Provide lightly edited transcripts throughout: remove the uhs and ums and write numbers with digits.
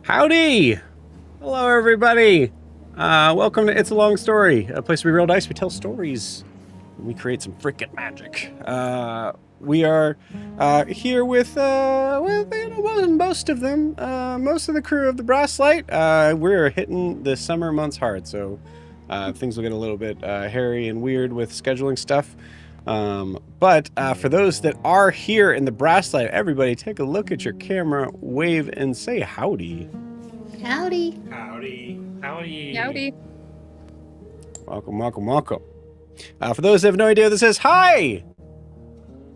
Howdy! Hello, everybody. Welcome to It's a Long Story, a place where we roll dice, we tell stories. We create some freaking magic. We are here with most of them, most of the crew of the Brasslight. We're hitting the summer months hard, so things will get a little bit hairy and weird with scheduling stuff. But for those that are here in the Brasslight, everybody take a look at your camera, wave, and say howdy. Howdy. Howdy. Howdy. Howdy. Welcome, welcome, welcome. For those that have no idea what this is, hi!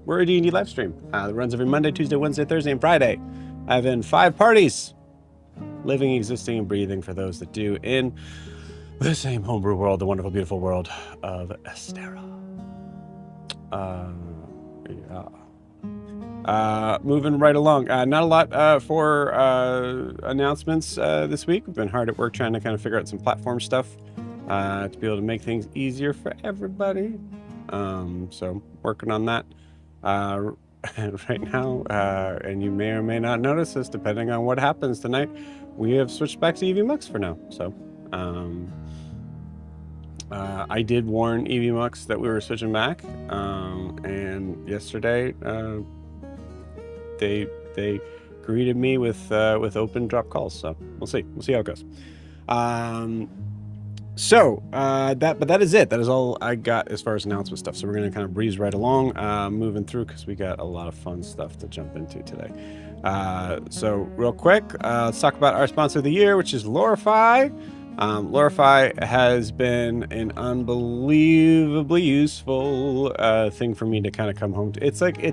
We're a D&D live stream that runs every Monday, Tuesday, Wednesday, Thursday, and Friday. I've in 5 parties, living, existing, and breathing for those that do in the same homebrew world, the wonderful, beautiful world of Estera. Moving right along. Not a lot for announcements this week. We've been hard at work trying to kind of figure out some platform stuff to be able to make things easier for everybody. So working on that right now. And you may or may not notice this, depending on what happens tonight. We have switched back to EVMux for now. So I did warn EVMux that we were switching back. And yesterday they greeted me with open drop calls. So we'll see how it goes. But that is it. That is all I got as far as announcement stuff. So we're going to kind of breeze right along, moving through, because we got a lot of fun stuff to jump into today. So real quick, let's talk about our sponsor of the year, which is Lorify. Lorify has been an unbelievably useful thing for me to kind of come home to. It's like a,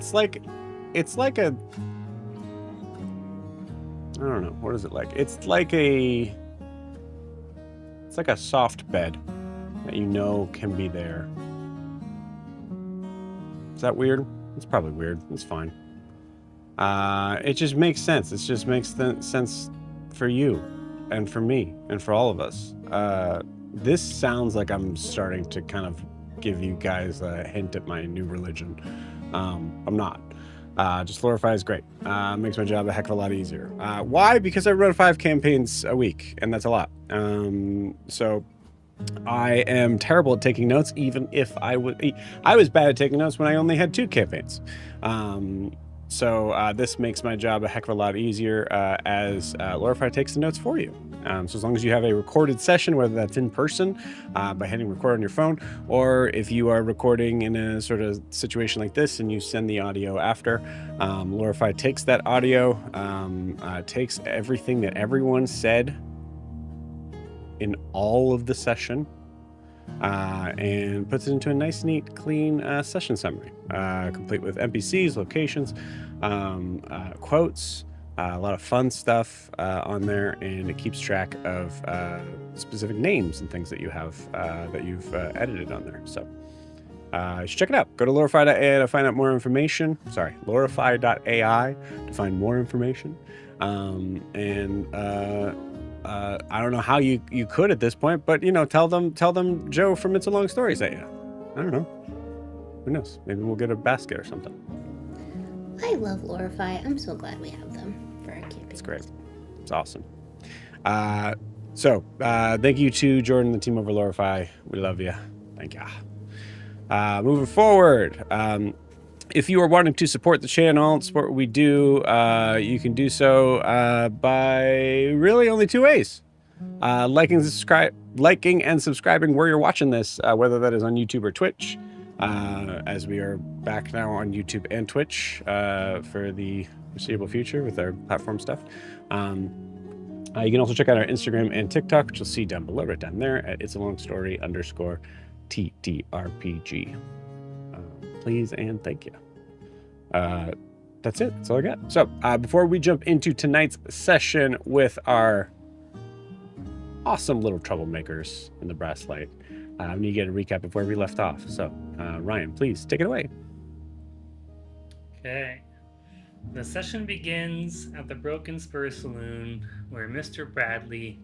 I don't know, what is it like? It's like a soft bed that you know can be there. Is that weird? It's probably weird. It's fine. It just makes sense. It just makes sense for you and for me and for all of us. This sounds like I'm starting to kind of give you guys a hint at my new religion. I'm not. Just Lorify is great. Makes my job a heck of a lot easier. Why? Because I run 5 campaigns a week, and that's a lot. So I am terrible at taking notes, even if I was bad at taking notes when I only had 2 campaigns. So this makes my job a heck of a lot easier as Lorify takes the notes for you. So as long as you have a recorded session, whether that's in person by hitting record on your phone, or if you are recording in a sort of situation like this and you send the audio after, Lorify takes that audio, takes everything that everyone said in all of the session, and puts it into a nice, neat, clean session summary, complete with NPCs, locations, quotes, a lot of fun stuff on there, and it keeps track of specific names and things that you have that you've edited on there. So you should check it out. Go to Lorify.ai to find out more information. Sorry, Lorify.ai to find more information. I don't know how you could at this point, but tell them Joe from It's a Long Story sent you. I don't know. Who knows? Maybe we'll get a basket or something. I love Lorify. I'm so glad we have them for our campaigns. It's great. It's awesome. So thank you to Jordan and the team over Lorify. We love you. Thank you. Moving forward, if you are wanting to support the channel, support what we do, you can do so by really only 2 ways. Liking and subscribing where you're watching this, whether that is on YouTube or Twitch, as we are back now on YouTube and Twitch for the foreseeable future with our platform stuff. You can also check out our Instagram and TikTok, which you'll see down below, right down there at itsalongstory_TTRPG. Please and thank you. That's it. That's all I got. So before we jump into tonight's session with our awesome little troublemakers in the Brasslight, I need to get a recap of where we left off. So Ryan, please take it away. Okay. The session begins at the Broken Spur Saloon, where Mr. Bradley,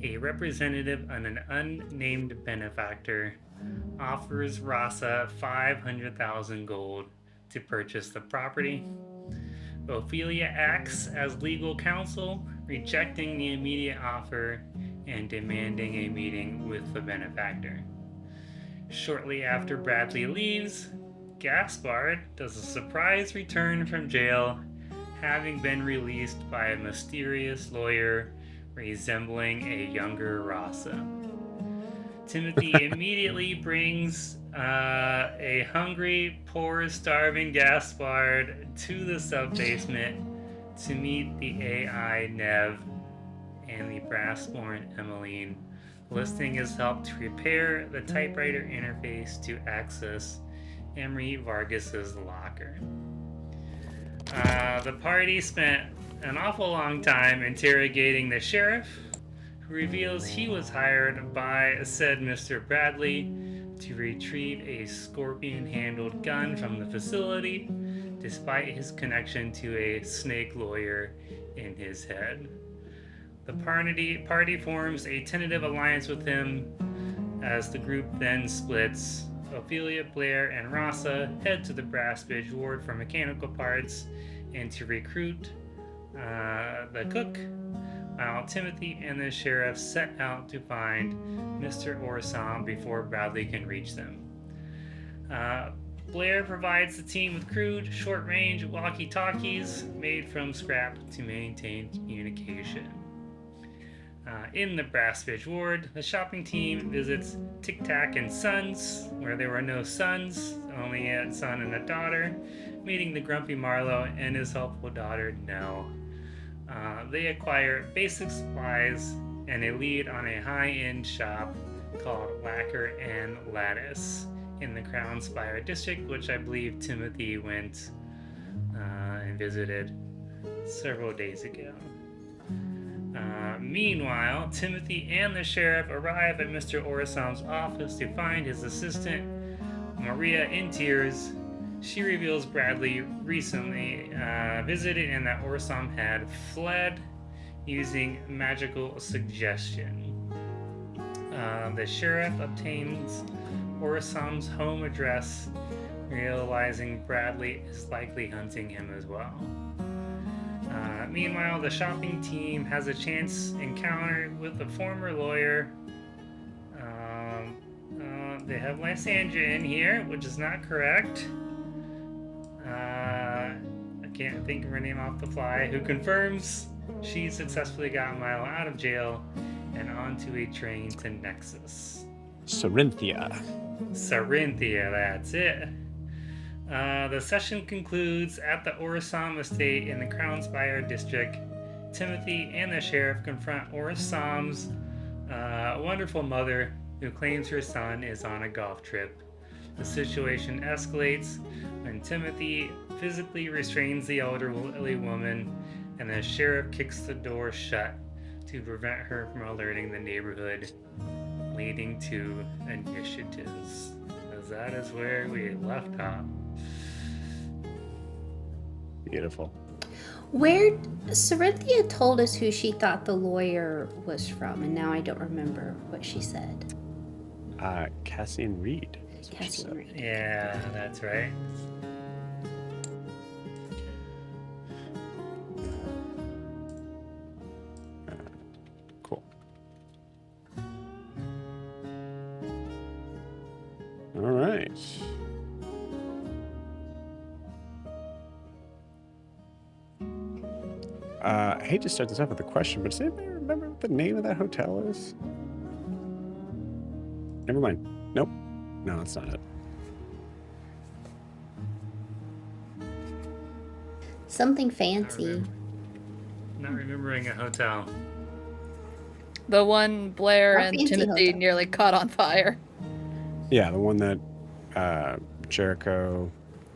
a representative on an unnamed benefactor, offers Rasa 500,000 gold to purchase the property. Ophelia acts as legal counsel, rejecting the immediate offer and demanding a meeting with the benefactor. Shortly after Bradley leaves, Gaspard does a surprise return from jail, having been released by a mysterious lawyer resembling a younger Rasa. Timothy immediately brings a hungry, poor, starving Gaspard to the sub-basement to meet the AI Nev and the Brassborn Emmeline, listing his help to repair the typewriter interface to access Emery Vargas's locker. The party spent an awful long time interrogating the sheriff, who reveals he was hired by said Mr. Bradley to retrieve a scorpion-handled gun from the facility, despite his connection to a snake lawyer in his head. The party forms a tentative alliance with him. As the group then splits, Ophelia, Blair, and Rasa head to the Brass Bridge Ward for mechanical parts and to recruit the cook, while Timothy and the sheriff set out to find Mr. Orsam before Bradley can reach them. Blair provides the team with crude, short-range walkie-talkies made from scrap to maintain communication. In the Brassbridge Ward, the shopping team visits Tic Tac and Sons, where there were no sons, only a son and a daughter, meeting the grumpy Marlowe and his helpful daughter, Nell. They acquire basic supplies and a lead on a high-end shop called Lacquer and Lattice in the Crown Spire district, which I believe Timothy went and visited several days ago. Meanwhile, Timothy and the sheriff arrive at Mr. Orsam's office to find his assistant, Maria, in tears. She reveals Bradley recently visited and that Orsam had fled using magical suggestion. The sheriff obtains Orsam's home address, realizing Bradley is likely hunting him as well. Meanwhile, the shopping team has a chance encounter with a former lawyer. They have Lysandra in here, which is not correct. I can't think of her name off the fly, who confirms she successfully got Milo out of jail and onto a train to Nexus. Sarinthia, that's it. The session concludes at the Orsam estate in the Crown Spire district. Timothy and the sheriff confront Orsam's wonderful mother, who claims her son is on a golf trip. The situation escalates when Timothy physically restrains the elderly woman, and the sheriff kicks the door shut to prevent her from alerting the neighborhood, leading to initiatives. Because that is where we left off. beautiful. Where Sarinthia told us who she thought the lawyer was from, and now I don't remember what she said. Cassian Reed. is what she Cassian said. Reed. Yeah, that's right. Cool. All right. I hate to start this off with a question, but does anybody remember what the name of that hotel is? Never mind. Nope. No, that's not it. Something fancy. Not remembering a hotel. The one Blair A and fancy Timothy hotel. nearly caught on fire. Yeah, the one that Jericho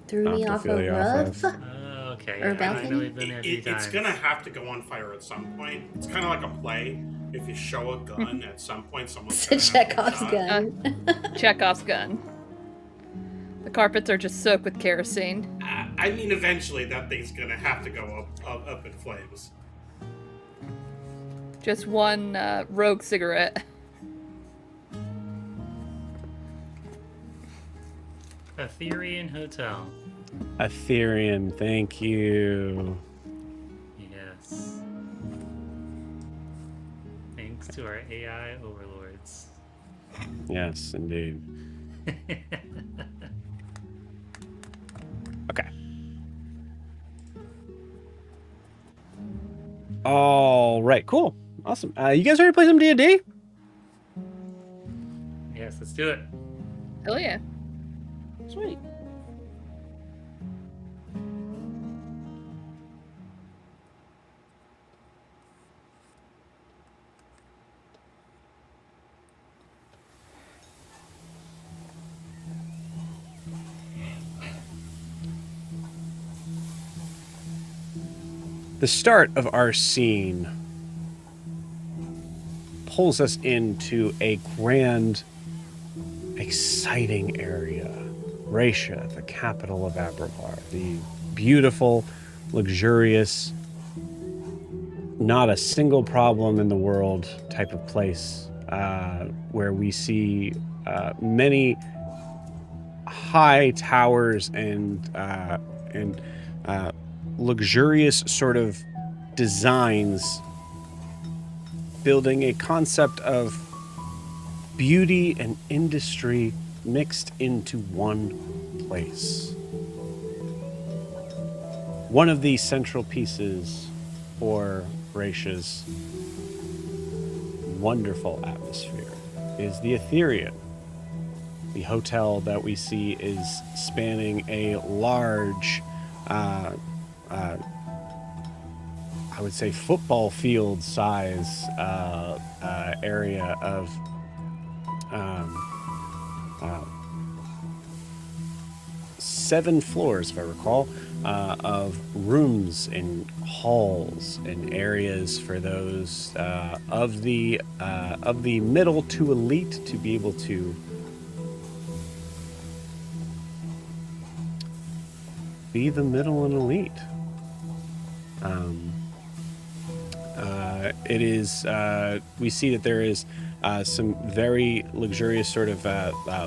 Threw me knocked off a Ophelia off roof. of. Oh, okay. Or Yeah, I know balcony? we've been there a few times. It's gonna have to go on fire at some point. It's kind of like a play. If you show a gun, at some point someone's It's a gonna have to Chekhov's shot. gun. Chekhov's gun. The carpets are just soaked with kerosene. I mean, eventually that thing's gonna have to go up in flames. Just one rogue cigarette. Aetherian Hotel. Aetherian, thank you. Yes. Thanks to our AI overlords. Yes, indeed. Okay. All right, cool. Awesome. You guys ready to play some D&D? Yes, let's do it. Hell yeah. Sweet. The start of our scene pulls us into a grand, exciting area. Ratia, the capital of Aberlar, the beautiful, luxurious, not a single problem in the world type of place, where we see many high towers and luxurious sort of designs, building a concept of beauty and industry mixed into one place. One of the central pieces for Ratia's wonderful atmosphere is the Ethereum. The hotel that we see is spanning a large, I would say football field size area of 7 floors, if I recall, of rooms and halls and areas for those of the middle to elite to be able to be the middle and elite. It is. We see that there is some very luxurious sort of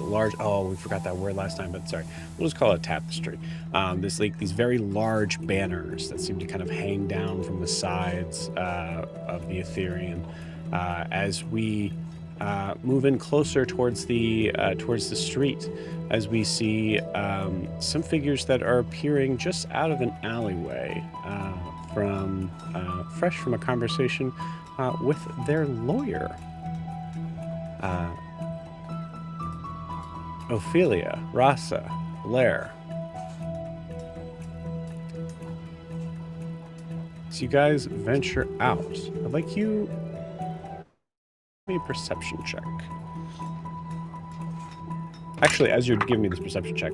large. Oh, we forgot that word last time, but sorry. We'll just call it a tapestry. There's like these very large banners that seem to kind of hang down from the sides of the Ethereum as we move in closer towards the street. As we see some figures that are appearing just out of an alleyway fresh from a conversation with their lawyer. Ophelia, Rasa, Blair. So you guys venture out. I'd like you to give me a perception check. Actually, as you're giving me this perception check,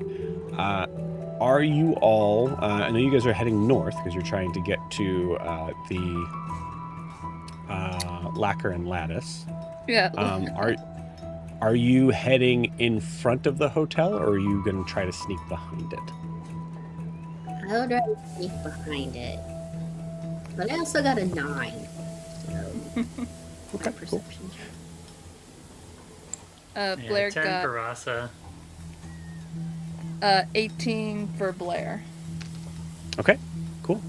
are you all... I know you guys are heading north because you're trying to get to the Lacquer and Lattice. Yeah. Are you heading in front of the hotel, or are you going to try to sneak behind it? I would rather sneak behind it. But I also got a 9. So, Okay, my perception check. Blair 10 got for Rasa. 18 for Blair. Okay, cool.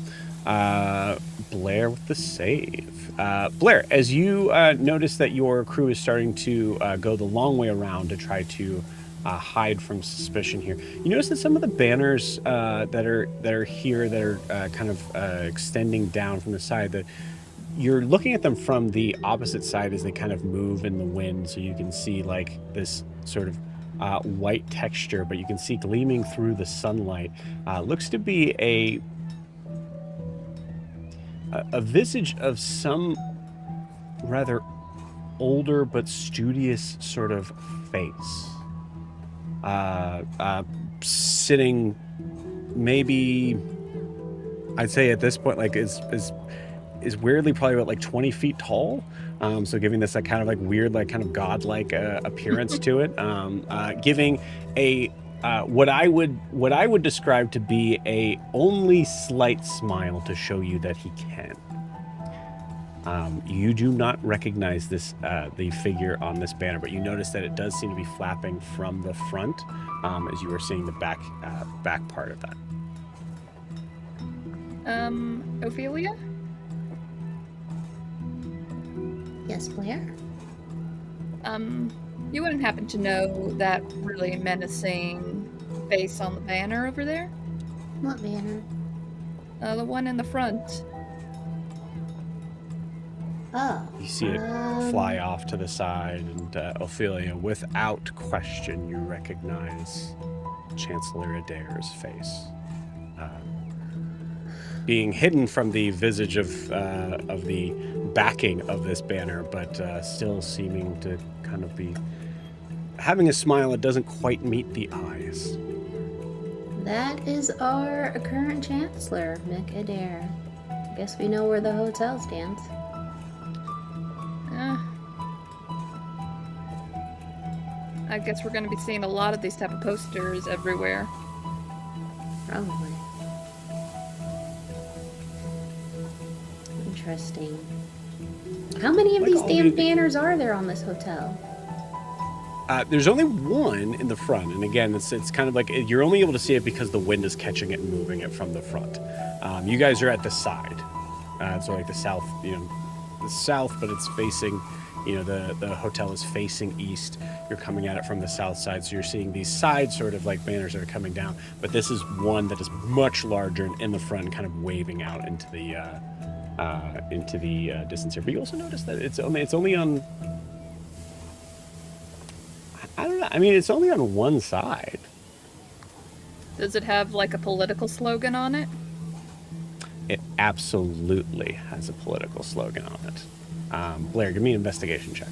Blair with the save. Blair, as you notice that your crew is starting to go the long way around to try to hide from suspicion here, you notice that some of the banners that are here that are kind of extending down from the side, that you're looking at them from the opposite side as they kind of move in the wind, so you can see like this sort of white texture, but you can see gleaming through the sunlight. Looks to be a visage of some rather older but studious sort of face. Sitting maybe, I'd say at this point, like is weirdly probably about like 20 feet tall. So giving this a kind of like weird, like kind of godlike appearance to it. Giving a what I would describe to be a only slight smile to show you that he can. You do not recognize this the figure on this banner, but you notice that it does seem to be flapping from the front as you are seeing the back part of that. Ophelia? Yes, Blair? You wouldn't happen to know that really menacing face on the banner over there? What banner? The one in the front. Oh. You see it fly off to the side, and Ophelia, without question, you recognize Chancellor Adair's face. Being hidden from the visage of the backing of this banner, but still seeming to kind of be having a smile that doesn't quite meet the eyes. That is our current chancellor, Mick Adair. Guess we know where the hotel stands. I guess we're going to be seeing a lot of these type of posters everywhere. Probably. Interesting. How many of Like these all damn the- banners are there on this hotel? There's only one in the front, and again, it's kind of like you're only able to see it because the wind is catching it and moving it from the front. You guys are at the side, so like the south, the south, but it's facing, the hotel is facing east. You're coming at it from the south side, so you're seeing these side sort of like banners that are coming down. But this is one that is much larger and in the front, and kind of waving out into the distance here. But you also notice that it's only on. I don't know. I mean, it's only on one side. Does it have like a political slogan on it? It absolutely has a political slogan on it. Blair, give me an investigation check.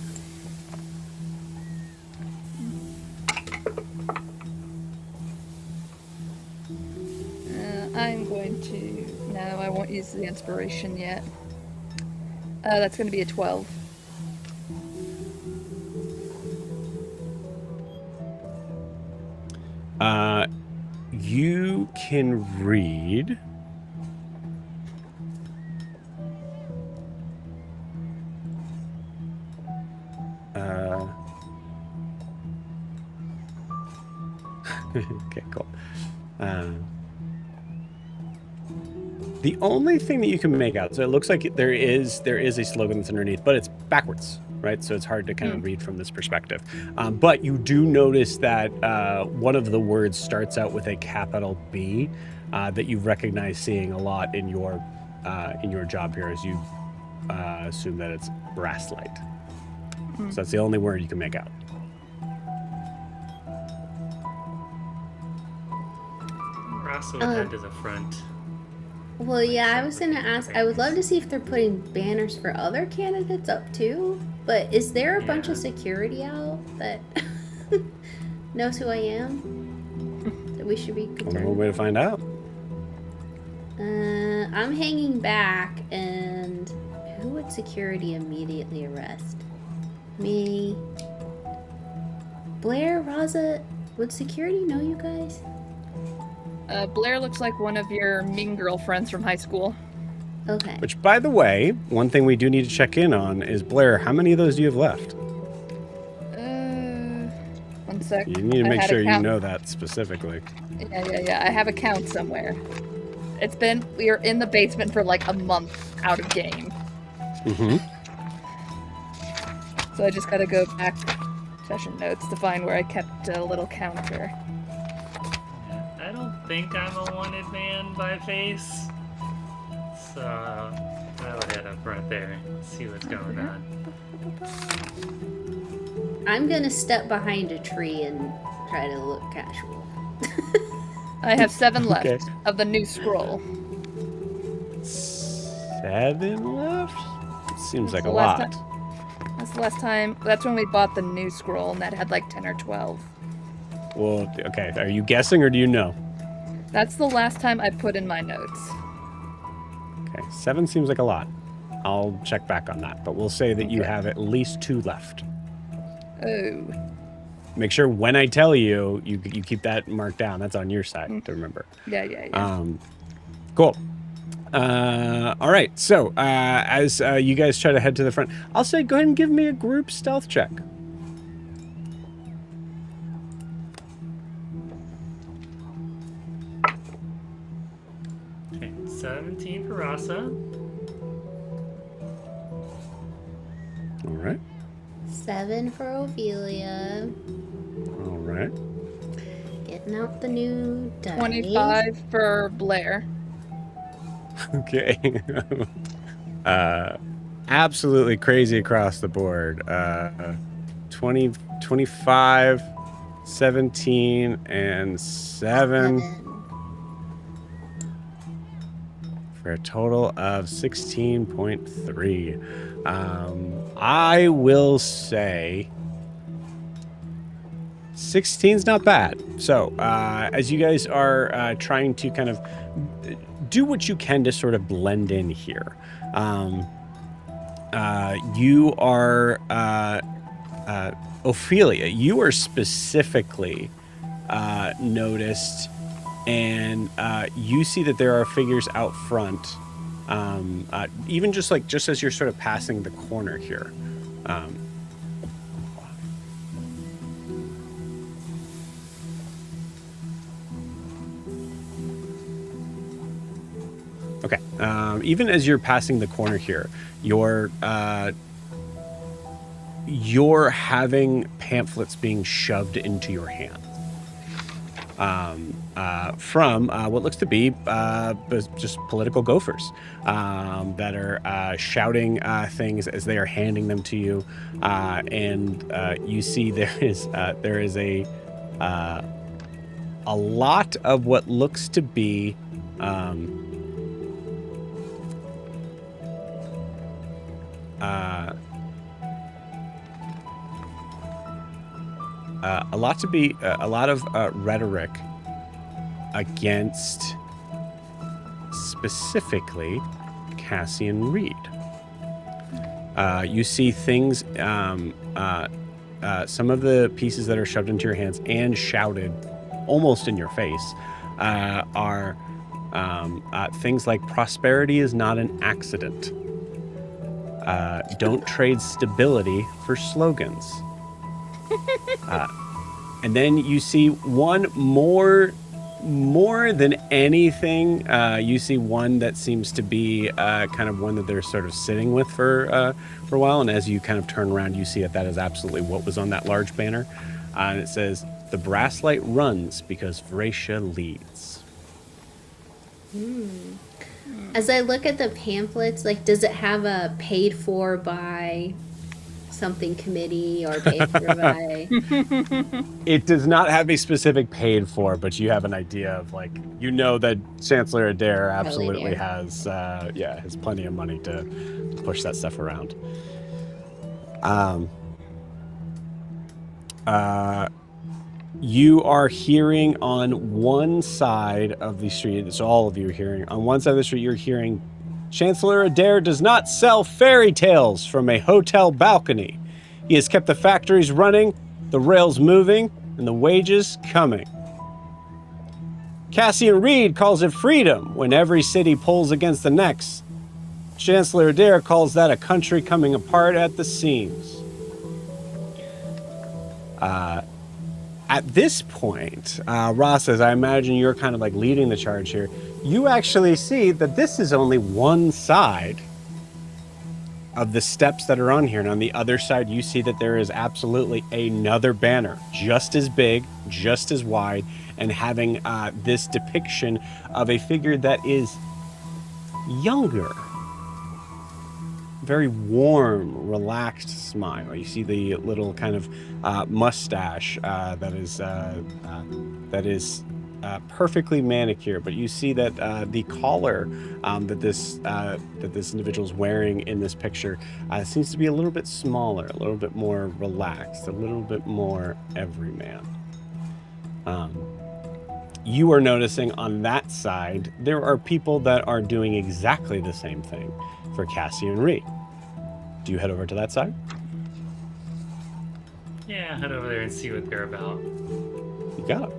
I'm going to... No, I won't use the inspiration yet. That's going to be a 12. You can read. Okay, cool. The only thing that you can make out, so it looks like there is a slogan that's underneath, but it's backwards, right? So it's hard to kind of read from this perspective. But you do notice that one of the words starts out with a capital B that you recognize seeing a lot in your job here, as you assume that it's Brasslight. So that's the only word you can make out. We're also head to the front. Well, yeah, I was gonna ask. I would love to see if they're putting banners for other candidates up too. But is there a bunch of security out that knows who I am? That we should be Only concerned one way to find out. I'm hanging back, and who would security immediately arrest? Me. Blair, Raza, would security know you guys? Blair looks like one of your mean girlfriends from high school. Okay. Which, by the way, one thing we do need to check in on is, Blair, how many of those do you have left? 1 sec. You need to I make had sure a you count. know that specifically. Yeah. I have a count somewhere. We are in the basement for like a month out of game. Mm-hmm. So I just gotta go back session notes to find where I kept a little counter. I don't think I'm a wanted man by face. So I would head up right there, see what's going on. I'm gonna step behind a tree and try to look casual. I have 7 left Okay. of the new scroll. 7 left? Seems like a the last lot. That's the last time. That's when we bought the new scroll, and that had like 10 or 12. Well, okay. Are you guessing or do you know? That's the last time I put in my notes. Okay, 7 seems like a lot. I'll check back on that, but we'll say that you Okay. have at least 2 left. Oh. Make sure when I tell you, you keep that marked down. That's on your side to remember. Yeah. Cool. All right. So as you guys try to head to the front, I'll say go ahead and give me a group stealth check. Okay, 17 for Rasa. All right. 7 for Ophelia. All right. Getting out the new dice. 25 for Blair. Okay. Absolutely crazy across the board. 20, 25, 17, and 7 for a total of 16.3. I will say 16's not bad. So as you guys are trying to kind of do what you can to sort of blend in here, you are Ophelia, you are specifically noticed, and you see that there are figures out front, even just as you're sort of passing the corner here. Okay. Even as you're passing the corner here, you're having pamphlets being shoved into your hand from what looks to be just political gophers that are shouting things as they are handing them to you, and you see there is a lot of what looks to be a lot of rhetoric against specifically Cassian Reed. You see things, some of the pieces that are shoved into your hands and shouted almost in your face are things like prosperity is not an accident. Don't trade stability for slogans. And then you see one more than anything, you see one that seems to be kind of one that they're sort of sitting with for a while. And as you kind of turn around, you see that is absolutely what was on that large banner. And it says, "The Brasslight runs because Vracia leads." As I look at the pamphlets, like, does it have a paid for by something committee or paid for by? It does not have a specific paid for, but you have an idea of, like, you know that Chancellor Adair absolutely has plenty of money to push that stuff around. You are hearing on one side of the street, so all of you are hearing, on one side of the street, you're hearing, "Chancellor Adair does not sell fairy tales from a hotel balcony. He has kept the factories running, the rails moving, and the wages coming. Cassian Reed calls it freedom when every city pulls against the next. Chancellor Adair calls that a country coming apart at the seams." At this point, Ross, as I imagine you're kind of like leading the charge here, you actually see that this is only one side of the steps that are on here. And on the other side, you see that there is absolutely another banner, just as big, just as wide, and having this depiction of a figure that is younger. Very warm, relaxed smile. You see the little kind of mustache that is perfectly manicured, but you see that the collar that this individual is wearing in this picture seems to be a little bit smaller, a little bit more relaxed, a little bit more everyman. You are noticing on that side there are people that are doing exactly the same thing for Cassian Reed. Do you head over to that side? Yeah, head over there and see what they're about. You got it.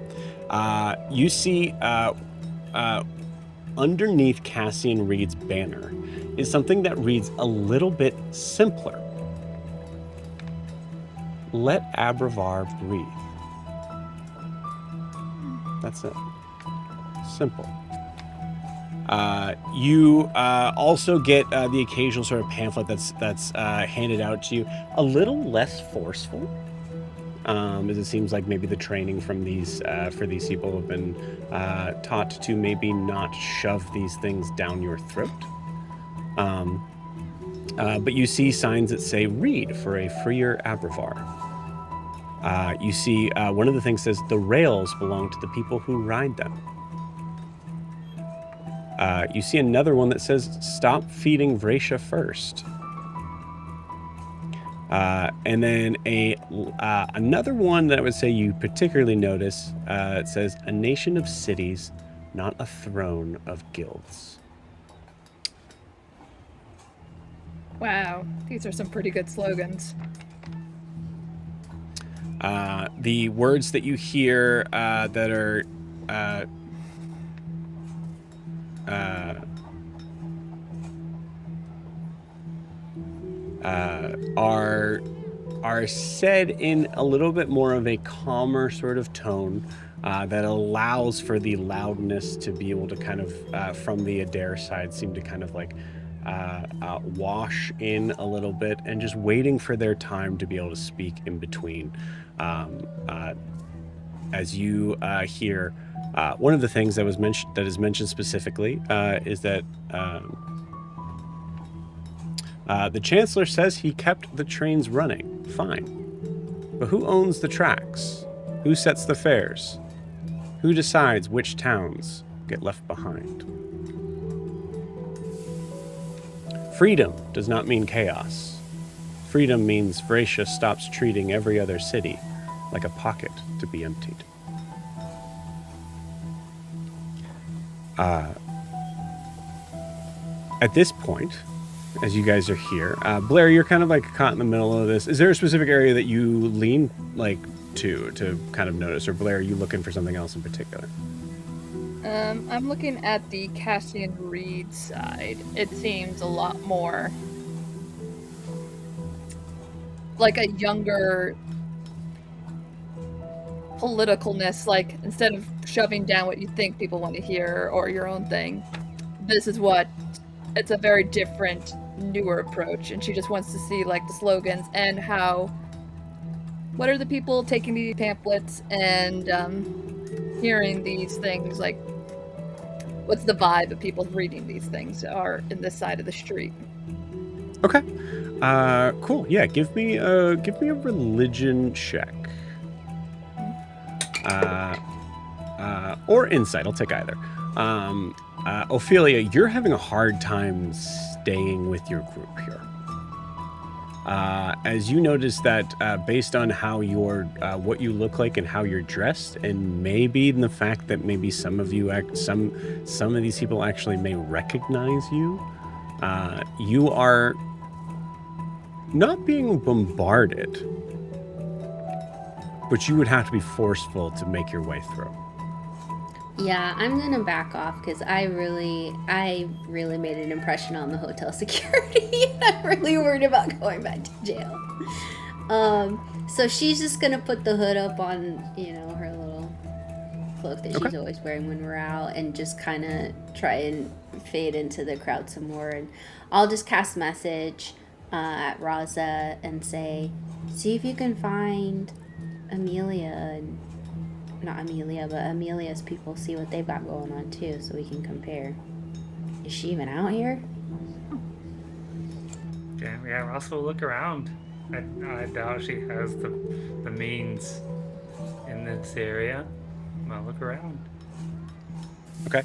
You see underneath Cassian Reed's banner is something that reads a little bit simpler. "Let Abravar breathe." That's it. Simple. You also get the occasional sort of pamphlet that's handed out to you, a little less forceful, as it seems like maybe the training from these for these people have been taught to maybe not shove these things down your throat. But you see signs that say "Read for a freer Abravar." You see one of the things says the rails belong to the people who ride them. You see another one that says stop feeding Vracia first. And then another one that I would say you particularly notice, it says a nation of cities, not a throne of guilds. Wow, these are some pretty good slogans. The words that you hear that are said in a little bit more of a calmer sort of tone that allows for the loudness to be able to kind of from the Adair side seem to kind of like wash in a little bit, and just waiting for their time to be able to speak in between. As you hear, one of the things that is mentioned specifically is that the Chancellor says he kept the trains running fine, but who owns the tracks? Who sets the fares? Who decides which towns get left behind? Freedom does not mean chaos. Freedom means Vracia stops treating every other city like a pocket to be emptied. At this point, as you guys are here, Blair, you're kind of like caught in the middle of this. Is there a specific area that you lean like to kind of notice, or Blair, are you looking for something else in particular? I'm looking at the Cassian Reed side. It seems a lot more like a younger politicalness. Like, instead of shoving down what you think people want to hear or your own thing, this is what it's a very different, newer approach. And she just wants to see like the slogans and what are the people taking these pamphlets and hearing these things, like what's the vibe of people reading these things are in this side of the street. Okay. Cool. Yeah, give me a religion check. Or insight. I'll take either. Ophelia, you're having a hard time staying with your group here. As you notice that based on how what you look like and how you're dressed, and maybe in the fact that maybe some of you some of these people actually may recognize you, you are not being bombarded, but you would have to be forceful to make your way through. Yeah, I'm gonna back off because I really made an impression on the hotel security. I'm really worried about going back to jail. So she's just gonna put the hood up on, her little cloak that she's always wearing when we're out, and just kind of try and fade into the crowd some more. And I'll just cast message at Raza and say, see if you can find Amelia and. Not Amelia, but Amelia's people, see what they've got going on too, so we can compare. Is she even out here? Yeah, also look around. I doubt she has the means in this area. Well, look around. Okay.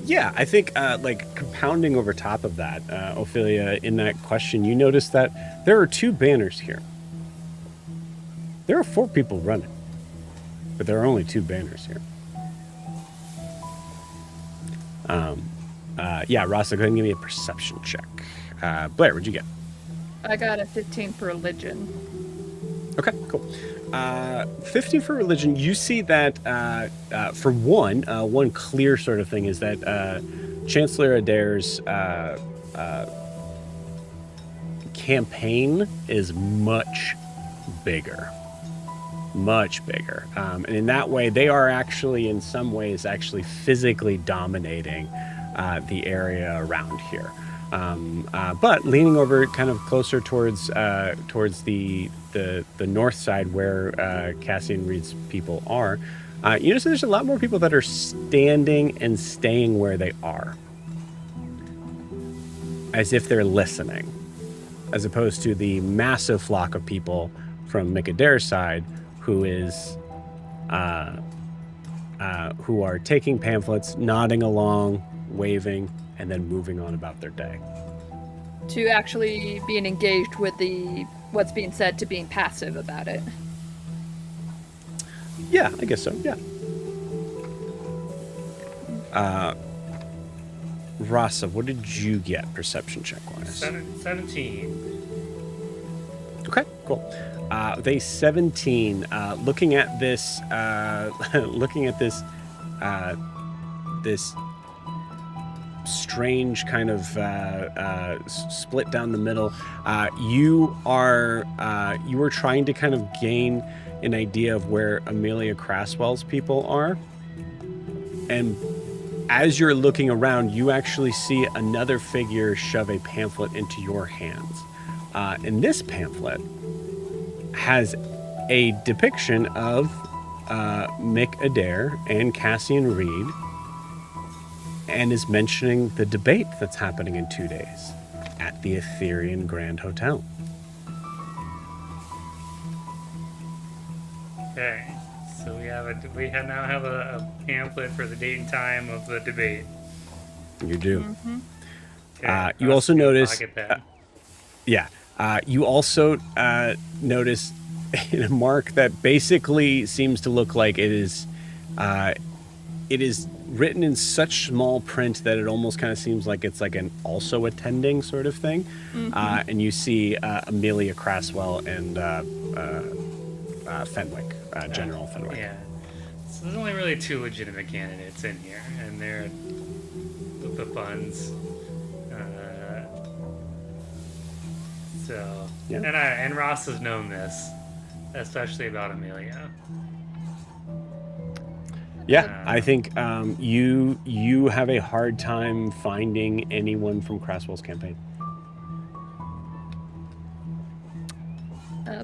Yeah, I think like compounding over top of that, Ophelia, in that question, you notice that there are 2 banners here. There are 4 people running, but there are only 2 banners here. Yeah, Rasa, go ahead and give me a perception check. Blair, what'd you get? I got a 15 for religion. Okay, cool. 15 for religion. You see that for one clear sort of thing is that Chancellor Adair's campaign is much bigger. much bigger. And in that way, they are actually, in some ways, actually physically dominating the area around here. But leaning over kind of closer towards the north side where Cassie and Reed's people are, you notice there's a lot more people that are standing and staying where they are, as if they're listening, as opposed to the massive flock of people from Mikader's side who are taking pamphlets, nodding along, waving, and then moving on about their day. To actually being engaged with what's being said to being passive about it. Yeah, I guess so, yeah. Rasa, what did you get perception check-wise? 17. Okay, cool. They 17. Looking at this, this strange kind of split down the middle. You are trying to kind of gain an idea of where Amelia Craswell's people are, and as you're looking around, you actually see another figure shove a pamphlet into your hands. And this pamphlet has a depiction of Mick Adair and Cassian Reed, and is mentioning the debate that's happening in 2 days at the Etherean Grand Hotel. Okay, so we now have a pamphlet for the date and time of the debate. You do. Mm-hmm. Okay, You also notice, pocket that. you also notice a mark that basically seems to look like it is written in such small print that it almost kind of seems like it's like an also attending sort of thing. Mm-hmm. And you see Amelia Craswell and Fenwick, General Fenwick. Yeah. So there's only really 2 legitimate candidates in here, and they're the Buns. So, Yeah. and Ross has known this, especially about Amelia. Yeah, I think you have a hard time finding anyone from Craswell's campaign.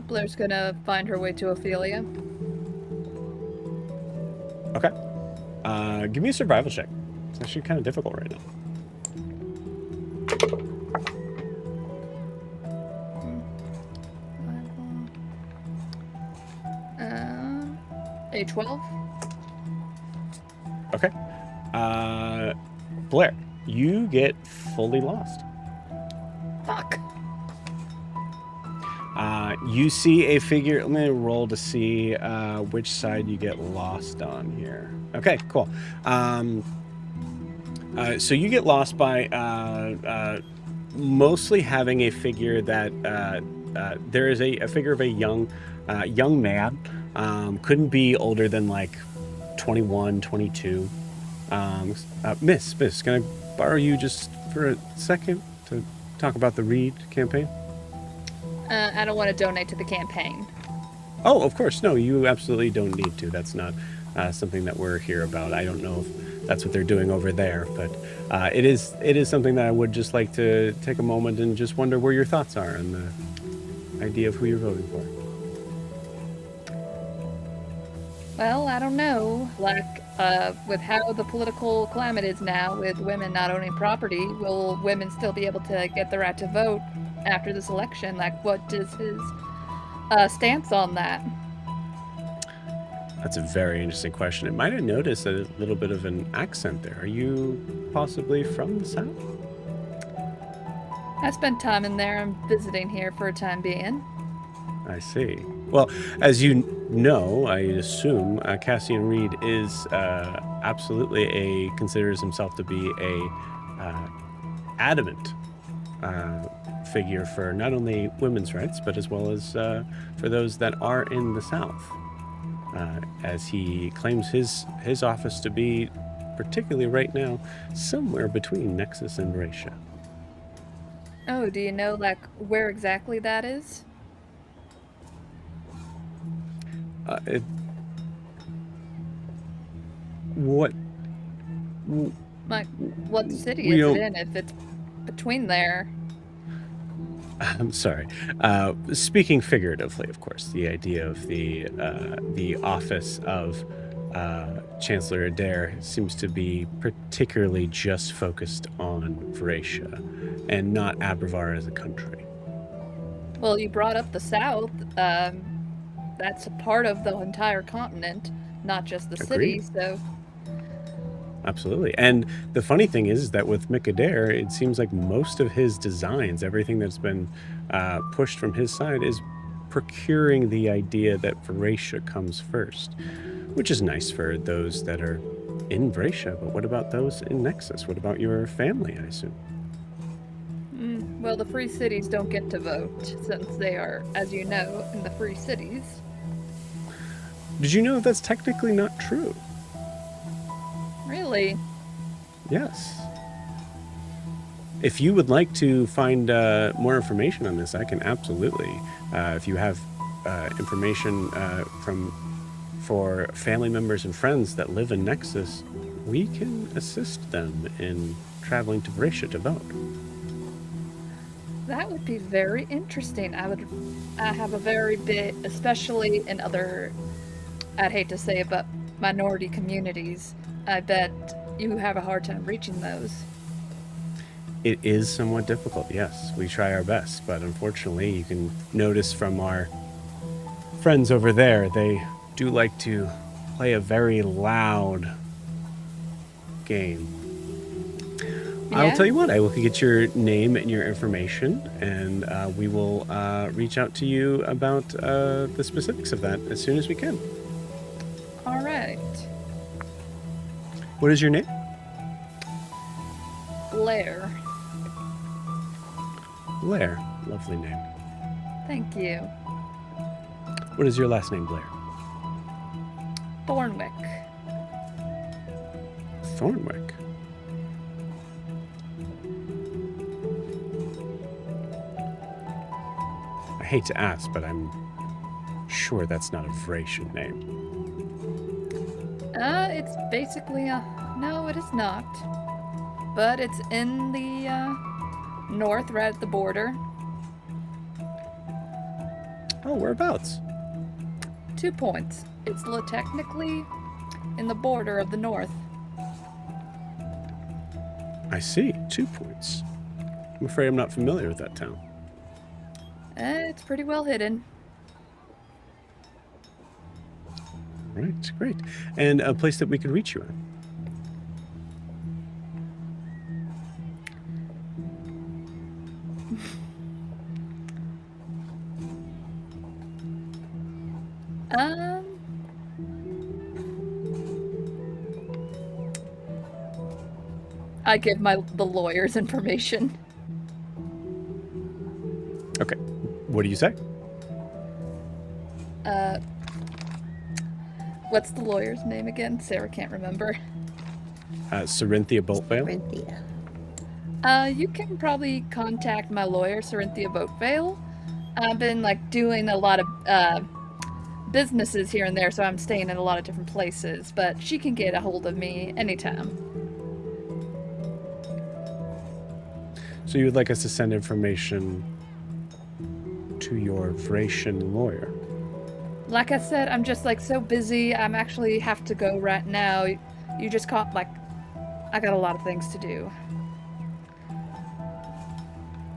Blair's gonna find her way to Ophelia. Okay. Give me a survival check. It's actually kind of difficult right now. A 12. Okay. Blair, you get fully lost. Fuck. You see a figure. Let me roll to see which side you get lost on here. Okay, cool. So you get lost by mostly having a figure that there is a figure of a young man. Couldn't be older than like 21, 22. Miss, can I borrow you just for a second to talk about the Reed campaign? I don't want to donate to the campaign. Oh, of course. No, you absolutely don't need to. That's not something that we're here about. I don't know if that's what they're doing over there, but it is something that I would just like to take a moment and just wonder where your thoughts are on the idea of who you're voting for. Well, I don't know. Like, with how the political climate is now, with women not owning property, will women still be able to get the right to vote after this election? Like, what is his stance on that? That's a very interesting question. It might have noticed a little bit of an accent there. Are you possibly from the South? I spent time in there. I'm visiting here for a time being. I see. Well, as you know, I assume Cassian Reed is absolutely considers himself to be a adamant figure for not only women's rights, but as well as for those that are in the South, as he claims his office to be, particularly right now, somewhere between Nexus and Ratia. Oh, do you know, like, where exactly that is? What? Like, what city We is it don't- in if it's between there? I'm sorry. Speaking figuratively, of course, the idea of the office of Chancellor Adair seems to be particularly just focused on Vracia and not Abravar as a country. Well, you brought up the South. That's a part of the entire continent, not just the Agreed. city, so... Absolutely. And the funny thing is that with Mick Adair, it seems like most of his designs, everything that's been pushed from his side, is procuring the idea that Vracia comes first, which is nice for those that are in Vracia. But what about those in Nexus? What about your family, I assume? Well, the free cities don't get to vote, since they are, as you know, in the free cities. Did you know that's technically not true? Really? Yes. If you would like to find more information on this, I can absolutely. If you have information for family members and friends that live in Nexus, we can assist them in traveling to Vracia to vote. That would be very interesting. I have a very bit, especially in other, I'd hate to say it, but minority communities. I bet you have a hard time reaching those. It is somewhat difficult, yes. We try our best, but unfortunately, you can notice from our friends over there, they do like to play a very loud game. I will Yeah? tell you what, I will get your name and your information, and we will reach out to you about the specifics of that as soon as we can. All right. What is your name? Blair. Blair. Lovely name. Thank you. What is your last name, Blair? Thornwick. Thornwick. I hate to ask, but I'm sure that's not a Vracian name. It's basically a... No, it is not. But it's in the, north, right at the border. Oh, whereabouts? 2 points. It's technically in the border of the north. I see. 2 points. I'm afraid I'm not familiar with that town. It's pretty well hidden. Right, great. And a place that we could reach you at? I give the lawyer's information. Okay. What do you say? What's the lawyer's name again? Sarah can't remember. Cerinthia Boltvale? Corinthia. You can probably contact my lawyer, Cerinthia Boatvale. I've been doing a lot of businesses here and there, so I'm staying in a lot of different places, but she can get a hold of me anytime. So you would like us to send information to your Vracian lawyer? Like I said, I'm just so busy. I'm actually have to go right now. You just caught I got a lot of things to do.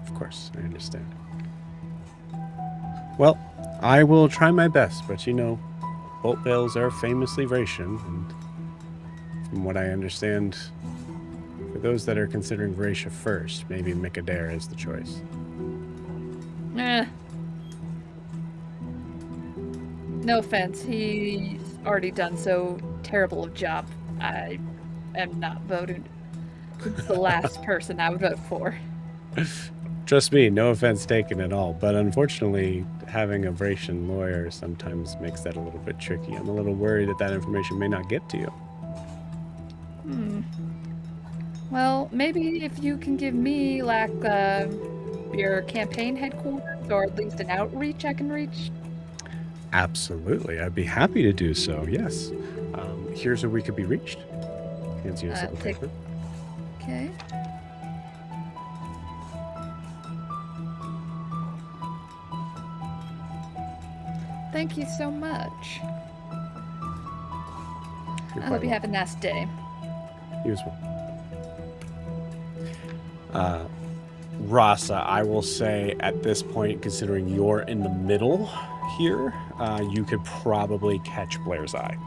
Of course, I understand. Well, I will try my best, but Boltvales are famously Vracian, and from what I understand, for those that are considering Vracia first, maybe Mick Adair is the choice. No offense, he's already done so terrible a job. I am not voted. It's the last person I would vote for. Trust me, no offense taken at all, but unfortunately, having a Vracian lawyer sometimes makes that a little bit tricky. I'm a little worried that information may not get to you. Well, maybe if you can give me your campaign headquarters, or at least an outreach I can reach. Absolutely. I'd be happy to do so, yes. Here's where we could be reached. Hands you a slip of take- paper. Okay. Thank you so much. You're I quite hope you welcome. have a nice day. You as well. Rasa, I will say at this point, considering you're in the middle here, you could probably catch Blair's eye.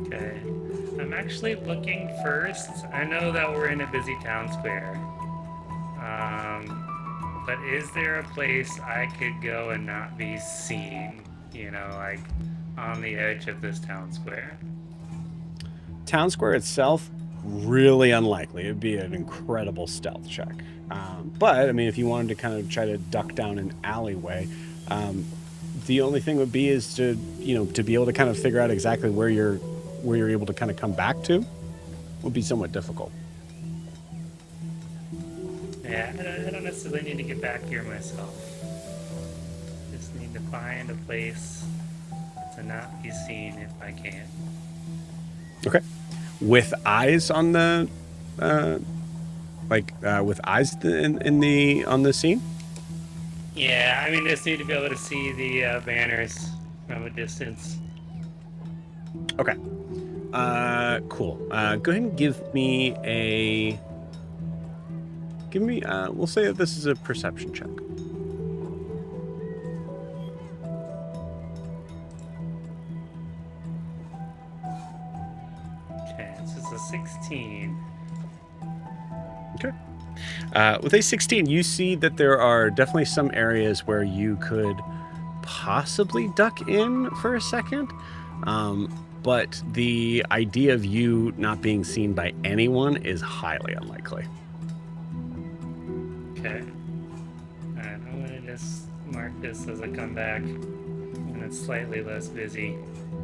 Okay. I'm actually looking first. I know that we're in a busy town square. But is there a place I could go and not be seen? You know, like on the edge of this town square. Town square itself, really unlikely. It'd be an incredible stealth check. But I mean, if you wanted to kind of try to duck down an alleyway, the only thing would be is to be able to kind of figure out exactly where you're able to kind of come back to would be somewhat difficult. Yeah, I don't necessarily need to get back here myself. Just need to find a place to not be seen if I can. Okay. With eyes on the, with eyes on the scene. Yeah, I mean, just need to be able to see the banners from a distance. Okay. Cool. Go ahead and give me we'll say that this is a perception check. Okay, this is a 16. Okay. With a 16, you see that there are definitely some areas where you could possibly duck in for a second. But the idea of you not being seen by anyone is highly unlikely. Okay. Alright, I'm gonna just mark this as a comeback in a slightly less busy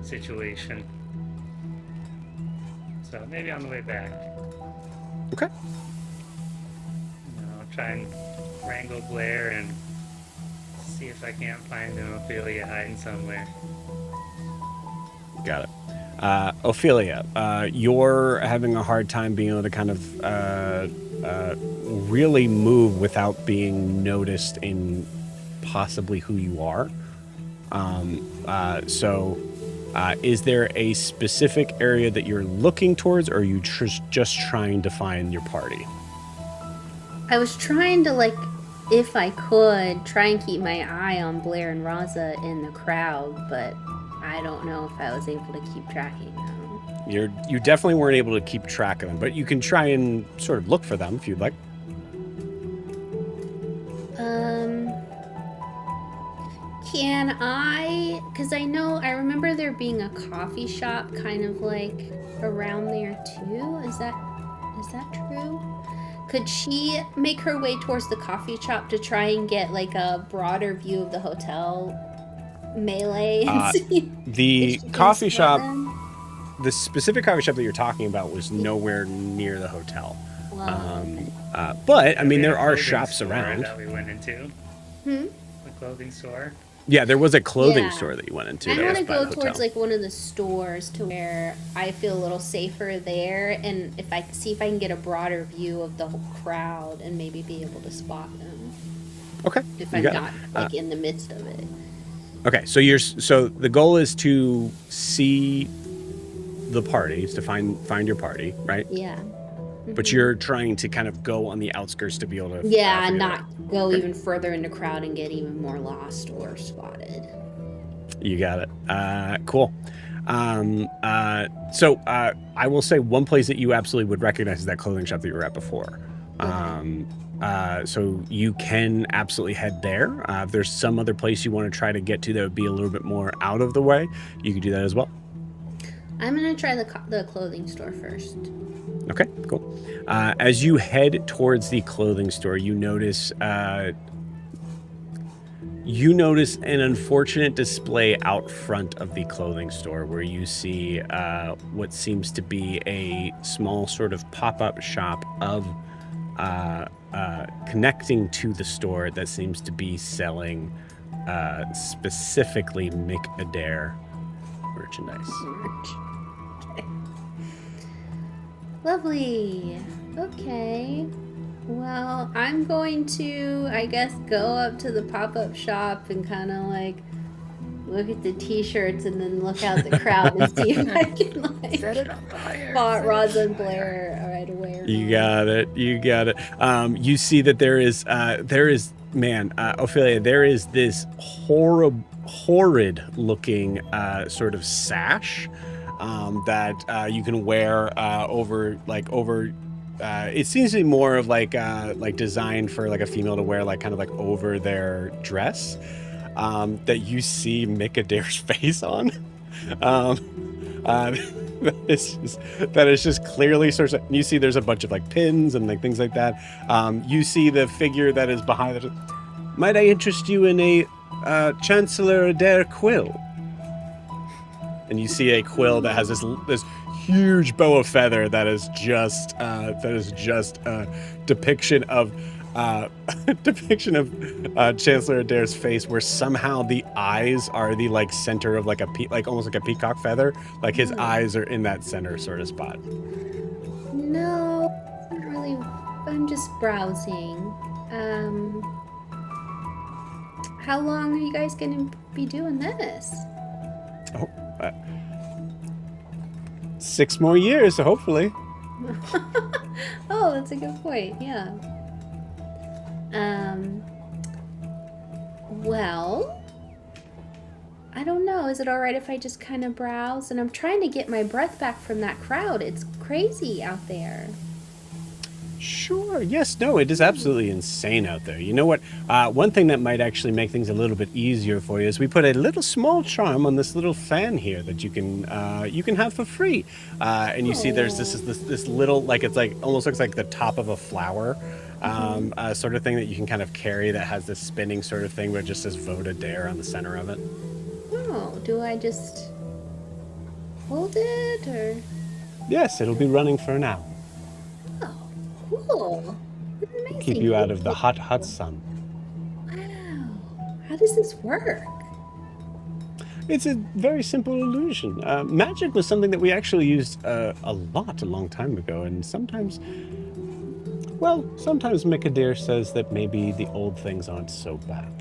situation. So maybe on the way back. Okay. I'll try and wrangle Blair and see if I can't find an Ophelia hiding somewhere. Got it. Ophelia, you're having a hard time being able to kind of really move without being noticed in possibly who you are. Is there a specific area that you're looking towards, or are you just trying to find your party? I was trying to, like, if I could, try and keep my eye on Blair and Raza in the crowd, but I don't know if I was able to keep tracking them. You definitely weren't able to keep track of them, but you can try and sort of look for them if you'd like. Can I? Because I remember there being a coffee shop kind of like around there too. Is that true? Could she make her way towards the coffee shop to try and get like a broader view of the hotel melee? And see The if she can coffee spot shop, them? the specific coffee shop that you're talking about was nowhere near the hotel. Well, okay. But I mean, We had there a are clothing shops store around. that we went into. Hmm? The clothing store. Yeah, there was a clothing Yeah. store that you went into. I that want was to by the go towards hotel. like one of the stores to where I feel a little safer there, and if I can get a broader view of the whole crowd and maybe be able to spot them Okay. if you I'm got it. not like in the midst of it. Okay, so the goal is to see the parties, to find your party, right? Yeah. But you're trying to kind of go on the outskirts to be able to Yeah, figure it not out. go even further in the crowd and get even more lost or spotted. You got it. Cool. I will say one place that you absolutely would recognize is that clothing shop that you were at before. So you can absolutely head there. If there's some other place you want to try to get to that would be a little bit more out of the way, you could do that as well. I'm gonna try the clothing store first. Okay, cool. As you head towards the clothing store, you notice an unfortunate display out front of the clothing store where you see what seems to be a small sort of pop-up shop of connecting to the store that seems to be selling specifically Mick Adair merchandise. Okay. Lovely. Okay. Well, I'm going to, I guess, go up to the pop-up shop and kind of like look at the t-shirts and then look out the crowd and see if I can like Set it on fire. spot Set it Rosa on and fire. Blair right away. Or You not. got it. You got it. You see that there is, Ophelia, there is this horrid looking sort of sash that you can wear over. It seems to be more of like designed for like a female to wear, like kind of like over their dress. That you see Mick Adair's face on. That is just clearly sort of. You see, there's a bunch of like pins and like things like that. You see the figure that is behind it. Might I interest you in a Chancellor Adair quill? And you see a quill that has this huge bow of feather that is just a depiction of Chancellor Adair's face, where somehow the eyes are the like center of like almost like a peacock feather. Like his eyes are in that center sort of spot. No, not really. I'm just browsing. How long are you guys gonna be doing this? 6 more years, hopefully. Oh, that's a good point. Yeah. Well, I don't know. Is it all right if I just kind of browse? And I'm trying to get my breath back from that crowd. It's crazy out there. Sure. Yes. No. It is absolutely insane out there. You know what? One thing that might actually make things a little bit easier for you is we put a little small charm on this little fan here that you can have for free. And you see, there's this little, like, it's like almost looks like the top of a flower, sort of thing that you can kind of carry that has this spinning sort of thing where it just says "Vote Adair" on the center of it. Oh, do I just hold it or? Yes, it'll be running for an hour. Oh, cool. Amazing. Keep you out of the hot sun. Wow. How does this work? It's a very simple illusion. Magic was something that we actually used a long time ago, and sometimes Mick Adair says that maybe the old things aren't so bad.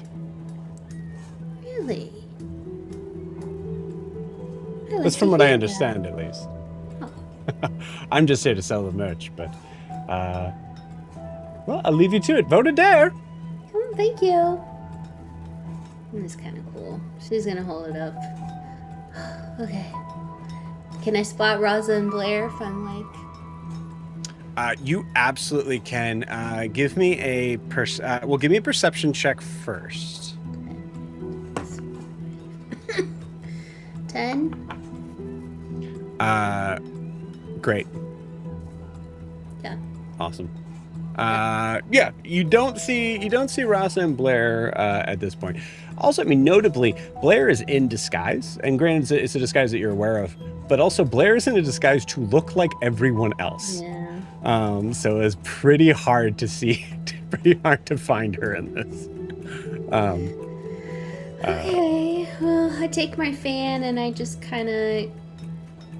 Really? That's from what I understand, at least. Oh. I'm just here to sell the merch, but, well, I'll leave you to it. Vote Adair! Oh, thank you. That's kind of cool. She's gonna hold it up. Okay. Can I spot Rosa and Blair if I'm like... You absolutely can. Give me a perception check first. 10? Great. Yeah. Awesome. Yeah, you don't see Rosa and Blair at this point. Also, I mean, notably, Blair is in disguise, and granted, it's a disguise that you're aware of, but also Blair is in a disguise to look like everyone else. Yeah. So it's pretty hard to see, pretty hard to find her in this. Okay, well, I take my fan and I just kind of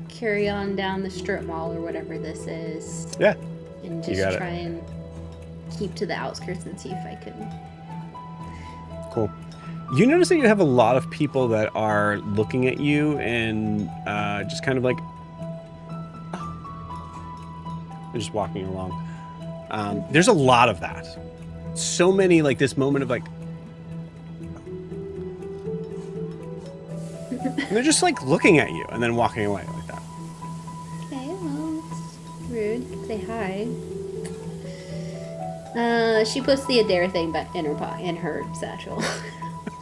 carry on down the strip mall or whatever this is. Yeah. And You just got it. try and keep to the outskirts and see if I can. Cool. You notice that you have a lot of people that are looking at you and just kind of like, they're just walking along. There's a lot of that. So many, like this moment of like, and they're just like looking at you and then walking away like that. Okay, well, it's rude. Say hi. She puts the Adair thing back in her satchel.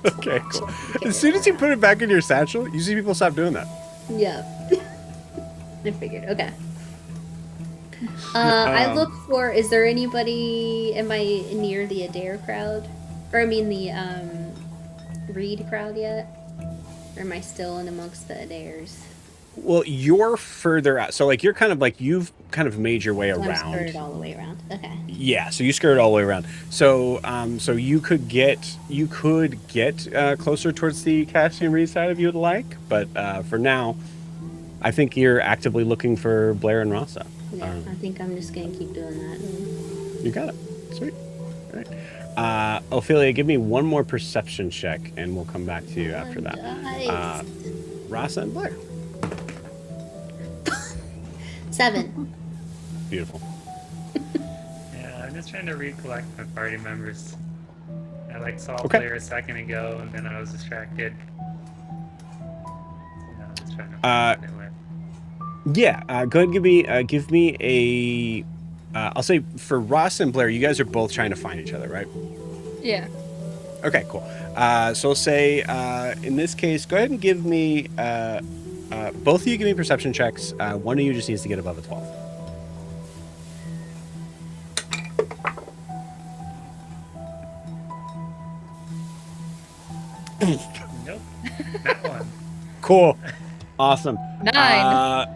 Okay, cool. As soon as you put it back in your satchel, you see people stop doing that. Yeah. I figured. Okay. I look for. Is there anybody? Am I near the Adair crowd, or I mean the Reed crowd yet? Or am I still in amongst the Adairs? Well, you're further out. So like you're kind of like you've kind of made your way So I'm around. skirted all the way around. Okay. Yeah, so you skirt all the way around. So so you could get closer towards the Cassian Reed side if you would like, but for now, I think you're actively looking for Blair and Rasa. Yeah, I think I'm just gonna keep doing that. You got it. Sweet. All right. Ophelia, give me one more perception check, and we'll come back to you after that. Nice. Rasa and Blair. 7. Beautiful. Yeah, I'm just trying to recollect my party members. I like saw Okay. Blair a second ago, and then I was distracted. So, I was trying to find anyway. Yeah. Go ahead and give me a. I'll say for Ross and Blair, you guys are both trying to find each other, right? Yeah. Okay, cool. So I'll say in this case, go ahead and give me both of you give me perception checks. One of you just needs to get above a 12. Nope, not one. Cool. Awesome. 9.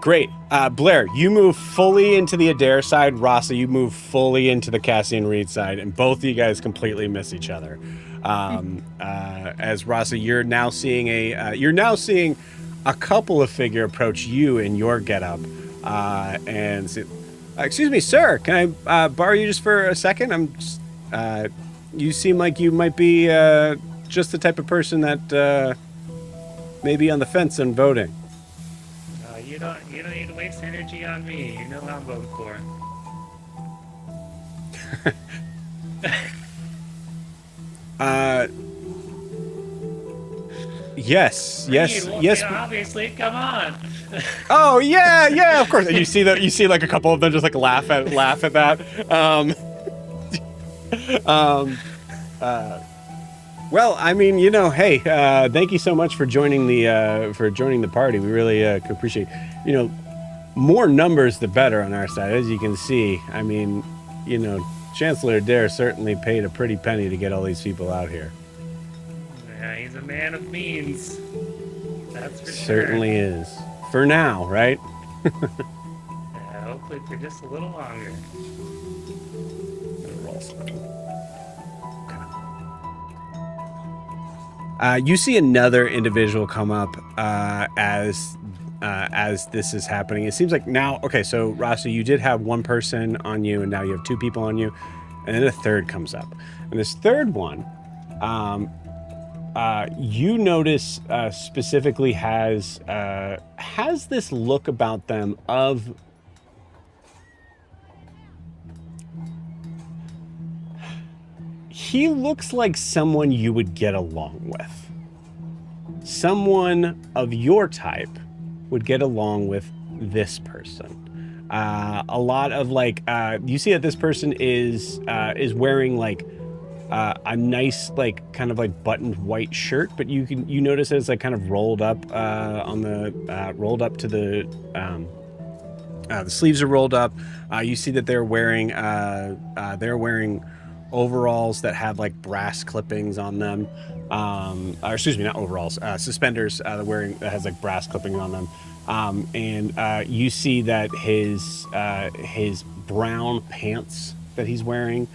Great. Blair, you move fully into the Adair side. Rasa, you move fully into the Cassian Reed side, and both of you guys completely miss each other. As Rasa, you're now seeing a couple of figure approach you in your getup, and say, excuse me, sir, can I borrow you just for a second? You seem like you might be just the type of person that may be on the fence on voting. You don't need to waste energy on me. You know who I'm voting for. Yes. Well, obviously, come on. Oh yeah, of course. And you see like a couple of them just like laugh at that. Well, I mean, hey, thank you so much for joining the party. We really appreciate, more numbers the better on our side, as you can see. I mean, Chancellor Adair certainly paid a pretty penny to get all these people out here. Yeah, he's a man of means. That's for sure. Certainly is. For now, right? Yeah, hopefully for just a little longer. You see another individual come up as this is happening. It seems like now, okay, so Rasa, you did have one person on you, and now you have 2 people on you, and then a third comes up. And this third one, you notice specifically has this look about them of he looks like someone you would get along with. Someone of your type would get along with this person. A lot of like, you see that this person is wearing like a nice like kind of like buttoned white shirt, but you notice that it's like kind of rolled up rolled up to the sleeves are rolled up. You see that they're wearing overalls that have like brass clippings on them, or excuse me, not overalls, suspenders that has like brass clippings on them, and you see that his brown pants that he's wearing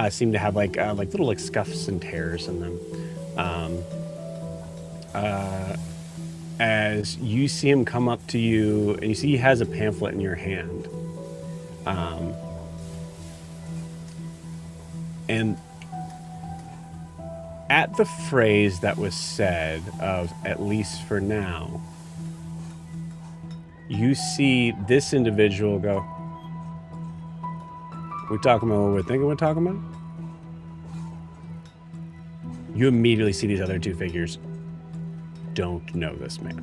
seem to have like little like scuffs and tears in them. As you see him come up to you, and you see he has a pamphlet in your hand. And at the phrase that was said of "at least for now," you see this individual go, "We talking about what we're thinking we're talking about?" You immediately see these other 2 figures don't know this man.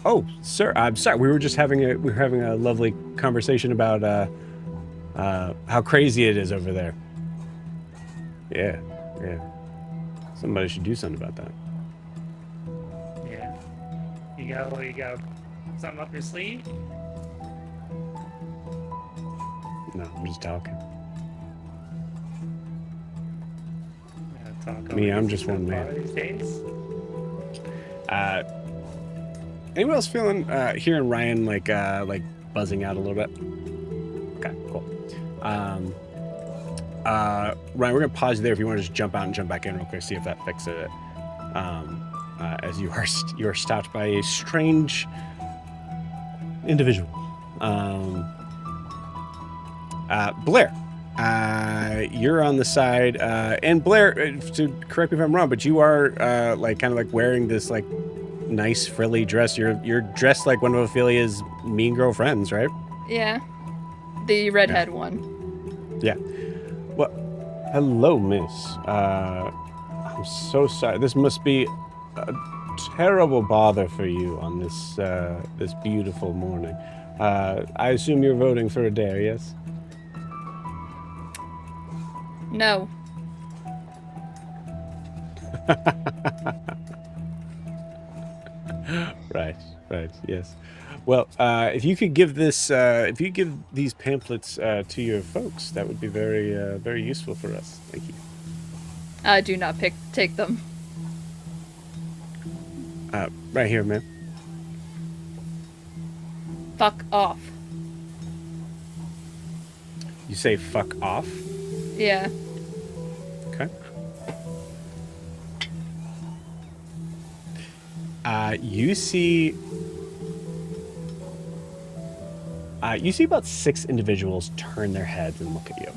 "Oh, sir, I'm sorry. We were having a lovely conversation about how crazy it is over there." Yeah. Somebody should do something about that. Yeah. You got something up your sleeve? No, I'm just talking. Talk Me, I'm over just one man. These days? Anyone else feeling hearing Ryan like buzzing out a little bit? Okay, cool. Ryan, we're gonna pause you there if you want to just jump out and jump back in real quick, see if that fixes it. As you are stopped by a strange individual. Blair, you're on the side, and Blair, to correct me if I'm wrong, but you are like kind of like wearing this like nice frilly dress. You're dressed like one of Ophelia's mean girl friends, right? Yeah. The redhead one. Yeah. Well, hello, miss. I'm so sorry. This must be a terrible bother for you on this this beautiful morning. I assume you're voting for Adair, yes? No. Right, yes. Well, if you could give this, if you give these pamphlets to your folks, that would be very, very useful for us. Thank you. I do not take them. Right here, ma'am. Fuck off. You say "fuck off"? Yeah. Okay. You see about 6 individuals turn their heads and look at you.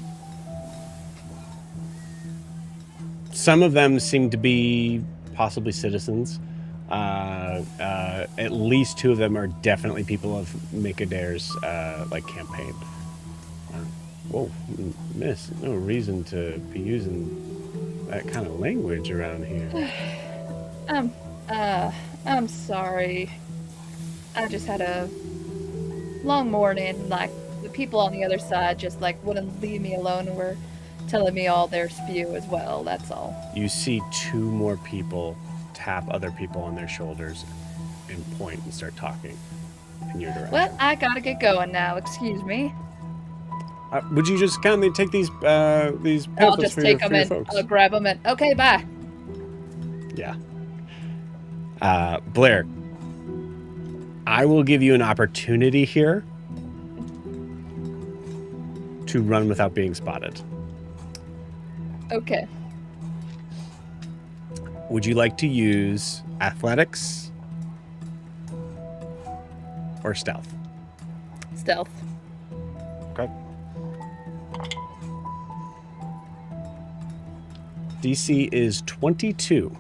Some of them seem to be possibly citizens. At least 2 of them are definitely people of Make Adair's like campaign. Whoa, miss, no reason to be using that kind of language around here. I'm sorry. I just had a long morning. Like, the people on the other side just, like, wouldn't leave me alone and were telling me all their spew as well, that's all. You see 2 more people tap other people on their shoulders and point and start talking in your direction. Well, I gotta get going now, excuse me. Would you just kindly take these pamphlets I'll just for take your, them for your and folks? I'll grab them and, okay, bye. Yeah. Blair, I will give you an opportunity here to run without being spotted. Okay. Would you like to use athletics or stealth? Stealth. Okay. DC is 22.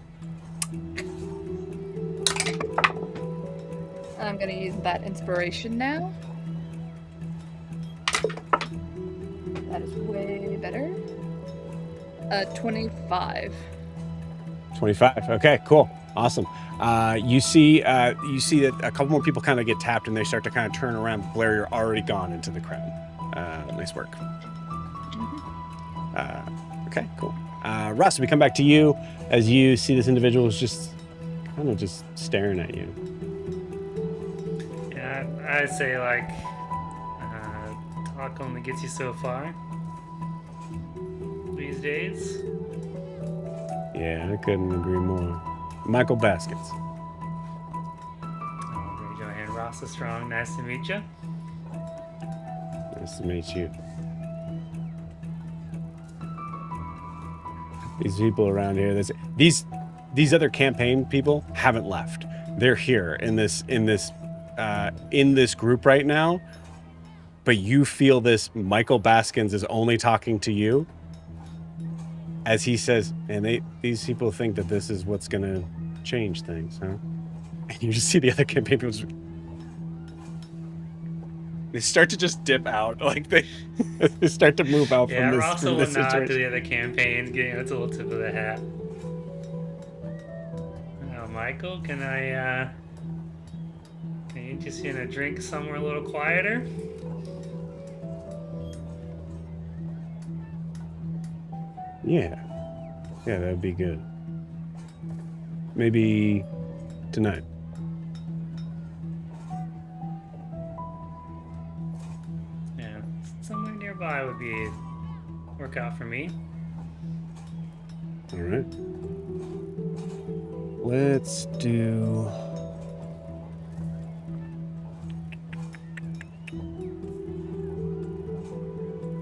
I'm gonna use that inspiration now. That is way better. 25. 25. Okay, cool. Awesome. You see that a couple more people kind of get tapped and they start to kind of turn around. Blair, you're already gone into the crowd. Nice work. Okay, cool. Russ, we come back to you as you see this individual is just kind of just staring at you. Yeah, I'd say like talk only gets you so far these days. Yeah, I couldn't agree more. Michael Baskets. Oh, raise your hand, Ross is strong. Nice to meet you. Nice to meet you. These people around here, these other campaign people haven't left. They're here in this group right now. But you feel this Michael Baskins is only talking to you as he says, and these people think that this is what's gonna change things, huh? And you just see the other campaign people they start to just dip out, like they start to move out Yeah, from this, Ross from will this nod to situation. the other campaigns, getting its little tip of the hat. Oh, Michael, can you just get a drink somewhere a little quieter? Yeah, that'd be good. Maybe tonight. Yeah, somewhere nearby would work out for me. All right. Let's do...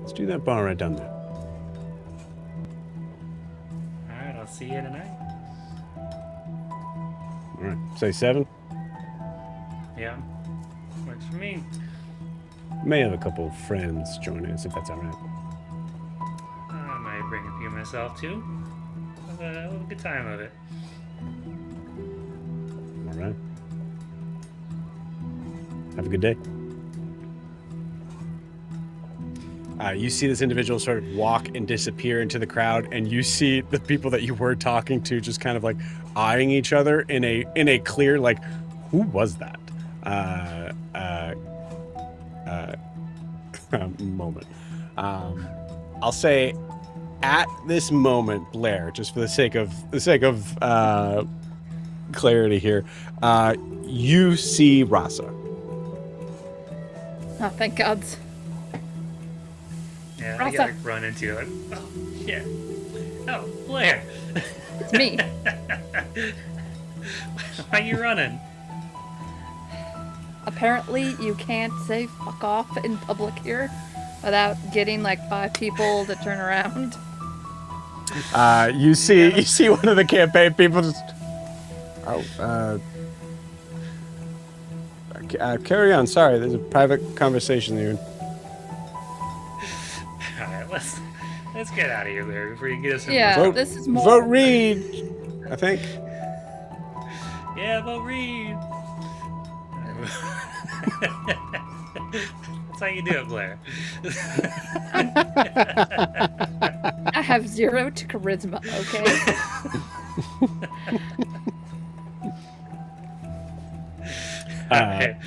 Let's do that bar right down there. Alright, I'll see you tonight. All right. Say 7. Yeah. Works for me. May have a couple of friends join us, if that's all right. I might bring a few myself too. Have a good time of it. All right. Have a good day. You see this individual sort of walk and disappear into the crowd, and you see the people that you were talking to just kind of like eyeing each other in a clear, like, who was that? Moment. I'll say at this moment, Blair, just for the sake of clarity here, you see Rasa. Oh, thank God. Yeah, Rasa. I gotta run into it. Oh, shit. Oh, Blair. It's me. Why are you running? Apparently, you can't say fuck off in public here without getting like 5 people to turn around. You see one of the campaign people just... carry on. Sorry, there's a private conversation here. Alright, let's get out of here, Larry, before you get us in Yeah, Vote- this is more. Vote Reed, I think. Yeah, vote Reed. That's how you do it, Blair. I have 0 to charisma. Okay. Okay.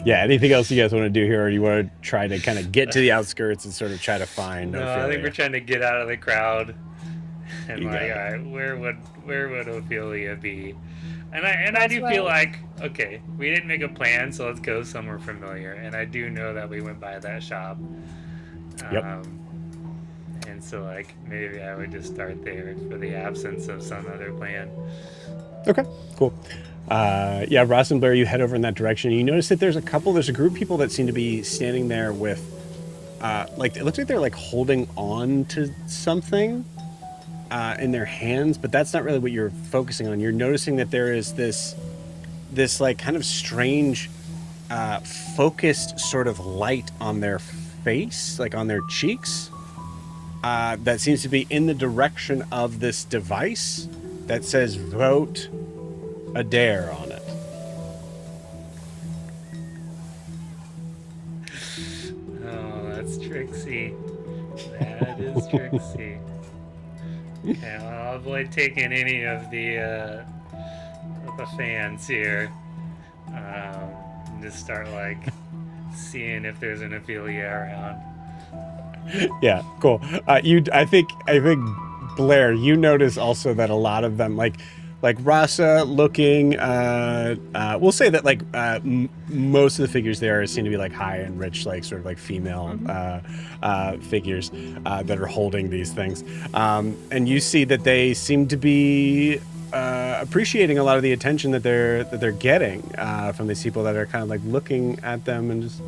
Yeah, anything else you guys want to do here, or do you want to try to kind of get to the outskirts and sort of try to find No, I Ophelia? think we're trying to get out of the crowd. And You like, got it. all right, where would Ophelia be? And I do feel Well- like, okay, we didn't make a plan, so let's go somewhere familiar. And I do know that we went by that shop. Yep. And so like maybe I would just start there for the absence of some other plan. Okay, cool. Yeah, Ross and Blair, you head over in that direction. You notice that there's a group of people that seem to be standing there with, like, it looks like they're like holding on to something in their hands, but that's not really what you're focusing on. You're noticing that there is this like kind of strange, focused sort of light on their face, like on their cheeks, that seems to be in the direction of this device that says "Vote Adair" on it. Oh, that's Trixie. That is Trixie. Okay, well, I'll avoid taking any of the fans here. And just start like seeing if there's an Ophelia around. Yeah, cool. I think Blair, you notice also that a lot of them, like Rasa looking, we'll say that like most of the figures there seem to be like high and rich, like sort of like female figures that are holding these things, and you see that they seem to be appreciating a lot of the attention that they're getting from these people that are kind of like looking at them and just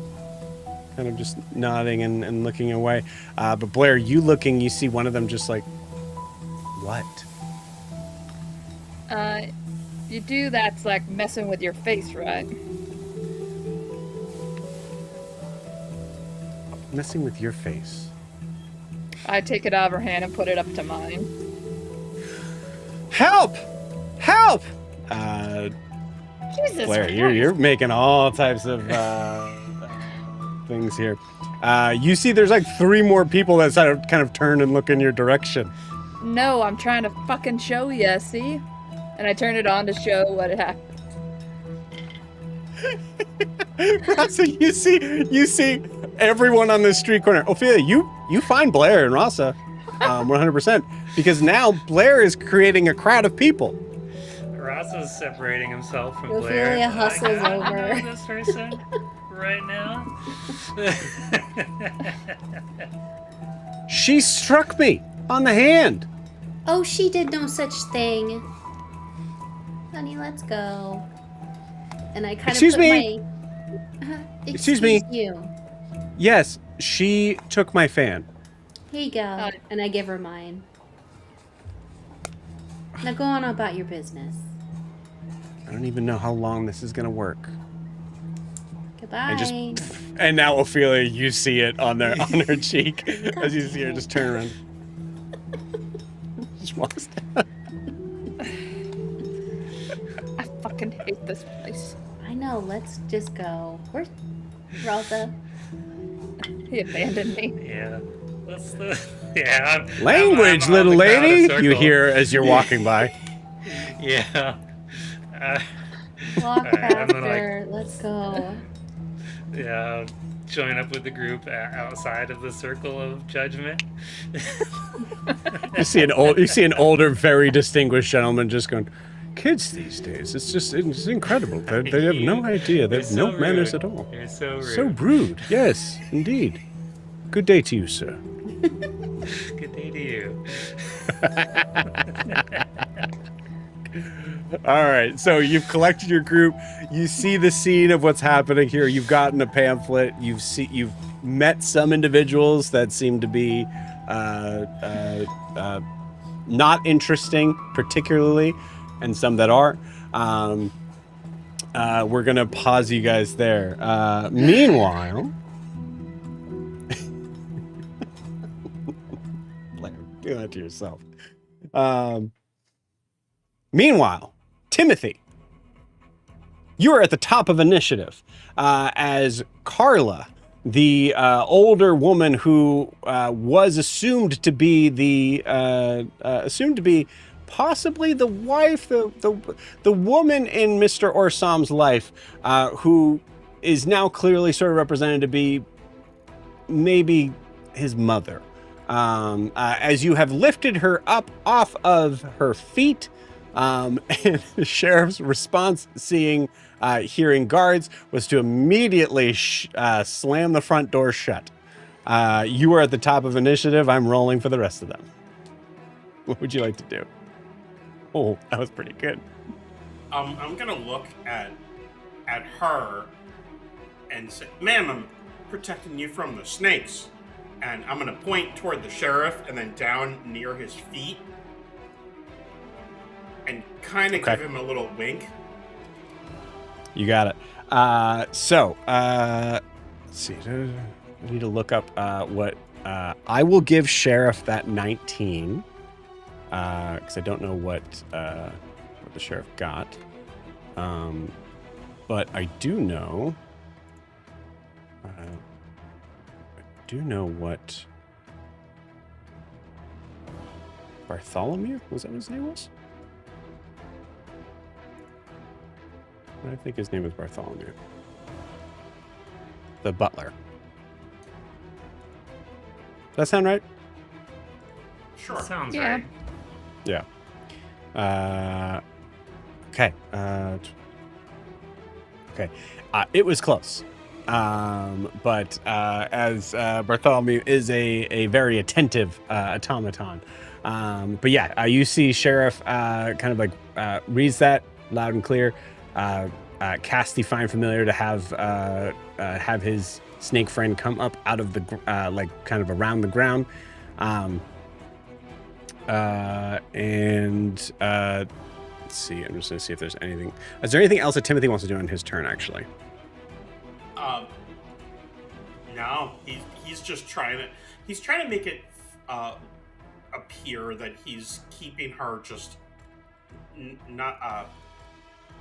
kind of just nodding and looking away. But Blair, you see one of them just like, what? You do that's like messing with your face, right? Messing with your face. I take it out of her hand and put it up to mine. Help! Help! Jesus Blair, Christ. you're making all types of things here. You see there's like 3 more people that sort of kind of turn and look in your direction. No, I'm trying to fucking show you, see? And I turn it on to show what it happened. Rasa, you see everyone on this street corner. Ophelia, you find Blair and Rasa 100%, because now Blair is creating a crowd of people. Rasa's separating himself from Ophelia Blair. hustles I over. know this person right now. She struck me on the hand. Oh, she did no such thing. Honey, let's go. And I kind Excuse of put me? my... Excuse me? you. Yes, she took my fan. Here you go. And I give her mine. Now go on about your business. I don't even know how long this is gonna work. Goodbye. And now Ophelia, you see it on her cheek as you see her just turn around. Just walks down. I fucking hate this place. I know, let's just go. Where's Ralpha? He abandoned me. Yeah. Yeah. Language, I'm little on the crowd lady, you circle. hear as you're walking by. Yeah. Walk Alright, I'm gonna, faster. Let's go. Yeah. Join up with the group outside of the circle of judgment. You see an older, very distinguished gentleman just going, kids these days, it's incredible. They have no idea. They have no manners at all. You're so rude. So rude. Yes, indeed. Good day to you, sir. Good day to you. All right, so you've collected your group. You see the scene of what's happening here. You've gotten a pamphlet. You've met some individuals that seem to be not interesting particularly, and some that are. We're gonna pause you guys there. Meanwhile, do that to yourself. Meanwhile, Timothy, you are at the top of initiative as Carla, the older woman who was assumed to be possibly the wife, the woman in Mr. Orsam's life, who is now clearly sort of represented to be maybe his mother. As you have lifted her up off of her feet, and the sheriff's response, hearing guards, was to immediately slam the front door shut. You are at the top of initiative. I'm rolling for the rest of them. What would you like to do? Oh, that was pretty good. I'm gonna look at her and say, "Ma'am, I'm protecting you from the snakes." And I'm gonna point toward the sheriff and then down near his feet and kind of give him a little wink. You got it. Let's see. I need to look up what I will give Sheriff that 19 because I don't know what the sheriff got. But I do know. What Bartholomew, was that what his name was? I think his name was Bartholomew. The butler. Does that sound right? Sure. Sounds Yeah. right. Yeah. Okay. Okay. It was close. But as Bartholomew is a very attentive automaton. But yeah, you see Sheriff kind of like reads that loud and clear, cast the Find Familiar to have his snake friend come up out of the like kind of around the ground, and let's see. I'm just gonna see if there's anything. Is there anything else that Timothy wants to do on his turn? Actually. No, he's just trying to make it appear that he's keeping her just not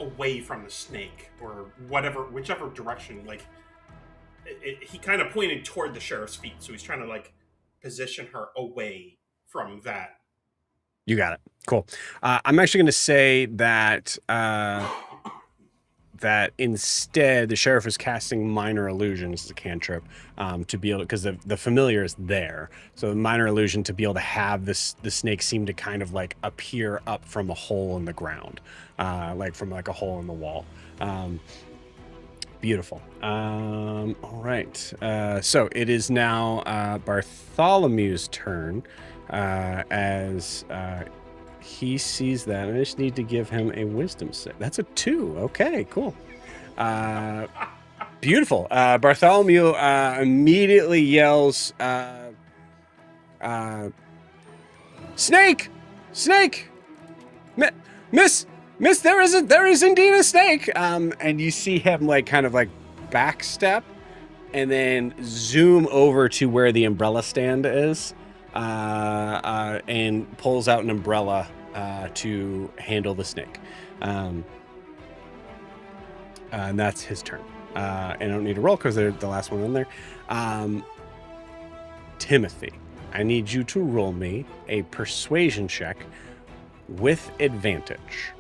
away from the snake or whichever direction. Like he kind of pointed toward the sheriff's feet, so he's trying to like position her away from that. You got it. Cool. I'm actually going to say that that instead the sheriff is casting minor illusions as a cantrip to be able to, because the familiar is there, so the minor illusion to be able to have the snake seem to kind of like appear up from a hole in the ground, like from like a hole in the wall. Beautiful. All right. So it is now Bartholomew's turn. as he sees that. I just need to give him a wisdom save. That's a 2. Okay, cool. Beautiful. Bartholomew immediately yells, "Snake! Snake! Miss, there is indeed a snake!" And you see him like kind of like backstep and then zoom over to where the umbrella stand is, and pulls out an umbrella to handle the snake. And that's his turn. And I don't need to roll because they're the last one in there. Timothy, I need you to roll me a persuasion check with advantage.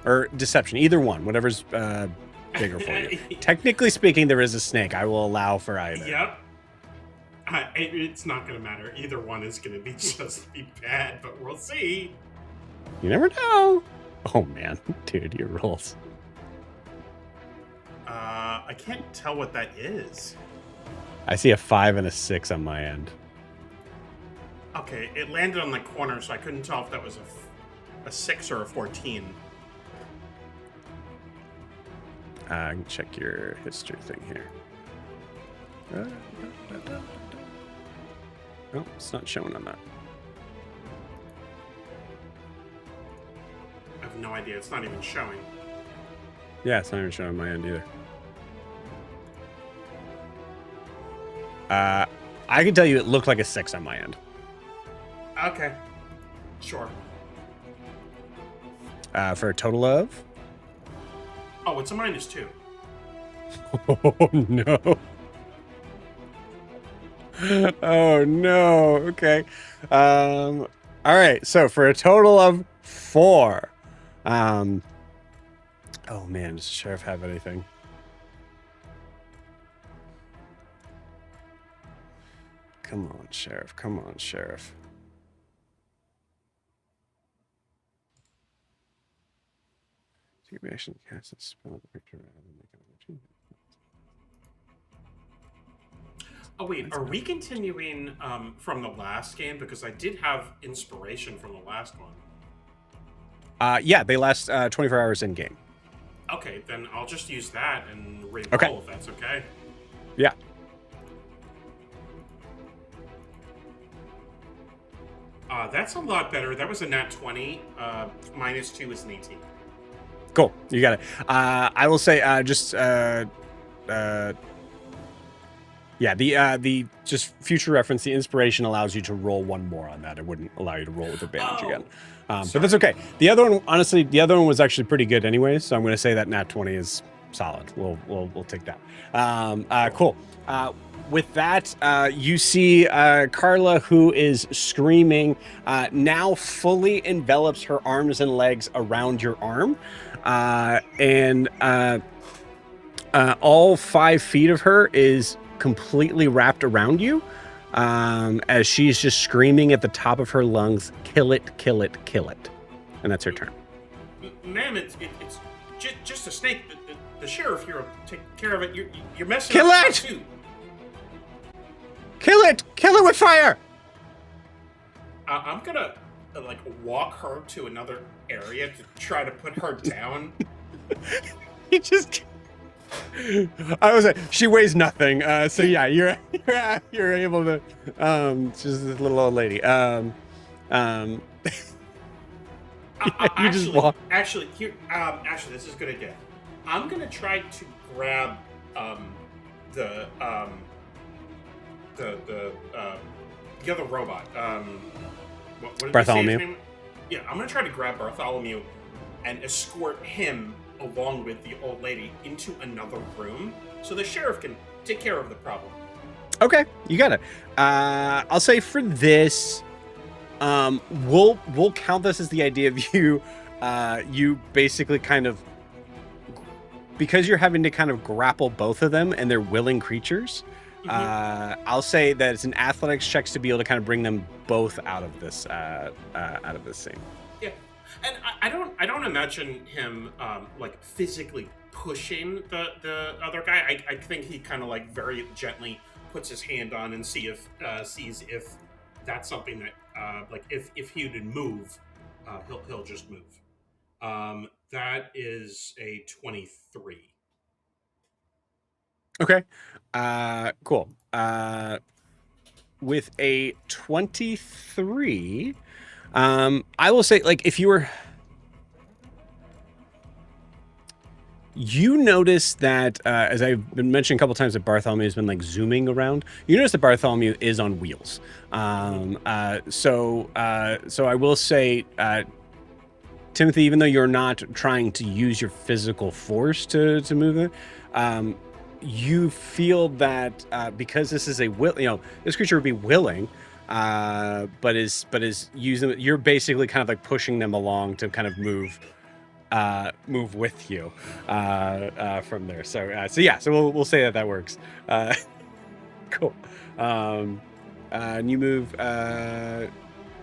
Or deception, either one, whatever's bigger for you. Technically speaking, there is a snake. I will allow for either. Yep. It's not going to matter. Either one is going to be just be bad, but we'll see. You never know. Oh, man. Dude, your rolls. I can't tell what that is. I see a 5 and a 6 on my end. Okay, it landed on the corner, so I couldn't tell if that was a 6 or a 14. I can check your history thing here. No, it's not showing on that. I have no idea. It's not even showing. Yeah, it's not even showing on my end either. I can tell you it looked like a 6 on my end. Okay. Sure. For a total of? Oh, it's a -2. Oh, no. Oh, no. Okay. All right. So for a total of 4. Oh, man. Does the sheriff have anything? Come on, sheriff. Come on, sheriff. Take action, cast a spell at the picture rather than make an achievement. Oh, wait. Are we continuing from the last game? Because I did have inspiration from the last one. Yeah, they last 24 hours in game. Okay, then I'll just use that and re-roll Okay. if that's okay. Yeah. That's a lot better. That was a nat 20. -2 is an 18. Cool. You got it. I will say yeah, the just future reference, the inspiration allows you to roll 1 more on that. It wouldn't allow you to roll with advantage again. But that's okay. The other one, honestly, was actually pretty good anyway, so I'm going to say that nat 20 is solid. We'll take that. Cool. With that, you see Carla, who is screaming, now fully envelops her arms and legs around your arm. And all 5 feet of her is completely wrapped around you, as she's just screaming at the top of her lungs, "Kill it, kill it, kill it." And that's her turn. Ma'am, it's just a snake. The sheriff here will take care of it. You're messing Kill up it! too. Kill it! Kill it with fire! I'm gonna like walk her to another area to try to put her down. He just... I was like, she weighs nothing. So yeah, you're able to... she's this little old lady. You just walk... Actually, here. Actually, this is a good idea. I'm gonna try to grab the other robot. What did Bartholomew. you say his name? Yeah, I'm gonna try to grab Bartholomew and escort him along with the old lady into another room so the sheriff can take care of the problem. Okay, you got it. I'll say for this, we'll count this as the idea of you, you basically kind of, because you're having to kind of grapple both of them and they're willing creatures. I'll say that it's an athletics checks to be able to kind of bring them both out of this scene. Yeah, and I don't imagine him like physically pushing the other guy. I think he kind of like very gently puts his hand on and sees if that's something that like if he would move, he'll just move. That is a 23. Okay. Cool. With a 23, I will say, like, if you were... You notice that, as I've been mentioning a couple times, that Bartholomew has been, like, zooming around. You notice that Bartholomew is on wheels. So I will say, Timothy, even though you're not trying to use your physical force to move it, you feel that because this is a this creature would be willing, but is using. You're basically kind of like pushing them along to kind of move with you from there. So yeah. So we'll say that works. Cool. And you move.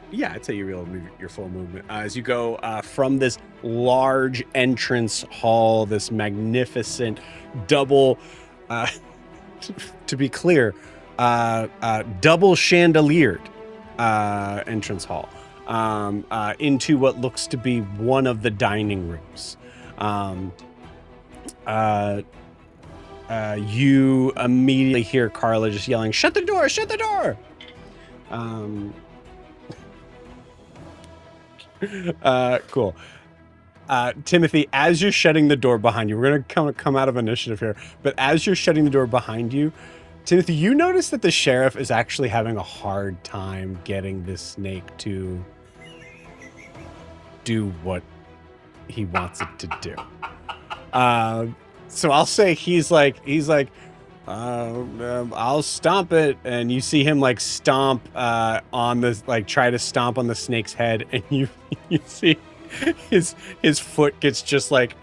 Yeah, I'd say you're able to move your full movement as you go from this large entrance hall, this magnificent double, to be clear, double chandeliered entrance hall into what looks to be one of the dining rooms. You immediately hear Carla just yelling, "Shut the door! Shut the door!" Cool. Timothy, as you're shutting the door behind you, we're gonna come out of initiative here, but as you're shutting the door behind you, Timothy, you notice that the sheriff is actually having a hard time getting this snake to do what he wants it to do. So I'll say he's like, I'll stomp it, and you see him like stomp on the try to stomp on the snake's head, and you see his foot gets just like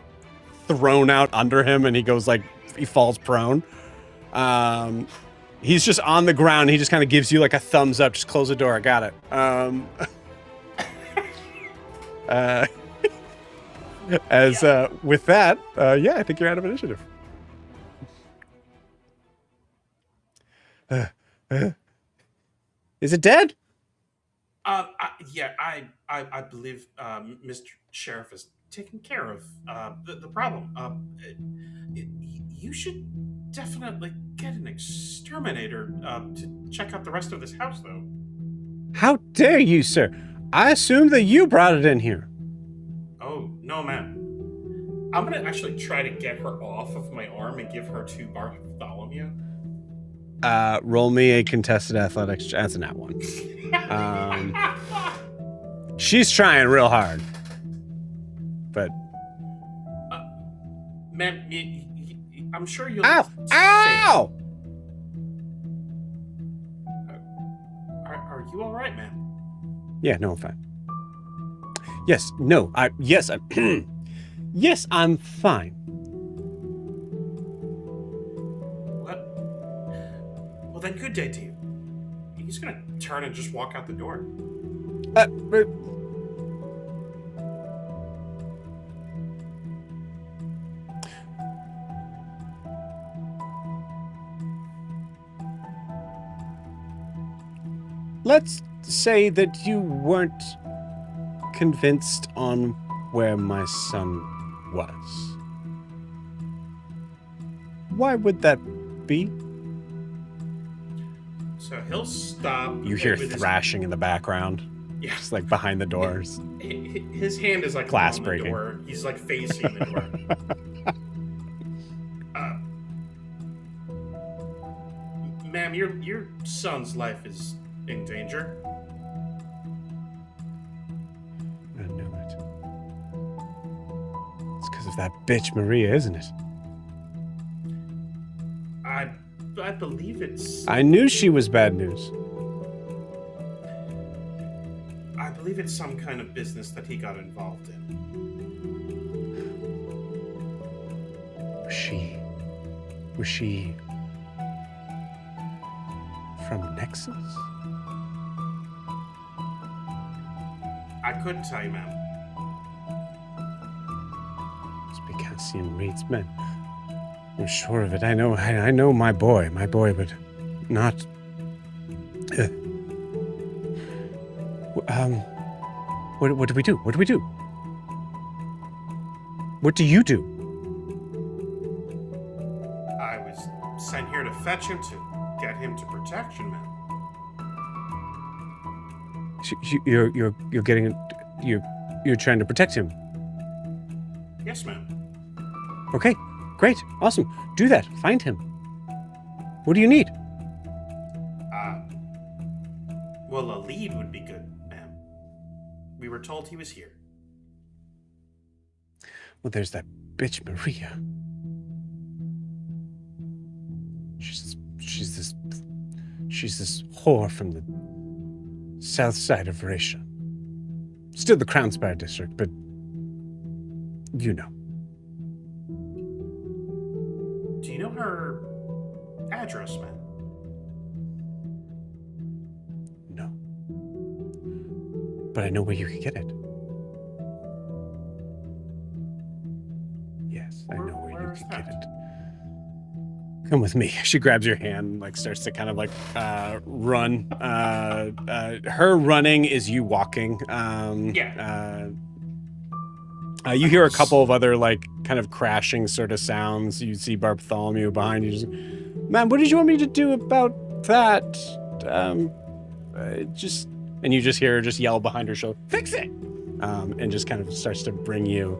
thrown out under him, and he falls prone. He's just on the ground. He just kind of gives you like a thumbs up. Just close the door. I got it. With that, I think you're out of initiative. Is it dead? I believe Mr. Sheriff is taking care of the problem. You should definitely get an exterminator to check out the rest of this house, though. How dare you, sir? I assumed that you brought it in here. Oh, no, ma'am. I'm gonna actually try to get her off of my arm and give her to Bartholomew. Roll me a contested athletics. That's a nat one. She's trying real hard, but ma'am, I'm sure you'll. Ow! Ow! Are you all right, ma'am? Yeah, no, I'm fine. Yes, no, yes, yes, I'm fine. Well, then, good day to you. He's gonna turn and just walk out the door. Let's say that you weren't convinced on where my son was. Why would that be? So he'll stop. You hear thrashing in the background. Yeah. Just like behind the doors. His hand is like glass on breaking. The door. He's like facing the door. Ma'am, your son's life is in danger. I knew it. It's because of that bitch Maria, isn't it? I believe it's... I knew she was bad news. I believe it's some kind of business that he got involved in. Was she from Nexus? I couldn't tell you, ma'am. It's be Cassian Reed's men. I'm sure of it. I know my boy, but not... what do we do? What do we do? What do you do? I was sent here to fetch him to get him to protection, man. You're trying to protect him. Yes, ma'am. Okay, great, awesome. Do that. Find him. What do you need? Well, a lead would be good, ma'am. We were told he was here. Well, there's that bitch Maria. She's this whore from the south side of Raisha. Still the Crown Spire district, but you know. Do you know her address, ma'am? No. But I know where you can get it. Yes, I know where you can get it. Come with me. She grabs your hand and like starts to kind of like run. Her running is you walking. You hear a couple of other like kind of crashing sort of sounds. You see Bartholomew behind you. Just, man, what did you want me to do about that? And you just hear her just yell behind her shoulder, "Fix it!" And just kind of starts to bring you.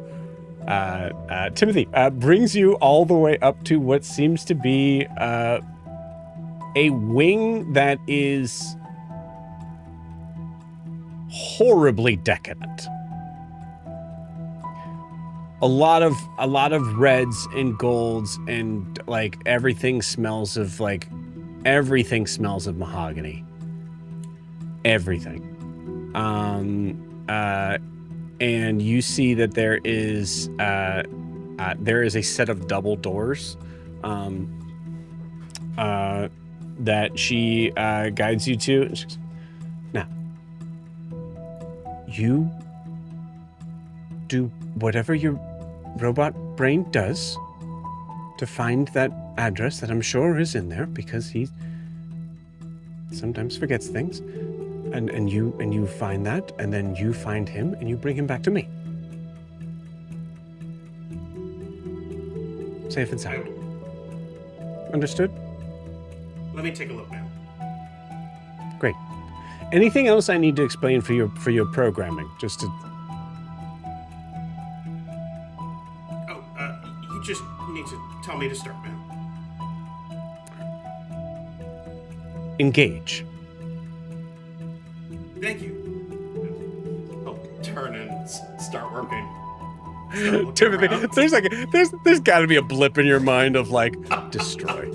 Timothy brings you all the way up to what seems to be a wing that is horribly decadent. A lot of reds and golds and like everything smells of mahogany. Everything. And you see that there is a set of double doors that she guides you to. And she goes, now, you do whatever your robot brain does to find that address that I'm sure is in there because he sometimes forgets things. And you find that, and then you find him, and you bring him back to me. Safe and sound. Understood? Let me take a look now. Great. Anything else I need to explain for your programming? Just to. You just need to tell me to start, man. Engage. Thank you. I'll turn and start working. Timothy, there's got to be a blip in your mind of like destroy.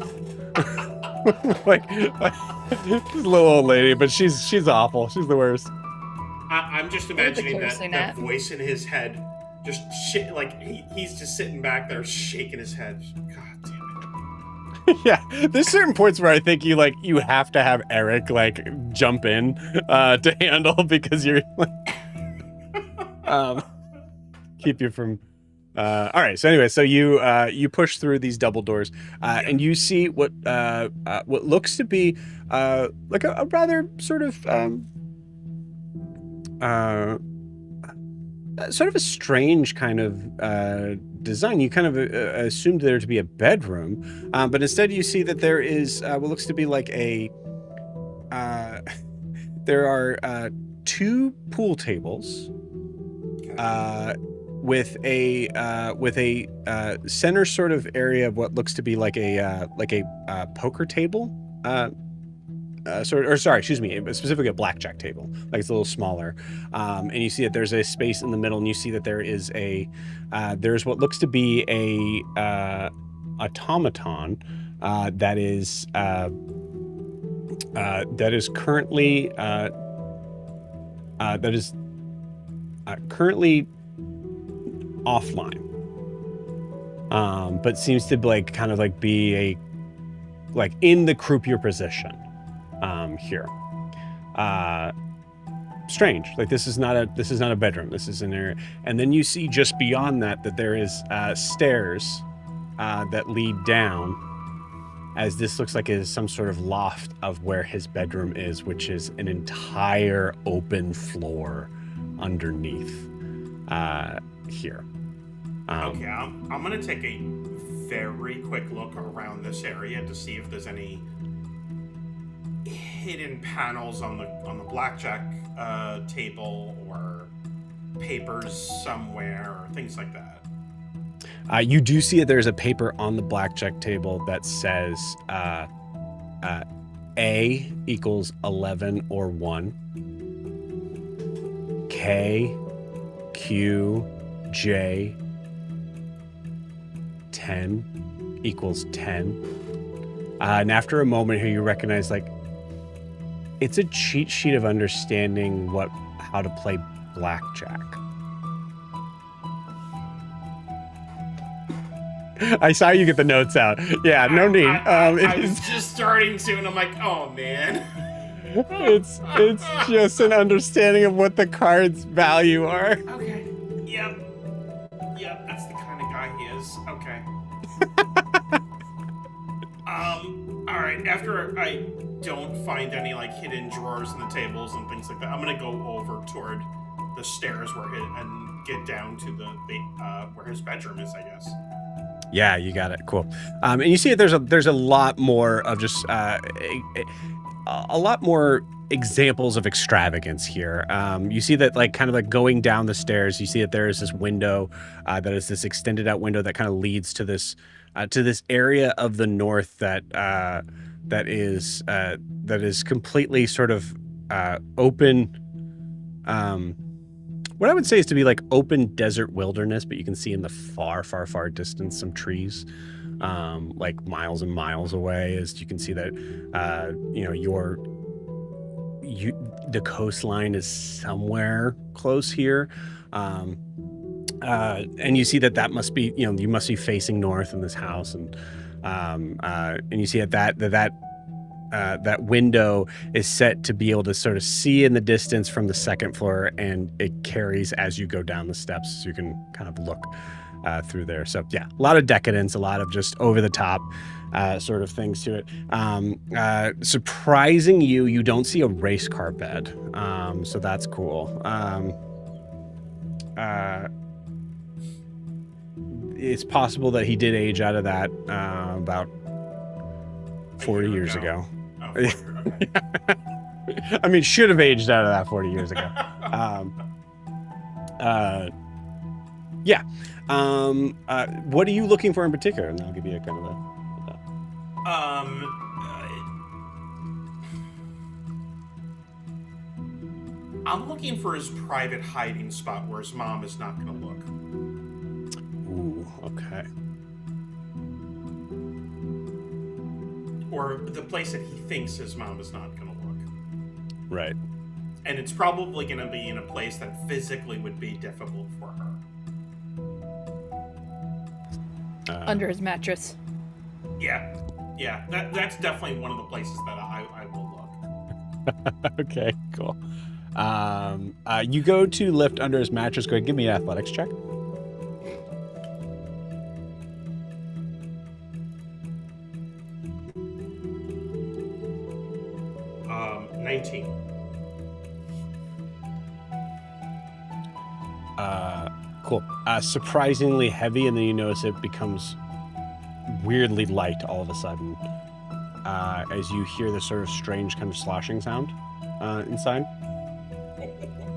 like this little old lady, but she's awful. She's the worst. I'm just imagining that voice in his head, just shit. Like he's just sitting back there shaking his head. God damn it. Yeah, there's certain points where I think you have to have Eric like jump in to handle because you're like keep you from all right, so anyway, so you push through these double doors and you see what looks to be like a rather sort of a strange kind of design. You kind of assumed there to be a bedroom, but instead you see that there is what looks to be like a there are 2 pool tables with a center sort of area of what looks to be like a poker table, specifically a blackjack table, like it's a little smaller, and you see that there's a space in the middle, and you see that there is there's what looks to be a automaton that is currently offline, but seems to like kind of like be like in the croupier position here. Strange. Like this is not a bedroom. This is an area. And then you see just beyond that there is stairs that lead down as this looks like it is some sort of loft of where his bedroom is, which is an entire open floor underneath here. Okay, I'm gonna take a very quick look around this area to see if there's any hidden panels on the blackjack table or papers somewhere or things like that. You do see that there's a paper on the blackjack table that says A equals 11 or 1. K, Q, J, 10 equals 10. And after a moment here, you recognize, like, it's a cheat sheet of understanding how to play blackjack. I saw you get the notes out. Yeah, no need. I was just starting to, and I'm like, oh man. It's just an understanding of what the cards' value are. Okay. Yep, that's the kind of guy he is. Okay. All right. After I don't find any like hidden drawers in the tables and things like that, I'm gonna go over toward the stairs and get down to the where his bedroom is, I guess. Yeah, you got it. Cool. And you see that there's a lot more of just a lot more examples of extravagance here. You see that, like, kind of like going down the stairs, you see that there is this window that is this extended out window that kind of leads to this area of the north that is completely sort of open. What I would say is to be like open desert wilderness, but you can see in the far, far, far distance some trees, like miles and miles away. As you can see that, the coastline is somewhere close here, and you see that must be, you must be facing north in this house, and you see that window is set to be able to sort of see in the distance from the second floor, and it carries as you go down the steps, so you can kind of look through there. So yeah, a lot of decadence, a lot of just over the top sort of things to it. Surprising you don't see a race car bed, so that's cool. It's possible that he did age out of that about 40 years ago. Oh, 40, okay. I mean, should have aged out of that 40 years ago. Yeah. What are you looking for in particular? And I'll give you a kind of a... I'm looking for his private hiding spot where his mom is not going to look. Ooh, okay. Or the place that he thinks his mom is not going to look. Right. And it's probably going to be in a place that physically would be difficult for her. Under his mattress. Yeah. That's definitely one of the places that I will look. Okay, cool. You go to lift under his mattress. Go ahead, give me an athletics check. 19. Cool. Surprisingly heavy, and then you notice it becomes weirdly light all of a sudden as you hear this sort of strange kind of sloshing sound inside.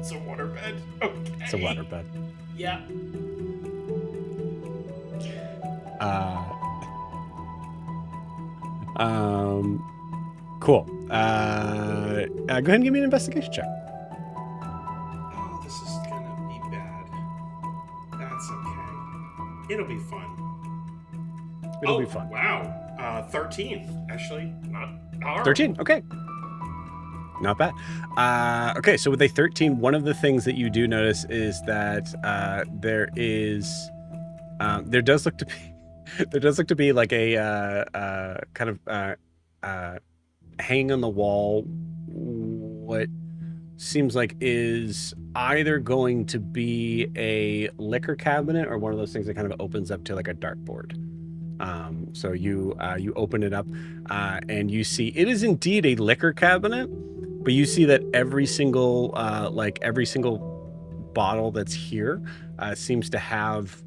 It's a waterbed. Okay. It's a waterbed. Yeah. Cool. Go ahead and give me an investigation check. Oh, this is gonna be bad. That's okay. It'll be fun. It'll be fun. Wow. 13. Actually, not hard. 13. Okay. Not bad. Okay, so with a 13, one of the things that you do notice is that there does look to be like a kind of hanging on the wall what seems like is either going to be a liquor cabinet or one of those things that kind of opens up to like a dartboard. So you open it up, and you see it is indeed a liquor cabinet, but you see that every single bottle that's here seems to have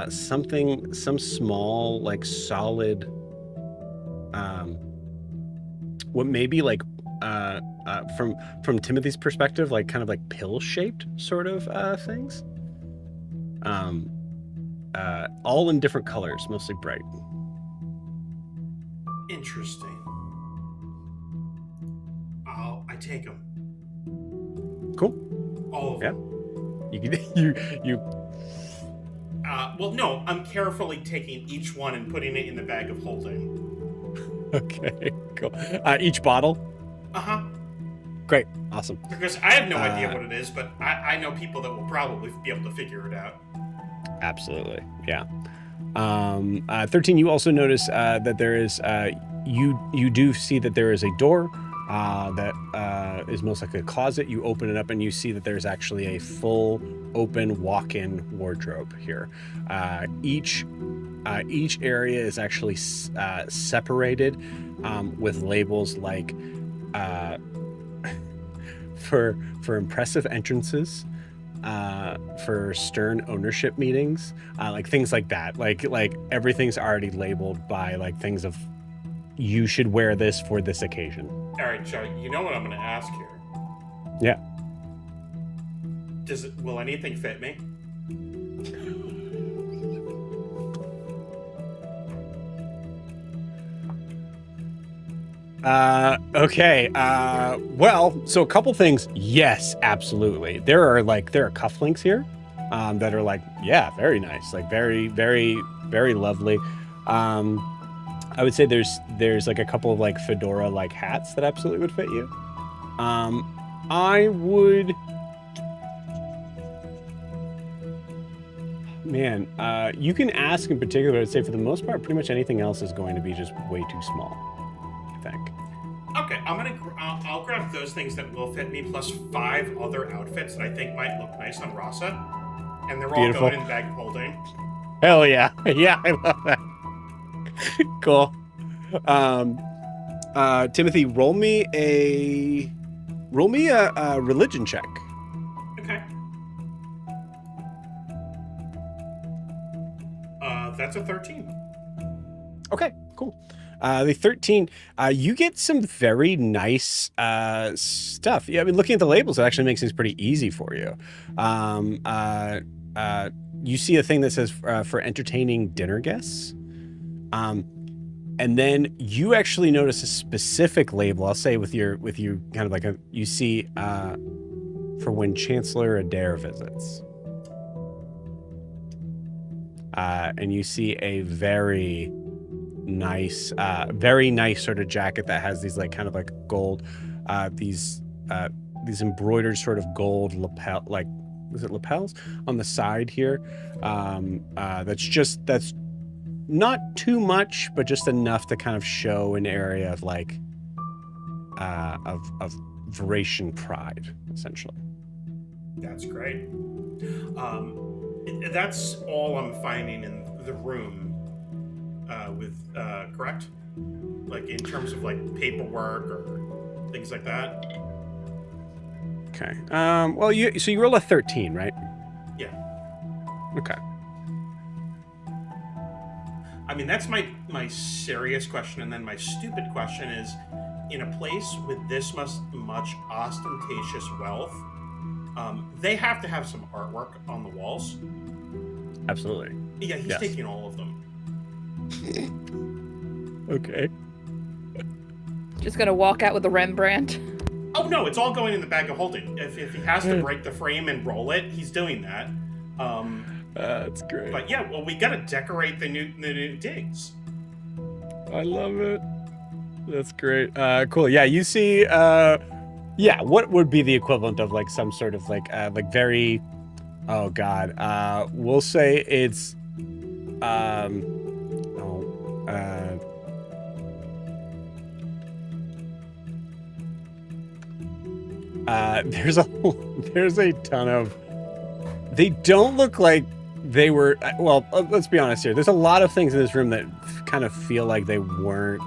some small like solid, what maybe like from Timothy's perspective, like kind of like pill shaped sort of things. All in different colors, mostly bright. Interesting. I take them. Cool. All of Yeah. them. You. Well, no, I'm carefully taking each one and putting it in the bag of holding. Okay. Cool. Each bottle. Uh-huh. Great. Awesome. Because I have no idea what it is, but I know people that will probably be able to figure it out. Absolutely. Yeah. 13, you also notice that there is, you do see that there is a door that is most like a closet. You open it up and you see that there's actually a full open walk-in wardrobe here. Each area is actually separated with labels like for impressive entrances, for stern ownership meetings, like things like that. Like everything's already labeled by like things of, you should wear this for this occasion. All right, Joe, you know what I'm going to ask here? Yeah. Will anything fit me? Okay. Well, so a couple things. Yes, absolutely. There are cufflinks here, that are like, yeah, very nice. Like very, very, very lovely. I would say there's like a couple of like fedora like hats that absolutely would fit you. I would, man, you can ask in particular. I'd say for the most part, pretty much anything else is going to be just way too small, I think. Okay, I'll grab those things that will fit me, plus 5 other outfits that I think might look nice on Rasa, and they're all Beautiful. going in the bag of holding. Hell yeah. Yeah, I love that. Cool. Timothy, roll me a religion check. Okay. That's a 13. Okay, cool. The 13, you get some very nice stuff. Yeah, I mean, looking at the labels, it actually makes things pretty easy for you. You see a thing that says for entertaining dinner guests. And then you actually notice a specific label, I'll say with you kind of like you see for when Chancellor Adair visits. And you see a very nice sort of jacket that has these like kind of like gold, these embroidered sort of gold lapel, like, is it lapels on the side here? That's not too much, but just enough to kind of show an area of like of Vratian pride, essentially. That's great. That's all I'm finding in the room, correct? Like in terms of like paperwork or things like that. Okay. Well, you roll a 13, right? Yeah. Okay. I mean, that's my serious question, and then my stupid question is, in a place with this much ostentatious wealth, they have to have some artwork on the walls. Absolutely. Yeah, he's Yes. taking all of them. Okay. Just gonna walk out with a Rembrandt. Oh no, it's all going in the bag of holding. If he has to break the frame and roll it, he's doing that. That's great. But yeah, well, we gotta decorate the new digs. I love it. That's great. Cool. Yeah, you see. Yeah, what would be the equivalent of like some sort of like very? Oh God. We'll say it's. There's a ton of. They don't look like they were, well, let's be honest here. There's a lot of things in this room that kind of feel like they weren't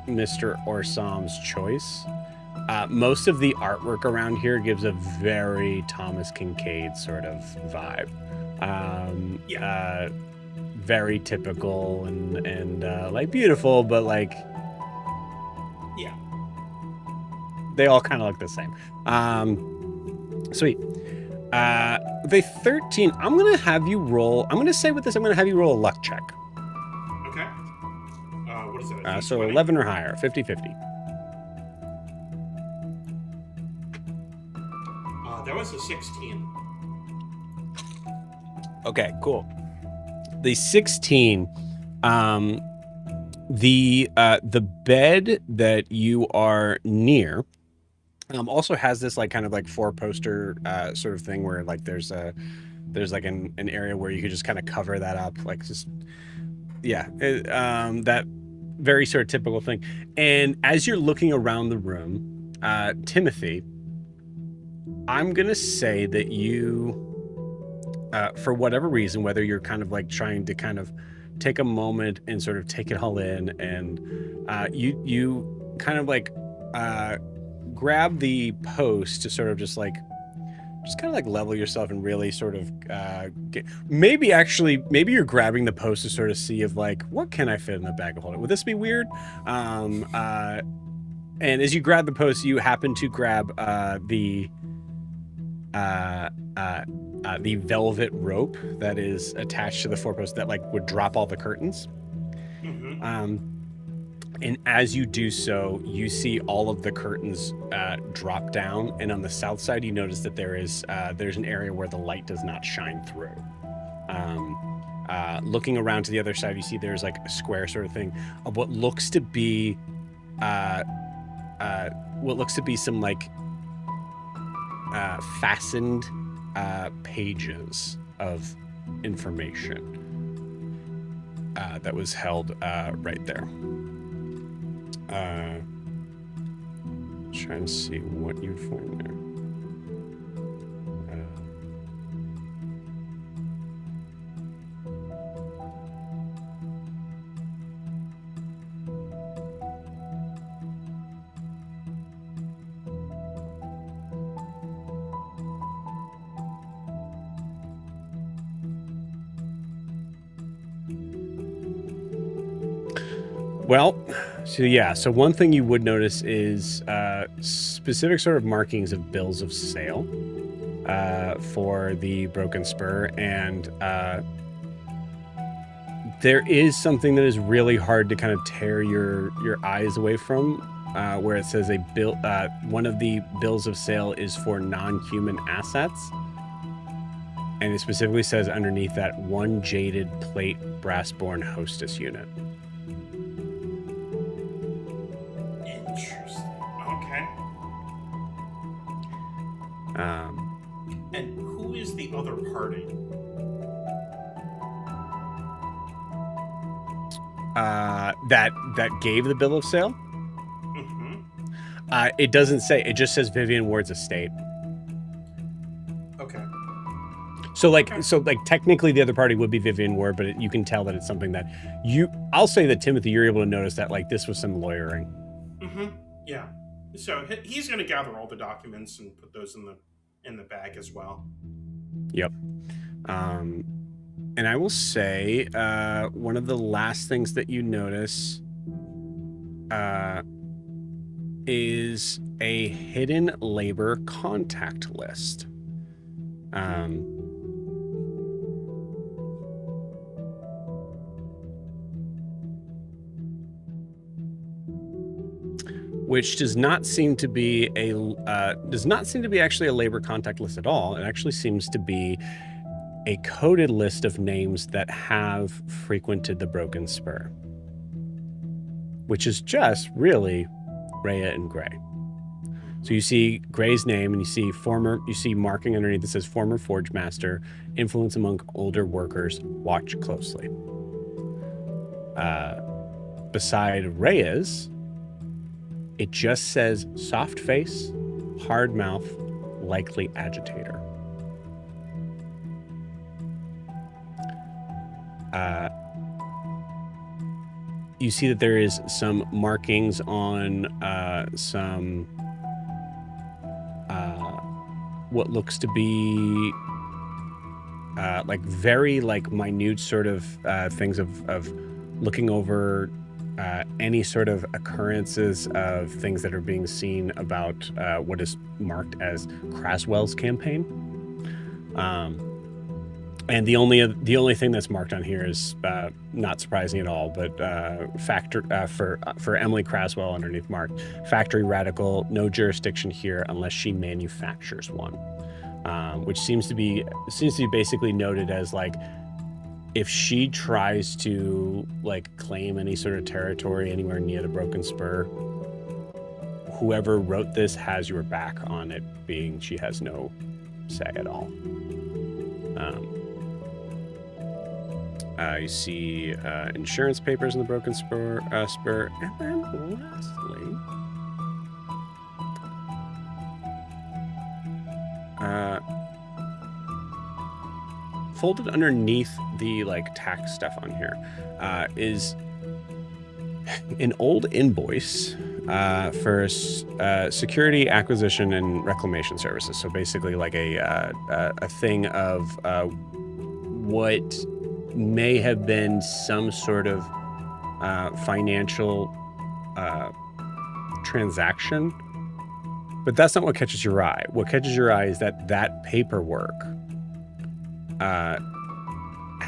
Mr. Orsam's choice. Most of the artwork around here gives a very Thomas Kincaid sort of vibe. Very typical and like beautiful, but like, Yeah. they all kind of look the same. Sweet. The 13, I'm going to have you roll. I'm going to say with this, I'm going to have you roll a luck check. Okay. What is it? So 11 or higher, 50-50. That was a 16. Okay, cool. The 16, the bed that you are near also has this like kind of like 4-poster sort of thing where like there's like an area where you could just kind of cover that up, like just that very sort of typical thing. And as you're looking around the room, Timothy, I'm gonna say that you, for whatever reason, whether you're kind of like trying to kind of take a moment and sort of take it all in, and you kind of like grab the post to sort of just kind of like level yourself and really sort of maybe you're grabbing the post to sort of see if like, what can I fit in the bag of holding? Would this be weird? And as you grab the post, you happen to grab the velvet rope that is attached to the 4-post that like would drop all the curtains. Mm-hmm. And as you do so, you see all of the curtains drop down, and on the south side, you notice that there's an area where the light does not shine through. Looking around to the other side, you see there's like a square sort of thing of what looks to be some like fastened pages of information that was held right there. Trying to see what you find there. Well, so one thing you would notice is specific sort of markings of bills of sale for the Broken Spur, and there is something that is really hard to kind of tear your eyes away from, where it says one of the bills of sale is for non-human assets, and it specifically says underneath that, 1 jaded plate brassborn hostess unit. And who is the other party? That gave the bill of sale? Mm-hmm. It doesn't say. It just says Vivian Ward's estate. Okay. So technically the other party would be Vivian Ward, but you can tell that it's something that I'll say that, Timothy, you're able to notice that like this was some lawyering. Mm-hmm. Yeah. So he's going to gather all the documents and put those in the bag as well. Yep. And I will say one of the last things that you notice is a hidden labor contact list. Which does not seem to be actually a labor contact list at all. It actually seems to be a coded list of names that have frequented the Broken Spur, which is just really Rhea and Gray. So you see Gray's name, and you see marking underneath that says former forge master, influence among older workers, watch closely. Beside Rhea's, it just says soft face, hard mouth, likely agitator. you see that there is some markings on some what looks to be like very like minute sort of things of looking over any sort of occurrences of things that are being seen about what is marked as Craswell's campaign. And the only thing that's marked on here is not surprising at all, but for Emily Craswell underneath marked factory radical, no jurisdiction here unless she manufactures one, which seems to be basically noted as like if she tries to like claim any sort of territory anywhere near the Broken Spur, whoever wrote this has your back on it, being she has no say at all. You see insurance papers in the Broken Spur, and then lastly, folded underneath the like tax stuff on here is an old invoice for security acquisition and reclamation services. So basically, like a thing of what may have been some sort of financial transaction, but that's not what catches your eye. What catches your eye is that paperwork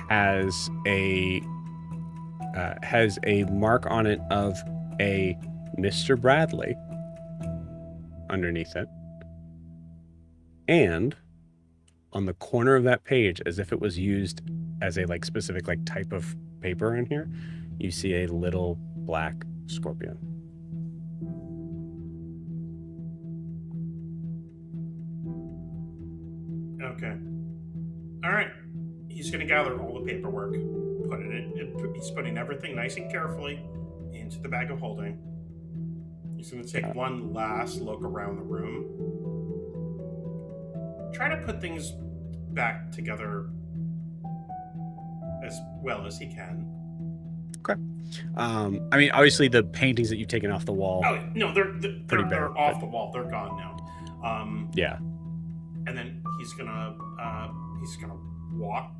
has a mark on it of a Mr. Bradley underneath it, and on the corner of that page, as if it was used as a like specific like type of paper in here, you see a little black scorpion. Okay. All right. He's going to gather all the paperwork, put it in. He's putting everything nice and carefully into the bag of holding. He's going to take one last look around the room. Try to put things back together as well as he can. Okay. I mean, obviously the paintings that you've taken off the wall. Oh no, they're bare, off the wall. They're gone now. Yeah. And then he's gonna walk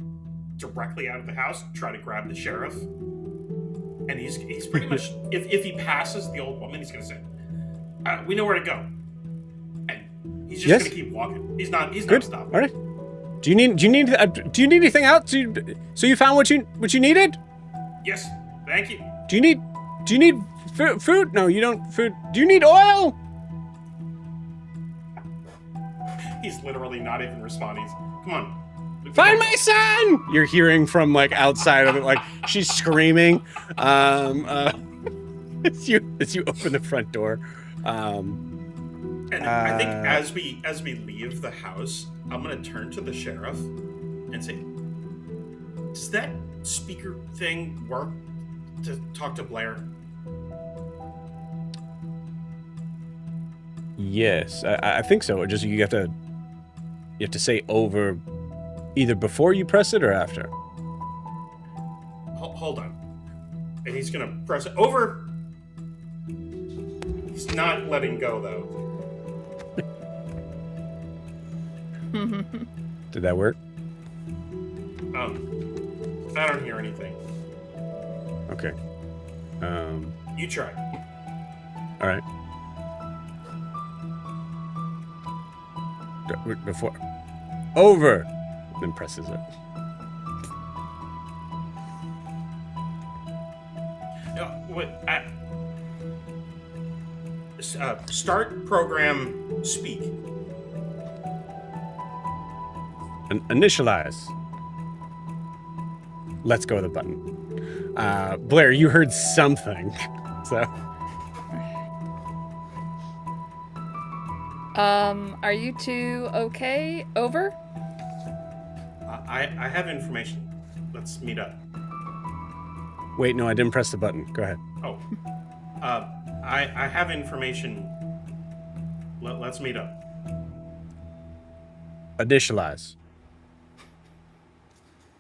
directly out of the house, try to grab the sheriff, and he's pretty much if he passes the old woman, he's gonna say, "We know where to go," and he's just gonna keep walking. He's not stopping. All right. Do you need anything else? So you found what you needed? Yes, thank you. Do you need food? No, you don't. Food. Do you need oil? He's literally not even responding. Come on. Find my son! You're hearing from like outside of it, like she's screaming. As you open the front door. And I think as we leave the house, I'm gonna turn to the sheriff and say, "Does that speaker thing work to talk to Blair?" Yes, I think so. Just you have to say over, either before you press it or after. Hold on. And he's gonna press it over. He's not letting go though. Did that work? I don't hear anything. Okay. You try. All right. Before. Over. Then presses it. No, what? Start program speak. Initialize. Let's go with the button. Blair, you heard something. So. Are you two okay? Over? I have information. Let's meet up. Wait, no, I didn't press the button. Go ahead. Oh. I have information. Let's meet up. Initialize.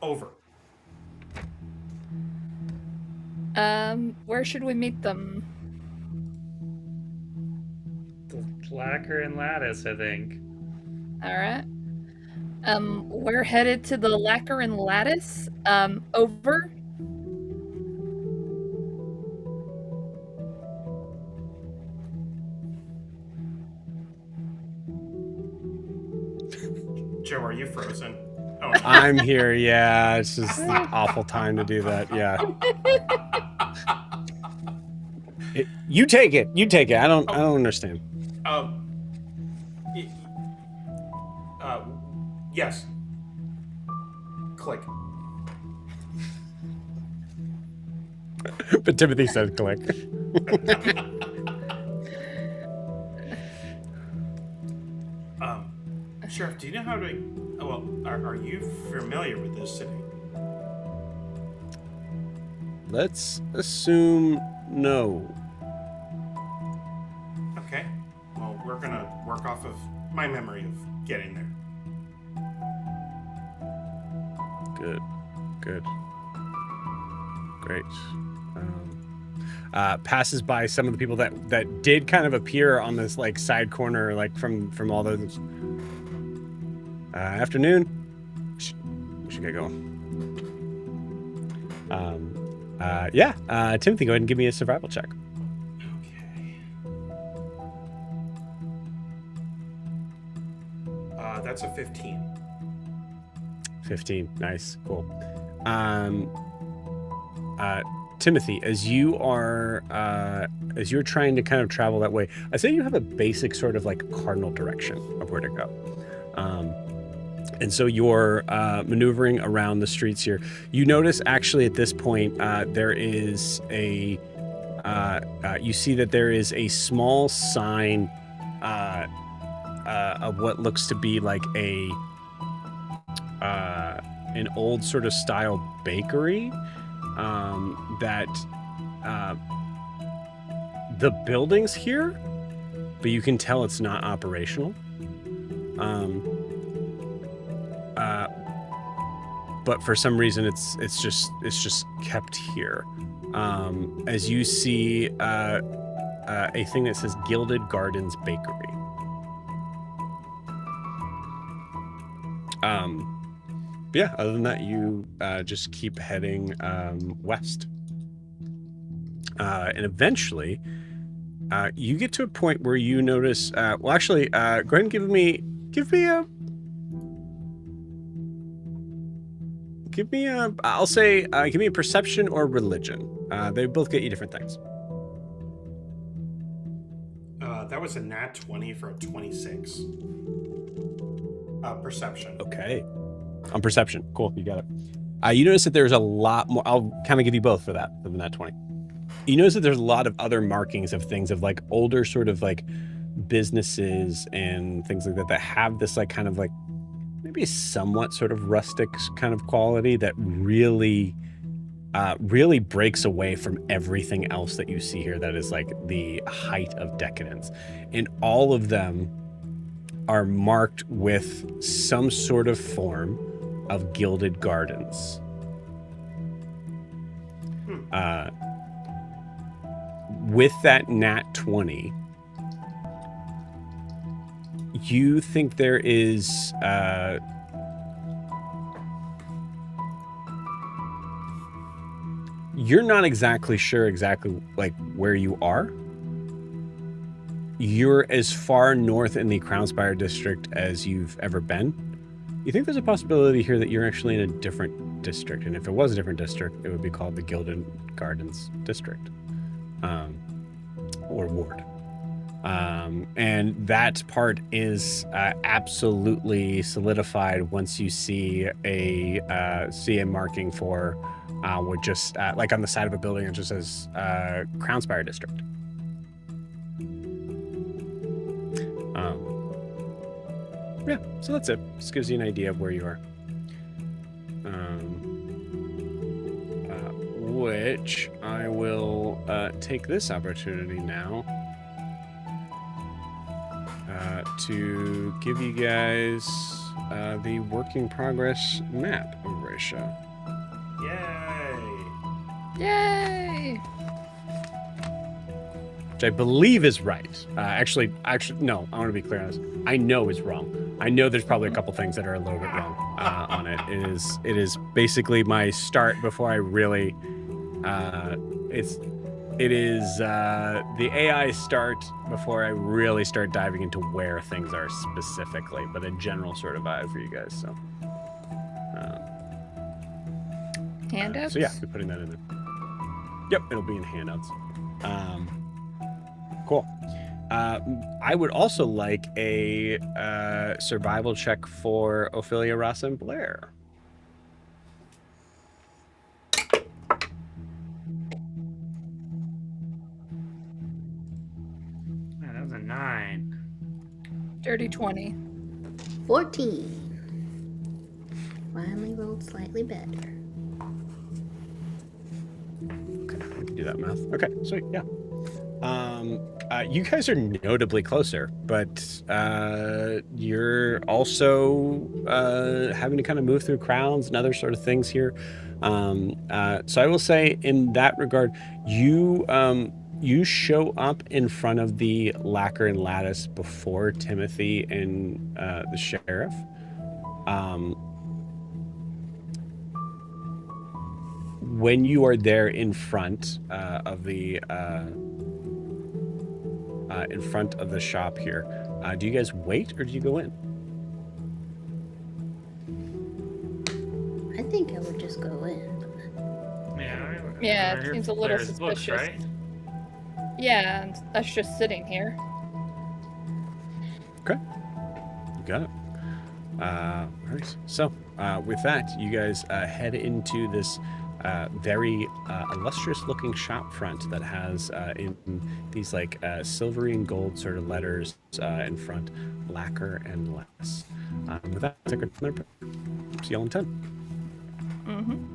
Over. Where should we meet them? The lacquer and lattice, I think. Alright. We're headed to the Lacquer and Lattice. Over. Joe, are you frozen? Oh, no. I'm here. Yeah, it's just an awful time to do that. Yeah. You take it. You take it. I don't understand. Y- yes. Click. But Timothy said click. Sheriff, do you know how to? Well, are you familiar with this city? Let's assume no. Okay. Well, we're gonna work off of my memory of getting there. Good. Good. Great. Passes by some of the people that did kind of appear on this like side corner, like from all those. Afternoon. We should get going. Timothy, go ahead and give me a survival check. Okay. That's a 15. 15. Nice. Cool. Timothy, as you're trying to kind of travel that way, I say you have a basic sort of like cardinal direction of where to go. And so you're maneuvering around the streets here. You notice actually at this point there is a you see that there is a small sign of what looks to be like an old sort of style bakery that the building's here, but you can tell it's not operational. But for some reason it's just kept here. As you see a thing that says Gilded Gardens Bakery. Yeah, other than that, you just keep heading west. And eventually, you get to a point where you notice. Go ahead and give me a perception or religion. They both get you different things. That was a nat 20 for a 26. Perception. Okay. On perception. Cool, you got it. You notice that there's a lot more. I'll kind of give you both for that, for the nat 20. You notice that there's a lot of other markings of things of like older sort of like businesses and things like that have this like kind of like maybe a somewhat sort of rustic kind of quality that really breaks away from everything else that you see here that is like the height of decadence. And all of them are marked with some sort of form of gilded gardens. With that nat 20, you think there is you're not exactly sure like where you are. You're as far north in the Crownspire district as you've ever been. You think there's a possibility here that you're actually in a different district, and if it was a different district, it would be called the Gilded Gardens District, or ward. And that part is absolutely solidified once you see a marking for what just like on the side of a building, it just says Crownspire District. Yeah, so that's it. Just gives you an idea of where you are. Which I will take this opportunity now to give you guys the work in progress map of Raisha. Yay! Yay! Yay. Which I believe is right. Actually, no. I want to be clear on this. I know is wrong. I know there's probably a couple things that are a little bit wrong on it. It is basically my start before I really. It is the AI start before I really start diving into where things are specifically, but a general sort of vibe for you guys. So. Handouts? So yeah, we're putting that in there. Yep, it'll be in handouts. Cool. I would also like a survival check for Ophelia, Ross, and Blair. Man, that was a 9. Dirty 20. 14. Finally rolled slightly better. Okay, we can do that math. Okay, sweet, yeah. You guys are notably closer, but you're also having to kind of move through crowds and other sort of things here. So I will say, in that regard, you show up in front of the lacquer and lattice before Timothy and the sheriff. When you are there in front of the shop here, do you guys wait or do you go in? I think I would just go in. Yeah, it we're here seems for a little Blair's books, suspicious. right? Yeah, and us just sitting here. Okay, you got it. All right. So with that, you guys head into this very illustrious-looking shop front that has in these like silvery and gold sort of letters in front, lacquer and less. With that, take another break. See y'all in 10. Mm-hmm.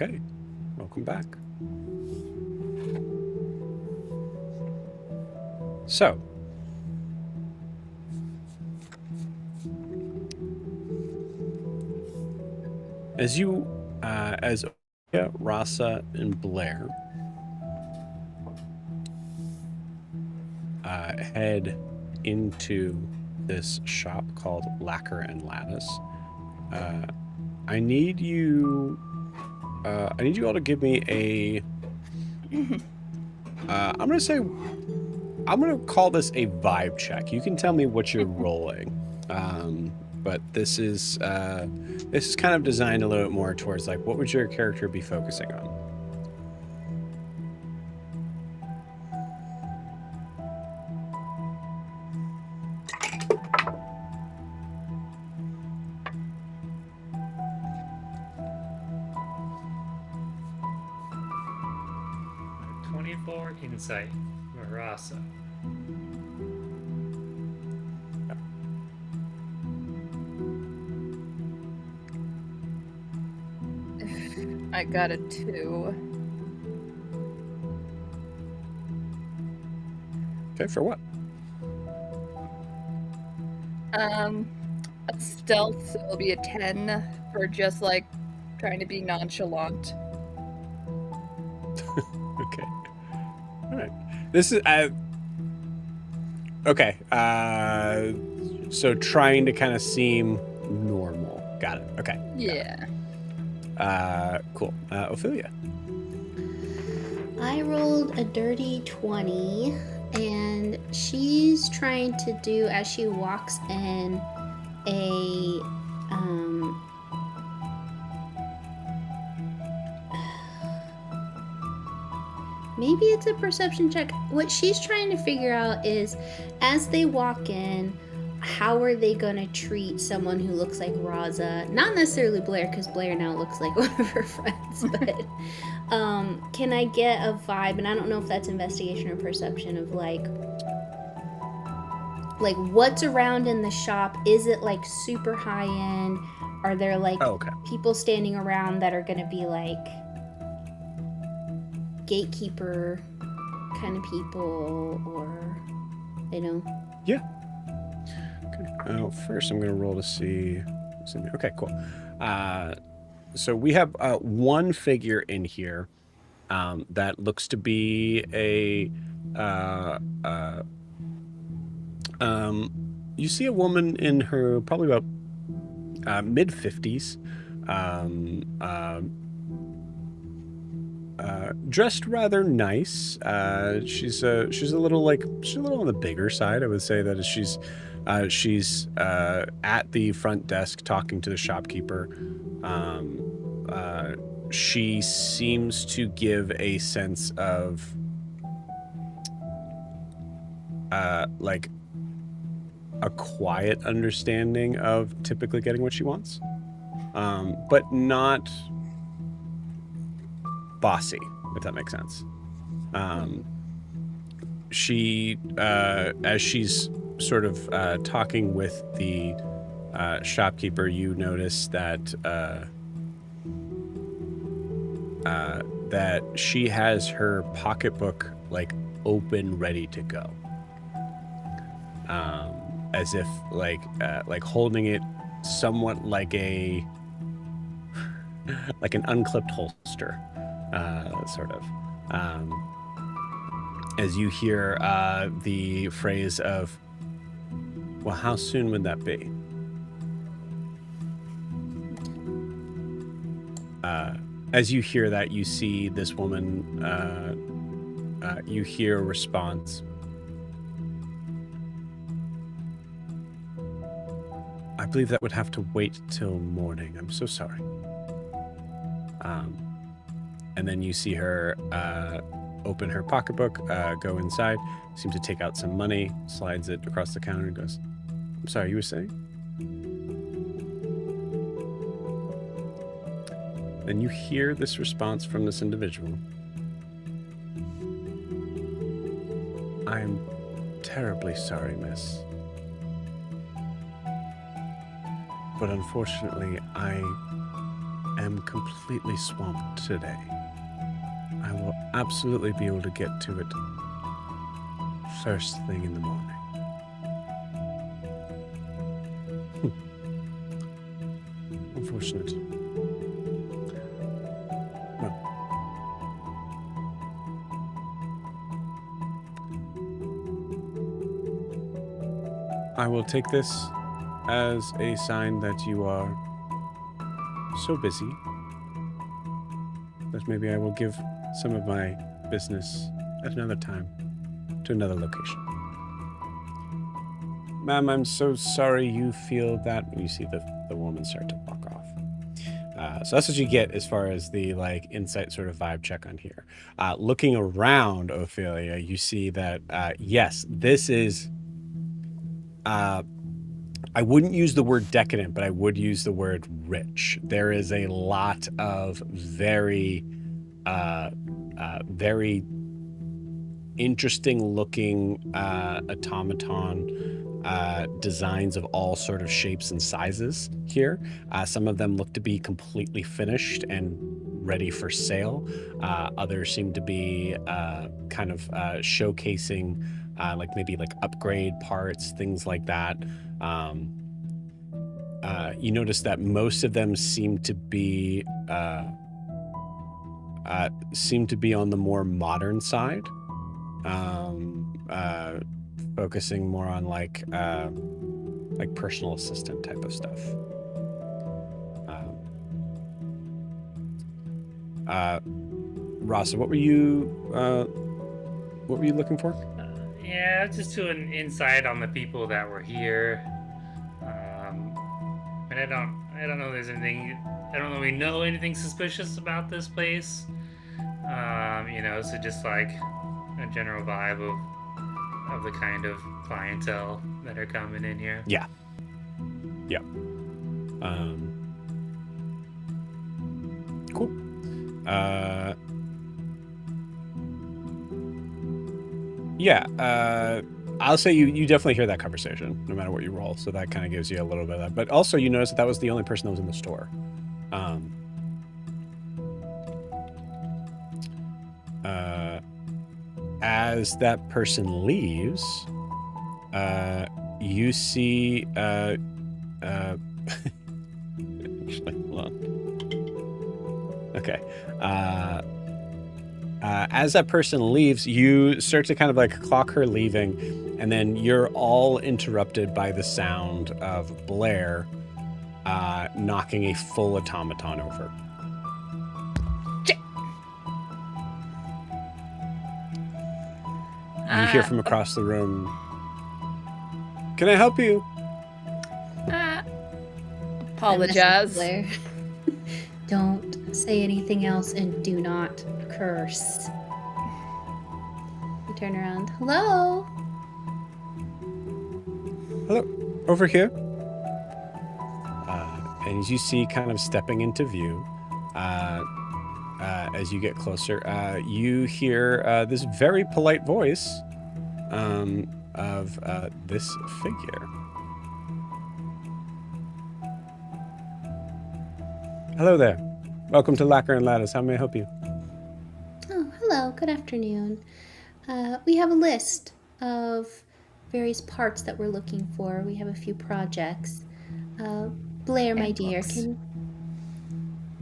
Okay, welcome back. So, As you, as Oya, Rasa, and Blair head into this shop called Lacquer and Lattice, I need you all to give me a. I'm gonna call this a vibe check. You can tell me what you're rolling, but this is kind of designed a little bit more towards like what would your character be focusing on. 24 insight, Marasa. I got a 2. Okay, for what? A stealth, so it'll be a 10 for just like trying to be nonchalant. Okay. All right. This is okay. So trying to kind of seem normal. Got it. Okay. Yeah. Cool. Ophelia. I rolled a dirty 20, and she's trying to do, as she walks in, a maybe it's a perception check. What she's trying to figure out is, as they walk in, how are they gonna treat someone who looks like Raza? Not necessarily Blair, because Blair now looks like one of her friends, but can I get a vibe, and I don't know if that's investigation or perception, of like what's around in the shop? Is it like super high end? Are there like people standing around that are gonna be like gatekeeper kind of people, or Yeah. Okay. First, I'm going to roll to see what's in there. Okay, cool. So we have one figure in here that looks to be a. You see a woman in her probably about mid-50s, dressed rather nice. She's a little on the bigger side. I would say that she's at the front desk talking to the shopkeeper. She seems to give a sense of like a quiet understanding of typically getting what she wants, but not bossy, if that makes sense. She, as she's sort of talking with the shopkeeper, you notice that that she has her pocketbook like open, ready to go, as if like holding it somewhat like a like an unclipped holster, sort of. As you hear the phrase of, well, how soon would that be? As you hear that, you see this woman, you hear a response. I believe that would have to wait till morning. I'm so sorry. And then you see her open her pocketbook, go inside, seems to take out some money, slides it across the counter and goes, I'm sorry, you were saying? Then you hear this response from this individual. I'm terribly sorry, miss. But unfortunately, I am completely swamped today. I will absolutely be able to get to it first thing in the morning. Unfortunate. I will take this as a sign that you are so busy that maybe I will give some of my business at another time to another location. Ma'am, I'm so sorry you feel that. You see the woman start to walk off. So that's what you get as far as the like insight sort of vibe check on here. Looking around, Ophelia, you see that yes, this is. I wouldn't use the word decadent, but I would use the word rich. There is a lot of very interesting looking automaton designs of all sort of shapes and sizes here. Some of them look to be completely finished and ready for sale. Others seem to be kind of showcasing like maybe like upgrade parts, things like that. You notice that most of them seem to be on the more modern side, focusing more on like personal assistant type of stuff. Rasa, what were you looking for? Yeah, just to an insight on the people that were here. And I don't know if there's anything. I don't really know anything suspicious about this place. So just like a general vibe of the kind of clientele that are coming in here. Yeah. Cool. I'll say you definitely hear that conversation no matter what you roll, so that kind of gives you a little bit of that. But also you notice that was the only person that was in the store. As that person leaves, you see actually, hold on. Okay. As that person leaves, you start to kind of like clock her leaving, and then you're all interrupted by the sound of Blair knocking a full automaton over. You hear from across the room, "Can I help you?" Apologize. Blair. Don't say anything else and do not curse. You turn around. Hello? Hello, over here. And as you see kind of stepping into view, as you get closer, you hear this very polite voice of this figure. Hello there. Welcome to Lacquer and Lattice. How may I help you? Oh, hello. Good afternoon. We have a list of various parts that we're looking for. We have a few projects. Blair, my dear, books.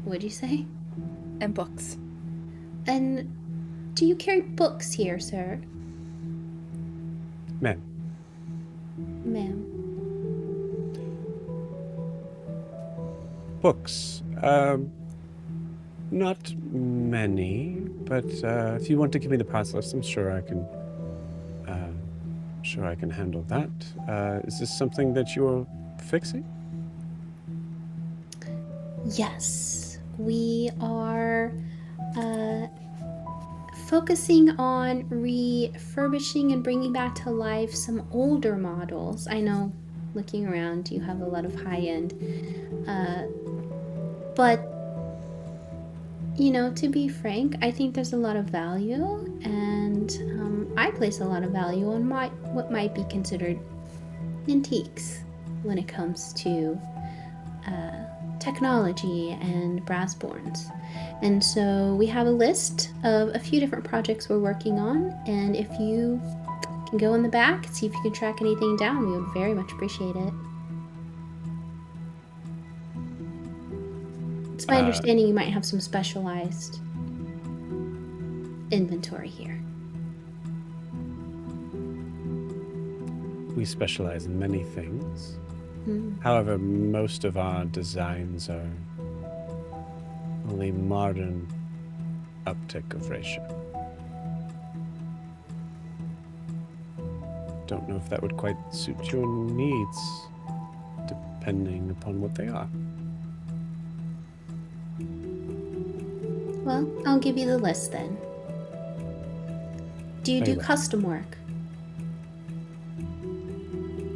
What'd you say? And books. And do you carry books here, sir? Ma'am. Ma'am. Books. Not many, but if you want to give me the parts list, I'm sure I can handle that. Is this something that you're fixing? Yes, we are focusing on refurbishing and bringing back to life some older models. I know, looking around, you have a lot of high-end, but to be frank, I think there's a lot of value, and I place a lot of value on what might be considered antiques when it comes to technology and brassborns. And so we have a list of a few different projects we're working on, and if you can go in the back, see if you can track anything down, we would very much appreciate it. It's my understanding you might have some specialized inventory here. We specialize in many things. Hmm. However, most of our designs are only modern uptick of ratio. Don't know if that would quite suit your needs, depending upon what they are. Well, I'll give you the list then. Do you Very do well. custom work?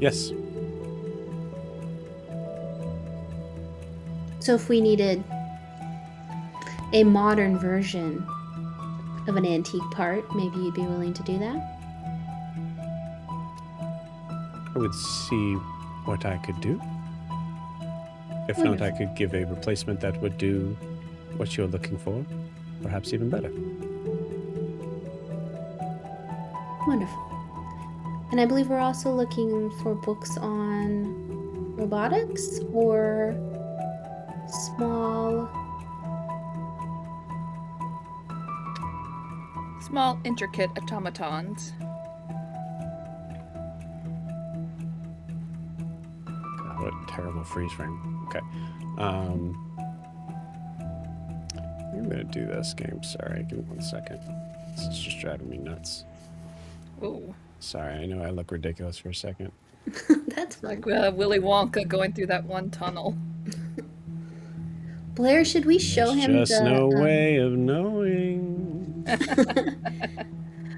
Yes. So if we needed a modern version of an antique part, maybe you'd be willing to do that? I would see what I could do. If not, I could give a replacement that would do what you're looking for, perhaps even better. Wonderful. And I believe we're also looking for books on robotics or small. Small, intricate automatons. God, what a terrible freeze frame. Okay. I'm gonna do this game. Sorry, give me 1 second. This is just driving me nuts. Ooh. Sorry, I know I look ridiculous for a second. That's fun. Like Willy Wonka going through that one tunnel. Blair, should we show There's him just the no way of knowing.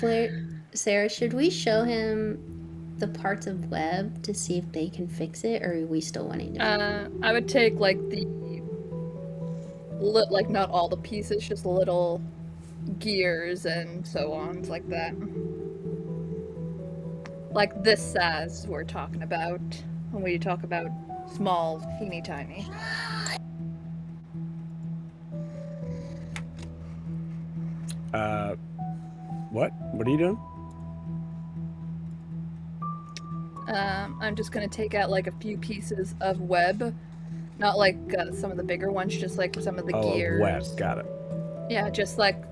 Blair, Sarah, should we show him the parts of web to see if they can fix it, or are we still wanting to? I would take like the like not all the pieces, just little gears and so on, like that. Like this size we're talking about when we talk about small, teeny tiny. What? What are you doing? I'm just gonna take out like a few pieces of web, not like some of the bigger ones, just like some of the gears. Web. Got it. Yeah, just like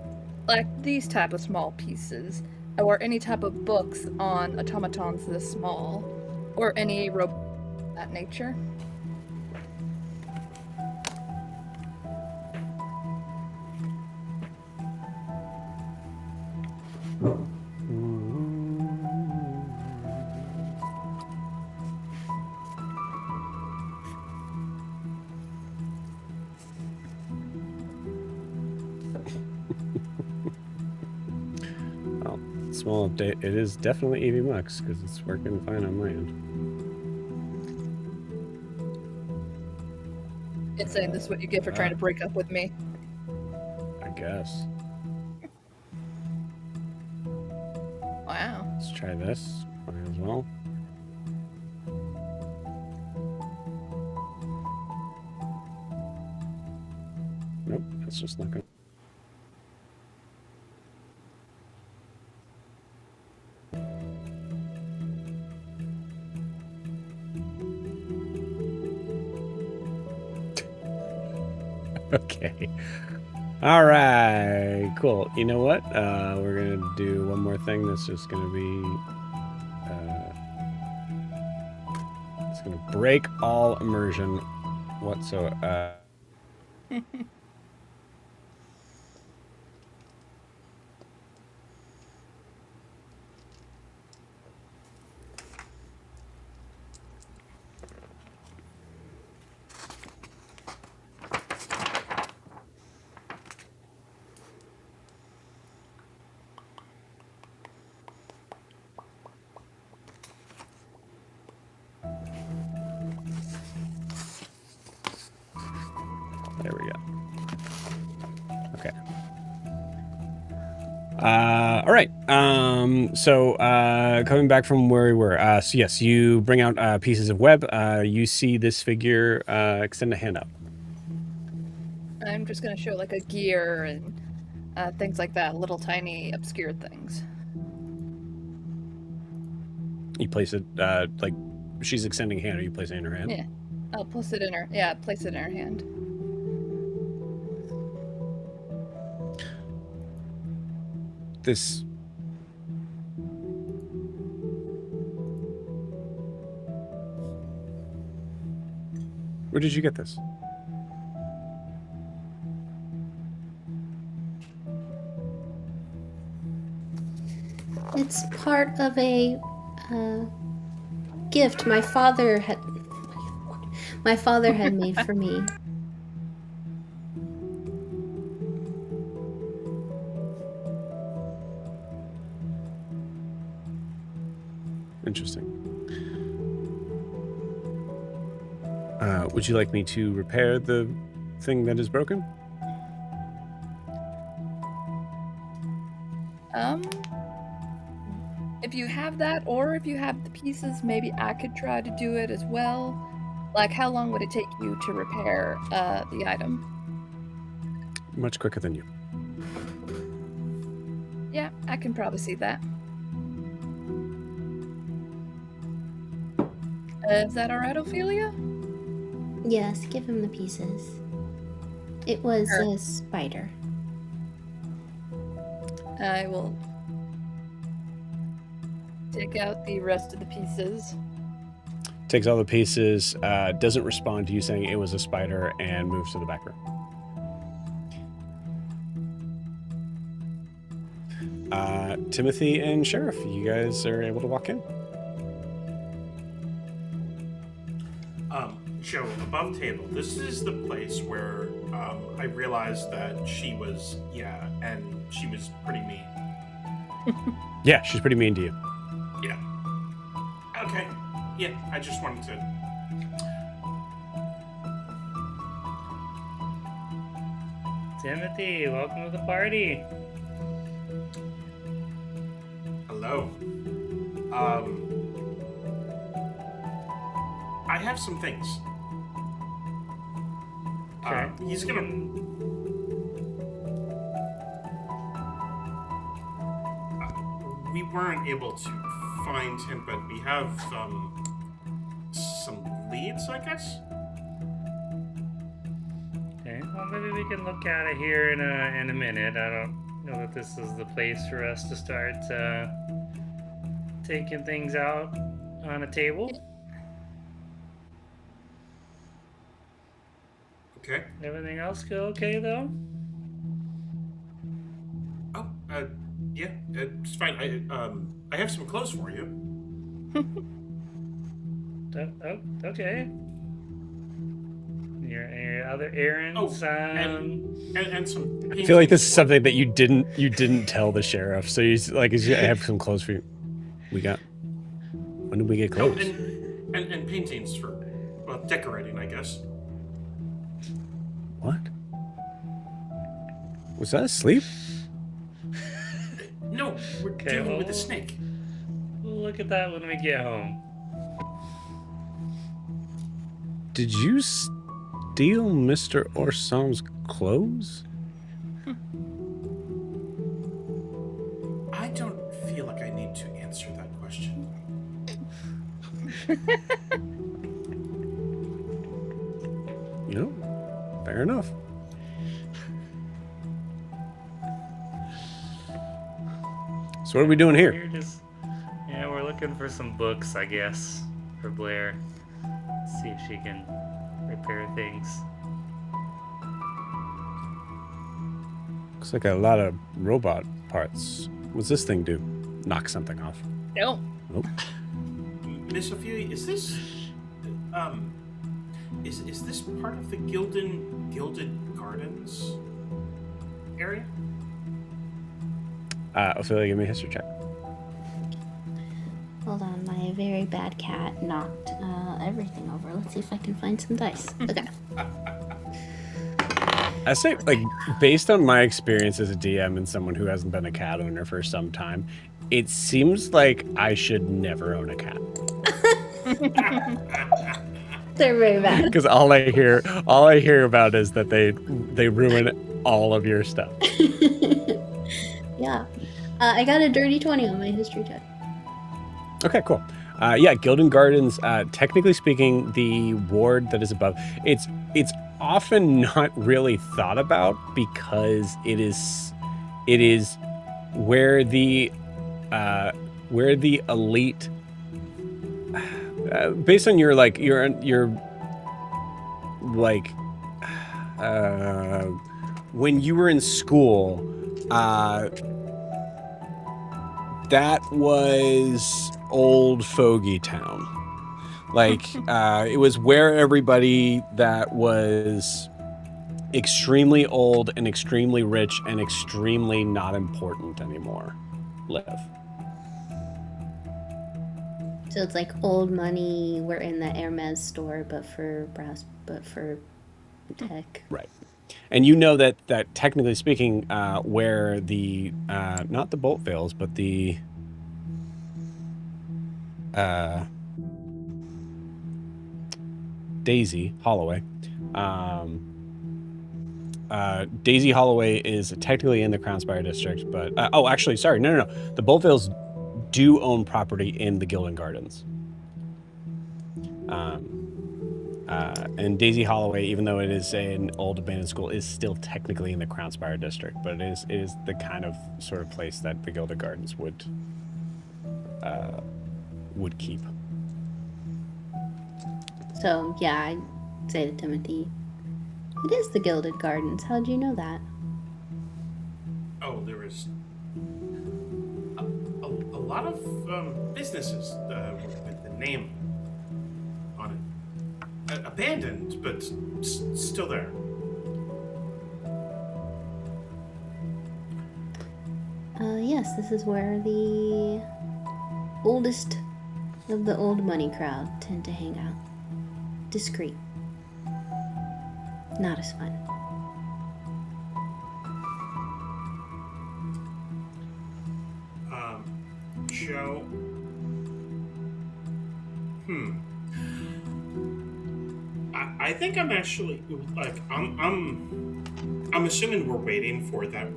these type of small pieces, or any type of books on automatons this small, or any robot of that nature. Well, small update. It is definitely 80 bucks because it's working fine on my end. It's saying this is what you get for trying to break up with me. I guess. Wow. Let's try this. Might as well. Nope, that's just not good. Okay. All right. Cool. You know what? We're gonna do one more thing. That's just gonna be. It's gonna break all immersion whatsoever. There we go. Okay. All right. So coming back from where we were. So yes, you bring out pieces of web. You see this figure extend a hand up. I'm just gonna show like a gear and things like that, little tiny obscure things. You place it like she's extending a hand, or you place it in her hand. Yeah, I'll place it in her. Yeah, place it in her hand. Where did you get this? It's part of a gift my father had made for me. Interesting. Would you like me to repair the thing that is broken? If you have that, or if you have the pieces, maybe I could try to do it as well. Like, how long would it take you to repair the item? Much quicker than you. Yeah, I can probably see that. Is that alright, Ophelia? Yes, give him the pieces. It was Sure. a spider. I will take out the rest of the pieces. Takes all the pieces, doesn't respond to you saying it was a spider, and moves to the back room. Timothy and Sheriff, you guys are able to walk in. Joe, above table, this is the place where I realized that she was pretty mean. Yeah, she's pretty mean to you. Yeah. Okay. Yeah, I just wanted to. Timothy, welcome to the party. Hello. I have some things. Okay. He's gonna. We weren't able to find him, but we have some leads, I guess. Okay, well maybe we can look at it here in a minute. I don't know that this is the place for us to start taking things out on a table. Okay. Everything else go okay though? Oh, yeah, it's fine. I have some clothes for you. Oh, okay. Your other errands. And some. I feel like this is something that you didn't tell the sheriff. So he's like, I have some clothes for you. When did we get clothes? And paintings for, well, decorating, I guess. What? Was that asleep? No, we're dealing with a snake. We'll look at that when we get home. Did you steal Mr. Orsam's clothes? I don't feel like I need to answer that question. Fair enough. So what are we doing here? We're looking for some books, I guess, for Blair. See if she can repair things. Looks like a lot of robot parts. What's this thing do? Knock something off. No. Nope. Miss Ophelia, is this is this part of the Gilded Gardens area? Ophelia, give me a history check. Hold on, my very bad cat knocked everything over. Let's see if I can find some dice. Okay. I say, like, based on my experience as a DM and someone who hasn't been a cat owner for some time, it seems like I should never own a cat. They're very bad. Because all I hear about is that they ruin all of your stuff. Yeah. I got a dirty 20 on my history check. Okay, cool. Yeah, Gildan Gardens, technically speaking, the ward that is above, it's often not really thought about because it is where the elite, based on your like when you were in school, that was Old Fogey Town. Like, it was where everybody that was extremely old and extremely rich and extremely not important anymore live. So it's like old money. We're in the Hermes store, but for tech. Right. And you know that technically speaking, where the not the bolt veils, but the Daisy Holloway. Daisy Holloway is technically in the Crownspire district, but actually, sorry, no. The bolt veils do own property in the Gildan Gardens. And Daisy Holloway, even though it is an old abandoned school, is still technically in the Crownspire district, but it is the kind of sort of place that the Gildan Gardens would keep. So yeah, I'd say to Timothy, it is the Gilded Gardens. How'd you know that? Oh, there is a lot of businesses with the name on it. Abandoned, but still there. Yes, this is where the oldest of the old money crowd tend to hang out. Discreet. Not as fun. Joe. I think I'm actually like I'm assuming we're waiting for that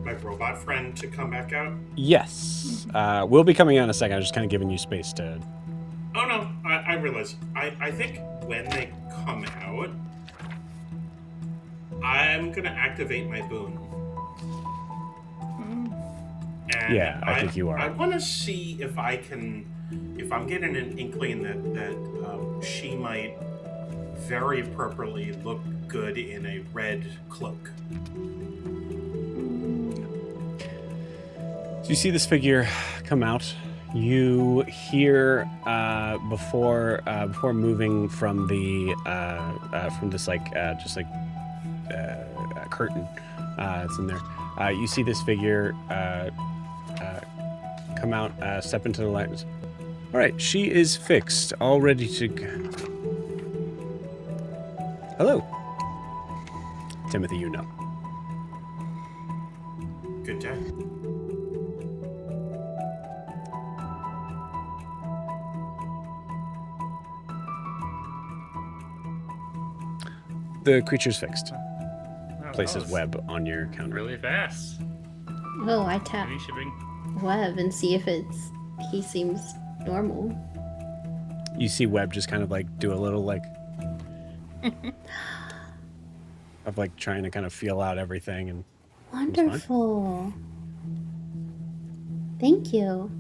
my robot friend to come back out. Yes, we'll be coming out in a second. I'm just kind of giving you space to. Oh no, I realize. I think when they come out, I'm gonna activate my boon. And Yeah, I think you are. I want to see if I can, if I'm getting an inkling that she might very appropriately look good in a red cloak. So you see this figure come out. You hear before moving from the from this curtain that's in there. You see this figure come out, step into the light. All right, she is fixed, all ready to go. Hello, Timothy. You know. Good day. The creature's fixed. Wow, Places that was web on your counter. really fast. Oh, I tap Free shipping. Web and see if he seems normal. You see Webb just kind of like do a little like of like trying to kind of feel out everything and Wonderful. Thank you.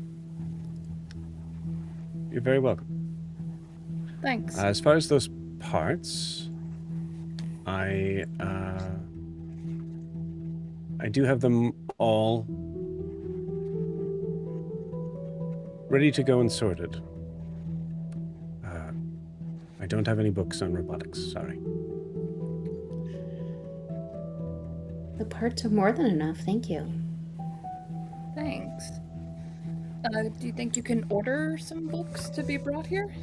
you're very welcome. Thanks. As far as those parts, I do have them all ready to go and sorted. I don't have any books on robotics, sorry. The parts are more than enough, thank you. Thanks. Do you think you can order some books to be brought here?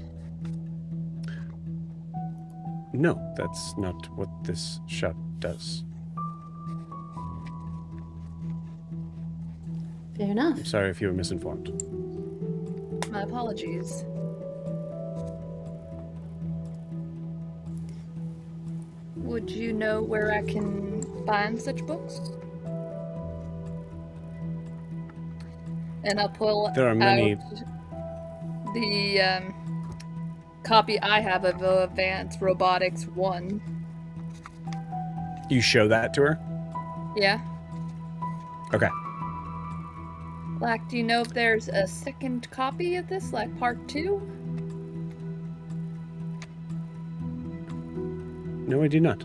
No, that's not what this shop does. Fair enough. I'm sorry if you were misinformed. My apologies. Would you know where I can find such books? And I'll pull There are many- out the copy I have of Advanced Robotics 1. You show that to her? Yeah. Okay. Like, do you know if there's a second copy of this, like part 2? No, I do not.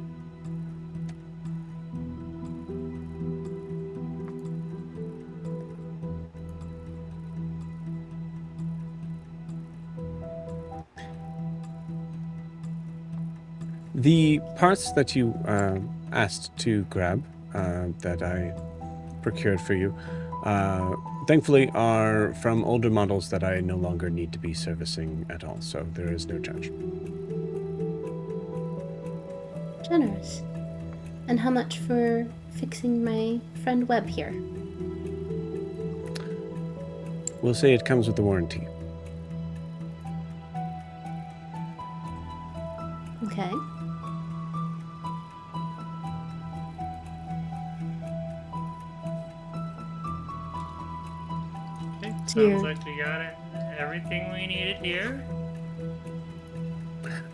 The parts that you asked to grab that I procured for you, thankfully are from older models that I no longer need to be servicing at all, so there is no charge. Generous. And how much for fixing my friend Webb here? We'll say it comes with a warranty. Okay. Okay, Here. sounds like we got everything we needed here.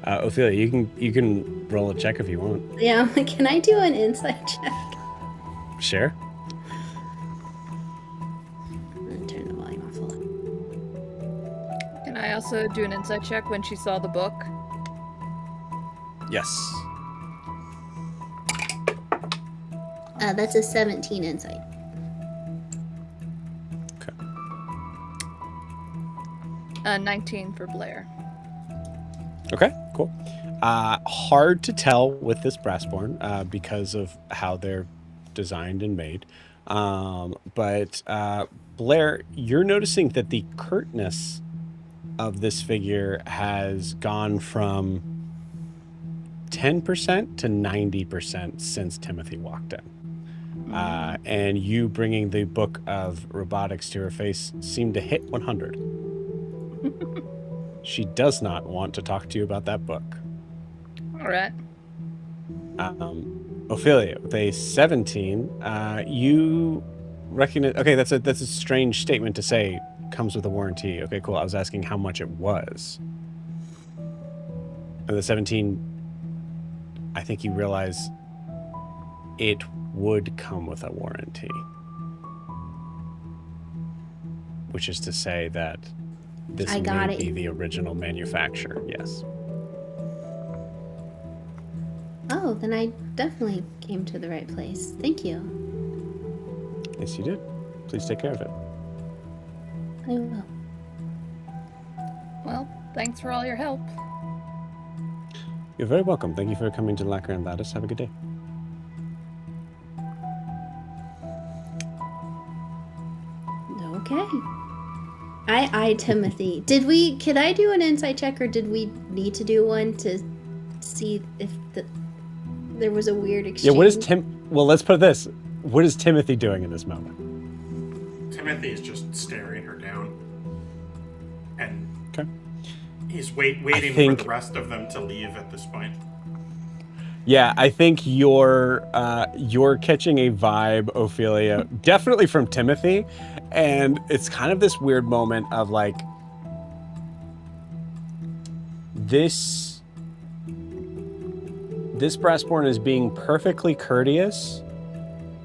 Ophelia, you can roll a check if you want. Yeah, can I do an insight check? Sure. I'm gonna turn the volume off a little. Can I also do an insight check when she saw the book? Yes. That's a 17 insight. Okay. 19 for Blair. Okay, cool. Hard to tell with this Brassborn because of how they're designed and made. But Blair, you're noticing that the curtness of this figure has gone from 10% to 90% since Timothy walked in. And you bringing the book of robotics to her face seemed to hit 100. She does not want to talk to you about that book. All right. Ophelia, with a 17, you recognize... Okay, that's a strange statement to say, comes with a warranty. Okay, cool. I was asking how much it was. And the 17, I think you realize it would come with a warranty. Which is to say that this I got may it. be the original manufacturer, yes. Oh, then I definitely came to the right place. Thank you. Yes, you did. Please take care of it. I will. Well, thanks for all your help. You're very welcome. Thank you for coming to Lacquer and Lattice. Have a good day. Okay. I Timothy. Could I do an insight check, or did we need to do one to see if there was a weird exchange? Yeah, what is well, let's put this. What is Timothy doing in this moment? Timothy is just staring her down. And Okay. he's waiting think- for the rest of them to leave at this point. Yeah, I think you're catching a vibe, Ophelia, definitely from Timothy, and it's kind of this weird moment of like this Brassborn is being perfectly courteous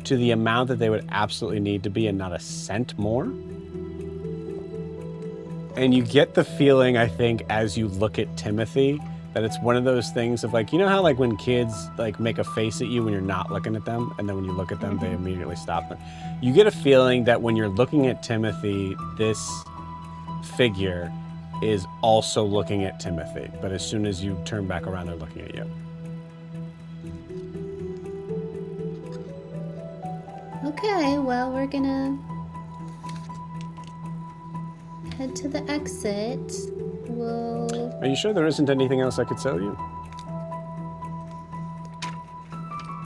to the amount that they would absolutely need to be and not a cent more. And you get the feeling, I think, as you look at Timothy, that it's one of those things of like, you know how like when kids like make a face at you when you're not looking at them, and then when you look at them, they immediately stop them. You get a feeling that when you're looking at Timothy, this figure is also looking at Timothy, but as soon as you turn back around, they're looking at you. Okay, well, we're gonna head to the exit. We'll... Are you sure there isn't anything else I could sell you?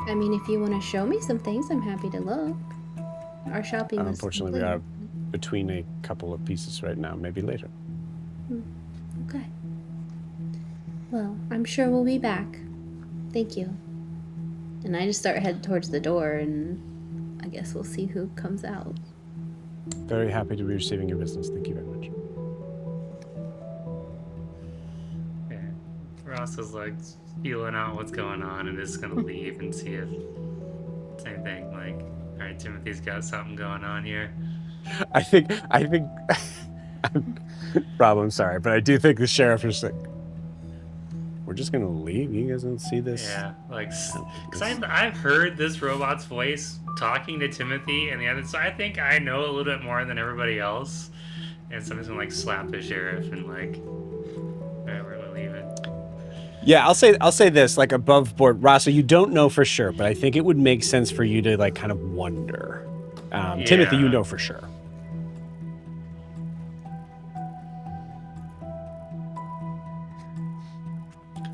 I mean, if you want to show me some things, I'm happy to look. Our shopping was Unfortunately, we complete. are between a couple of pieces right now. Maybe later. Okay. Well, I'm sure we'll be back. Thank you. And I just start heading towards the door, and I guess we'll see who comes out. Very happy to be receiving your business. Thank you very much. Yeah. Ross is like feeling out what's going on and is gonna leave and see if same thing. Like, all right, Timothy's got something going on here. I think Rob, I'm sorry, but I do think the sheriff is like, we're just gonna leave. You guys don't see this? Yeah, like, because I've heard this robot's voice talking to Timothy and the other, so I think I know a little bit more than everybody else. And so I'm just gonna like slap the sheriff and like, alright, we're gonna leave it. Yeah, I'll say this, like above board, Rasa, you don't know for sure, but I think it would make sense for you to like kind of wonder. Timothy, you know for sure.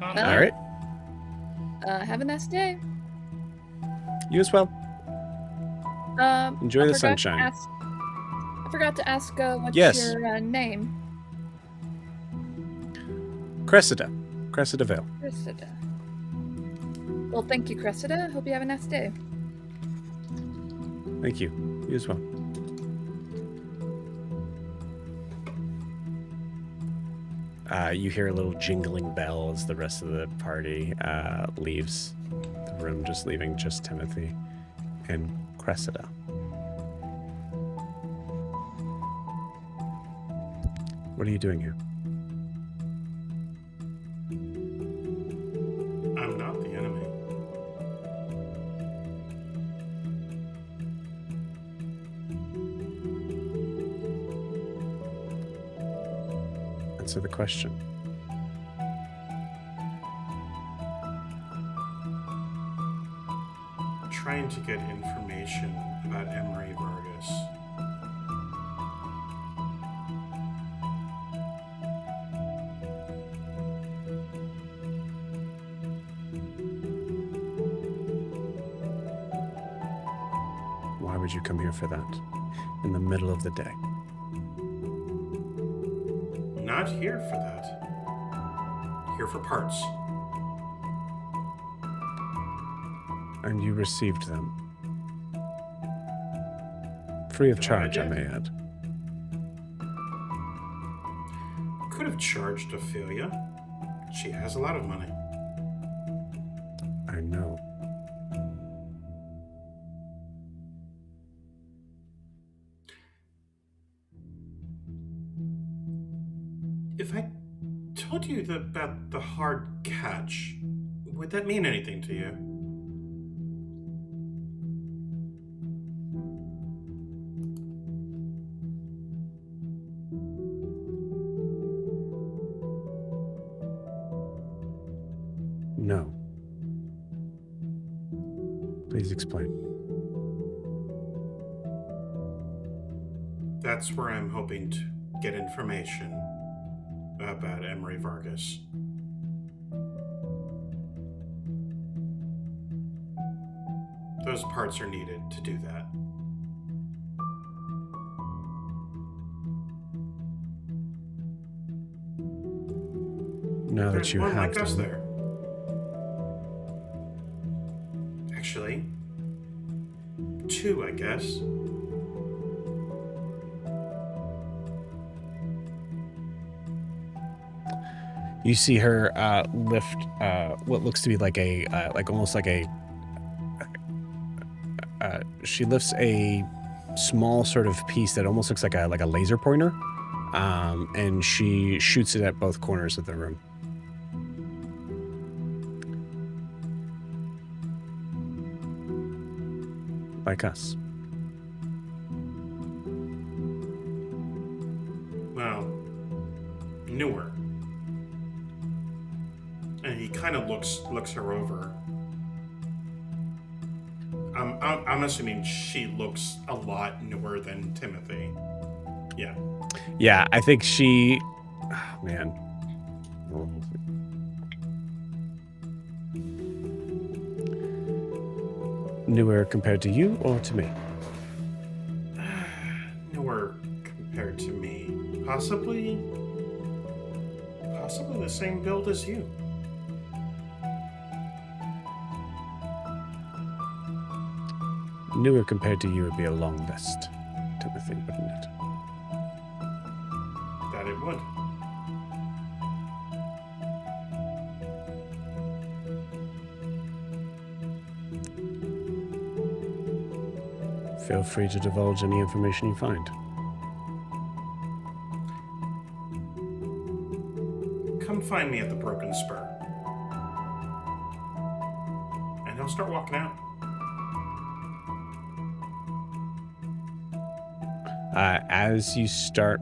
All right. Have a nice day. You as well. Enjoy I the forgot to sunshine. I forgot to ask what's Yes. your name? Cressida Vale. Cressida. Well, thank you, Cressida. Hope you have a nice day. Thank you. You as well. You hear a little jingling bell as the rest of the party leaves the room, just leaving just Timothy and Cressida. What are you doing here? I'm not the enemy. Answer the question. Trying to get information about Emery Vargas. Why would you come here for that? In the middle of the day. Not here for that. Here for parts. And you received them. Free of charge, I did. may add. Could have charged Ophelia. She has a lot of money. I know. If I told you about the hard catch, would that mean anything to you? No. Please explain. That's where I'm hoping to get information about Emery Vargas. Those parts are needed to do that. Now There's that you one have like us them. there. Actually, two, I guess. You see her lift what looks to be like a almost like a she lifts a small sort of piece that almost looks like a laser pointer, and she shoots it at both corners of the room. Like us. Well, newer. And he kind of looks her over. I'm assuming she looks a lot newer than Timothy. Yeah. Yeah, I think she. Oh, man. Newer compared to you or to me? Newer compared to me. Possibly the same build as you. Newer compared to you would be a long list, Timothy, wouldn't it? That it would. Feel free to divulge any information you find. Come find me at the Broken Spur. I'll start walking out. As you start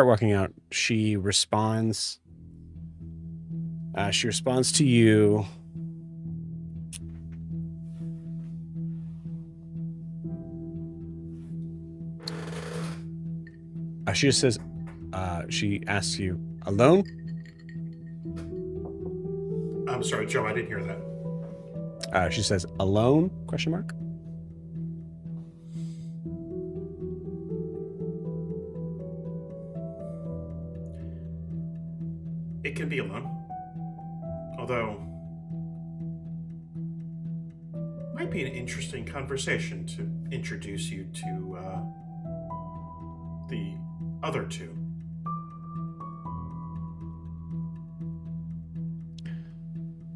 walking out, she responds. She responds to you. She just says, she asks you, alone? I'm sorry, Joe, I didn't hear that. She says, alone? Question mark. It can be alone. Although, might be an interesting conversation to introduce you to the other two.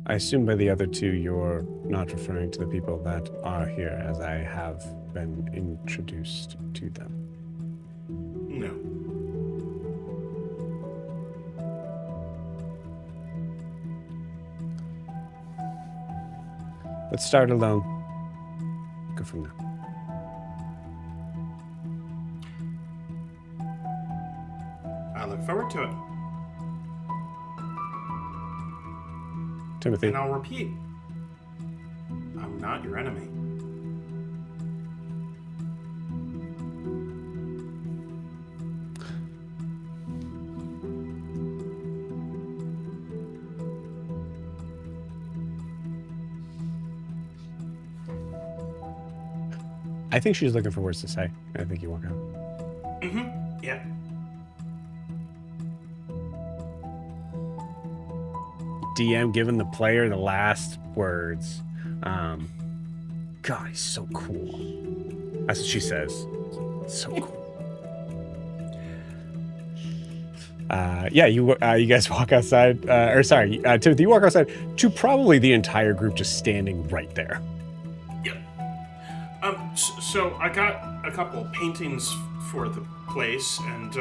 I assume by the other two you're not referring to the people that are here, as I have been introduced to them. No. Let's start alone. Go from there. I look forward to it. Timothy. And I'll repeat. I'm not your enemy. I think she's looking for words to say. I think you walk out. Mm-hmm. Yeah. DM giving the player the last words. God, he's so cool. That's what she says. So cool. Yeah, you guys walk outside. Timothy, you walk outside to probably the entire group just standing right there. Yep. So I got a couple of paintings for the place, and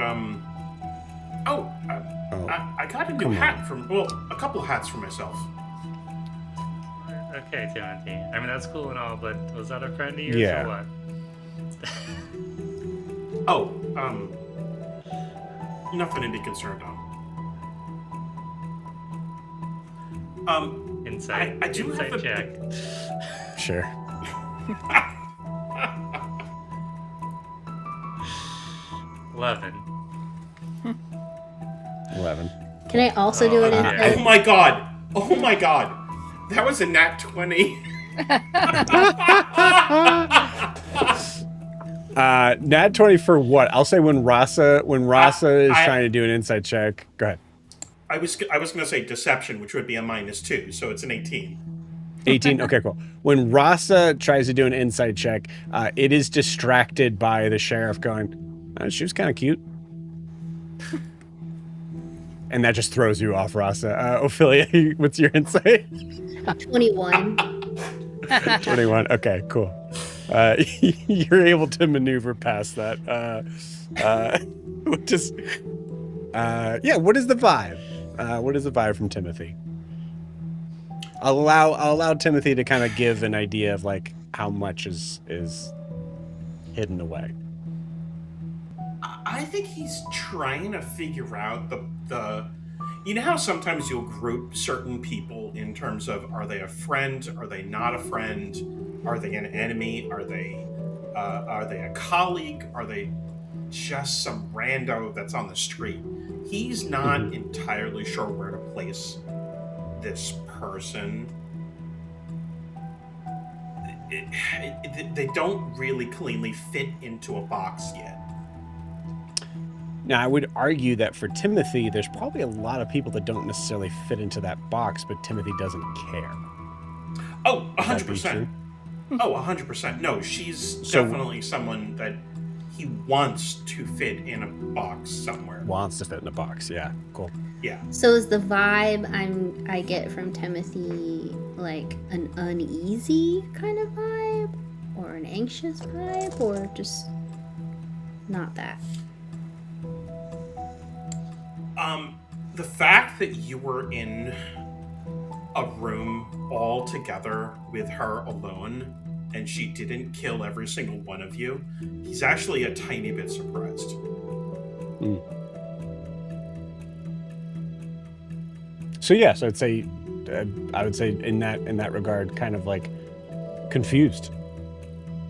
I got a new hat a couple of hats for myself. Okay, Timothy. I mean, that's cool and all, but was that a friend of yours Yeah. or what? Nothing to be concerned on. Insight. I do insight have a check. Sure. 11. 11. Can I also do it in? yeah. Oh my god! Oh my god! That was a nat 20. Nat 20 for what? I'll say when Rasa is I- trying to do an insight check. Go ahead. I was gonna say deception, which would be a -2, so it's an 18. 18. Okay, cool. When Rasa tries to do an insight check, it is distracted by the sheriff going, she was kind of cute. And that just throws you off, Rasa. Ophelia, what's your insight? 21. 21. Okay, cool. You're able to maneuver past that. What is the vibe? What is the vibe from Timothy? I'll allow Timothy to kind of give an idea of like how much is hidden away. I think he's trying to figure out the you know how sometimes you'll group certain people in terms of, are they a friend, are they not a friend, are they an enemy, are they a colleague, are they just some rando that's on the street? He's not entirely sure where to place this person. They don't really cleanly fit into a box yet. Now, I would argue that for Timothy, there's probably a lot of people that don't necessarily fit into that box, but Timothy doesn't care. Oh, Would that be 100%. true? Oh, 100%. No, she's definitely someone that he wants to fit in a box somewhere. Wants to fit in a box. Yeah, cool. Yeah. So is the vibe I get from Timothy like an uneasy kind of vibe? or an anxious vibe, or just not that? The fact that you were in a room all together with her alone and she didn't kill every single one of you, he's actually a tiny bit surprised. So yes, I would say in that regard, kind of like confused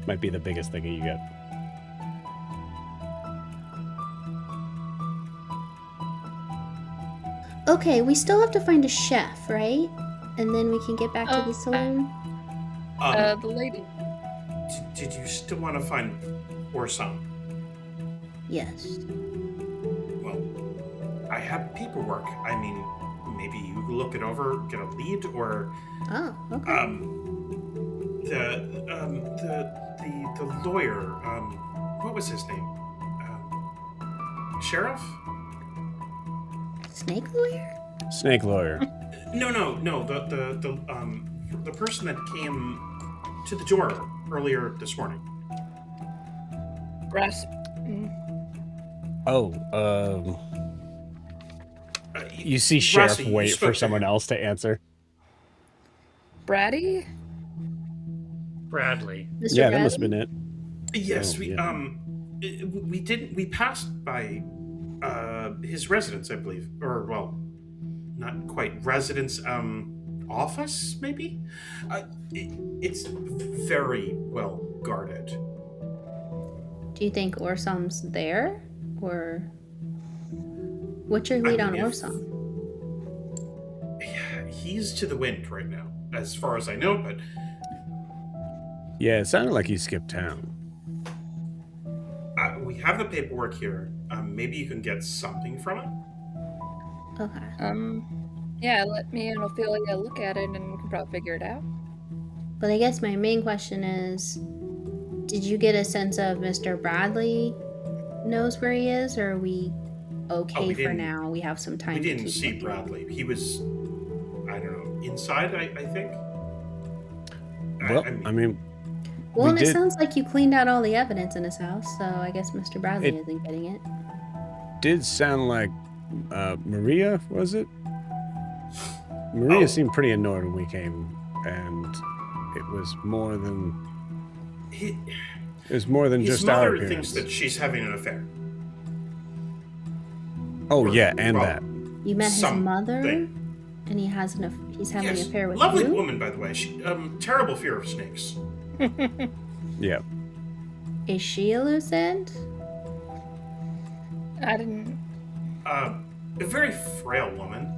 might be the biggest thing you get. Okay, we still have to find a chef, right? And then we can get back to the saloon. The lady. Did you still want to find Orson? Yes. Well, I have paperwork. I mean, maybe you look it over, get a lead, or Oh, okay. the lawyer. What was his name? Sheriff? Snake lawyer? Snake lawyer. No. The person that came to the door earlier this morning. Brass. Oh, you see Sheriff Brassy, wait you for spoke to someone him. else to answer. Braddy? Bradley. Mr. Yeah, that must Bradley? have been it. Yes, Oh, we yeah. we passed by his residence, I believe, or well, not quite residence, office maybe. It's very well guarded. Do you think Orsam's there? Or what's your lead on if- Orsam? He's to the wind right now, as far as I know, but Yeah, it sounded like he skipped town. we have the paperwork here. Maybe you can get something from it. Okay. Yeah, let me and Ophelia look at it and we can probably figure it out. But I guess my main question is, did you get a sense of Mr. Bradley knows where he is, or are we okay we for didn't- now? We have some time We to didn't keep see looking. Bradley. He was, I don't know, inside. I think. Well, I mean, Well, we and it did- sounds like you cleaned out all the evidence in his house, so I guess Mr. Bradley It- isn't getting it. did sound like Maria, was it? Maria Oh. seemed pretty annoyed when we came, and it was more than He, just our his mother appearance. thinks that she's having an affair. Oh or- yeah, and well, that. You met his Something. mother, and he's having an Yes, affair with lovely you. woman, by the way. She terrible fear of snakes. Yeah. Is she elucid? I didn't. A very frail woman.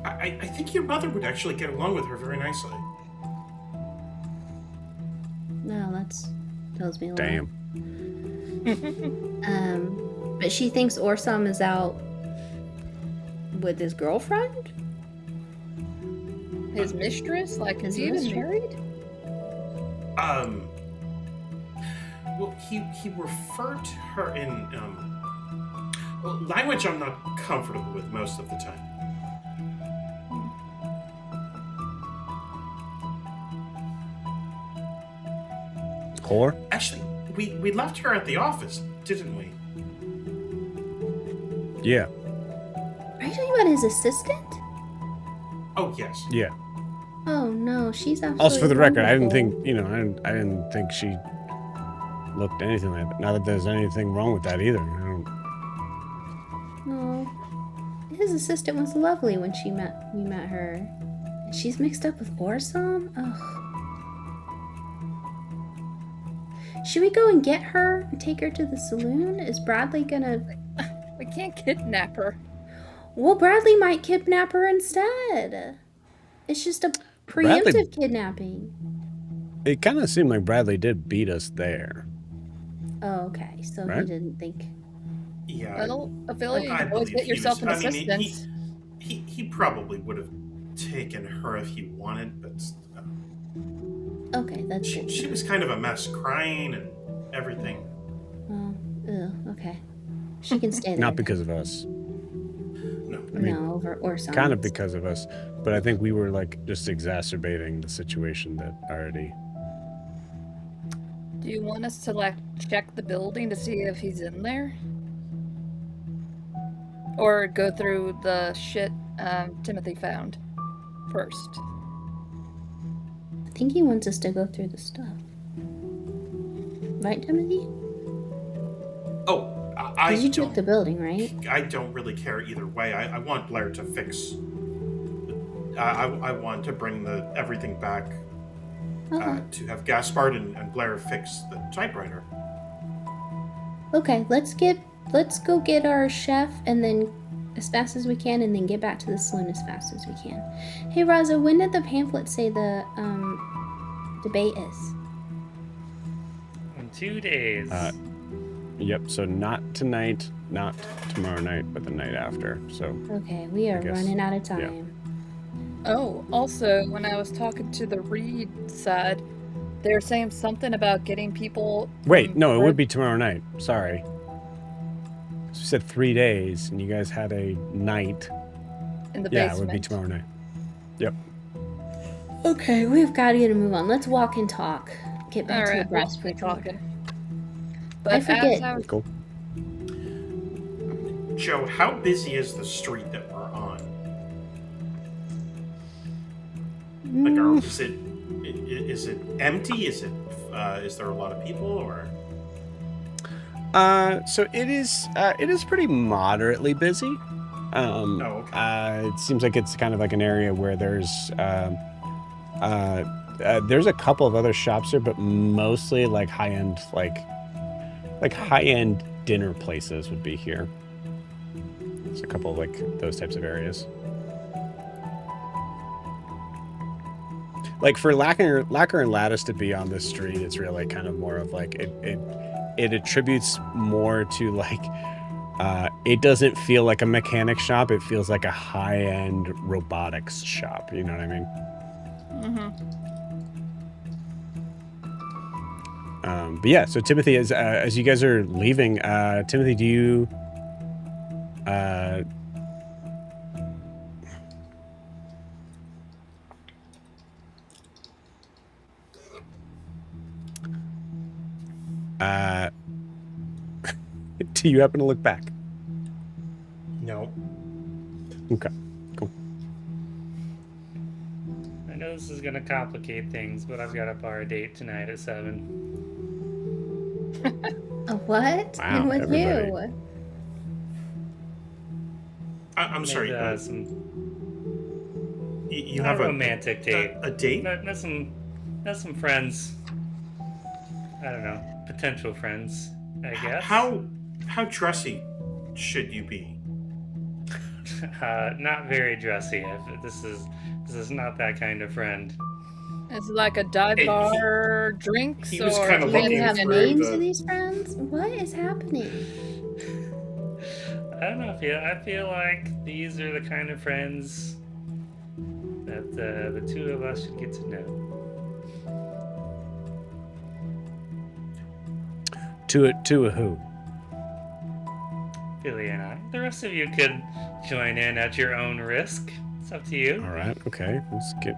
I think your mother would actually get along with her very nicely. No, that tells me a lot. Damn. But she thinks Orsam is out with his girlfriend? His mistress? Like, is His he even mistress? married? Well, he referred to her in language I'm not comfortable with most of the time. Whore? Actually, we left her at the office, didn't we? Yeah. Are you talking about his assistant? Oh yes. Yeah. Oh no, she's absolutely Also, for the record, I didn't wonderful. think I didn't think she looked anything like that. Not that there's anything wrong with that either. I don't. No. His assistant was lovely when we met her. And she's mixed up with Orsam? Ugh. Should we go and get her and take her to the saloon? Is Bradley gonna... We can't kidnap her. Well, Bradley might kidnap her instead. It's just a preemptive Bradley- kidnapping. It kind of seemed like Bradley did beat us there. Oh, okay. So he Right? didn't think... Yeah. Well, Ophelia, you I can always believe get he yourself an was- I mean, assistant. he probably would have taken her if he wanted, but Okay, that's she, good. she was kind of a mess, crying and everything. Oh, okay. She can stay there. Not because of us. No. I mean, no, or something. kind of because of us, but I think we were like just exacerbating the situation that already. Do you want us to like check the building to see if he's in there? Or go through the shit Timothy found first? I think he wants us to go through the stuff. Right, Timothy? Oh, Because you took the building, right? I don't really care either way. I want Blair to fix. I want to bring everything back to have Gaspard and Blair fix the typewriter. Okay, let's go get our chef and then as fast as we can, and then get back to the saloon as fast as we can. Hey Raza, when did the pamphlet say the debate is? In 2 days. Yep. So not tonight, not tomorrow night, but the night after. So. Okay, we are running out of time. Oh, also, when I was talking to the Reed side, they were saying something about getting people. Wait, no, it would be tomorrow night. Sorry. So you said 3 days, and you guys had a night. In the basement. Yeah, it would be tomorrow night. Yep. Okay, we've got to get a move on. Let's walk and talk. Get back to the brass we'll bridge. talking. But I forget. As Cool. Joe, how busy is the street that we're on? Like, is it empty? Is there a lot of people or? So it is pretty moderately busy. It seems like it's kind of like an area where there's a couple of other shops there, but mostly like high-end high-end dinner places would be here. There's a couple of like those types of areas. Like for Lacquer and Lattice to be on this street, it's really kind of more of like it attributes more to like it doesn't feel like a mechanic shop. It feels like a high-end robotics shop. You know what I mean? But yeah, so Timothy, as you guys are leaving, Timothy, do you do you happen to look back? No. Okay, cool. I know this is gonna complicate things, but I've got a bar date tonight at 7. A what? Wow, And with everybody. you? I'm sorry. You A have romantic date. A date? Not some friends. I don't know, potential friends, I guess. How dressy should you be? Not very dressy. This is not that kind of friend. Is it like a dive bar drinks? He was or kind of Do you looking have through names the- of these friends? What is happening? I don't know. I feel like these are the kind of friends that the two of us should get to know. To a who? Billy and I. The rest of you could join in at your own risk. It's up to you. All right, okay. Let's get.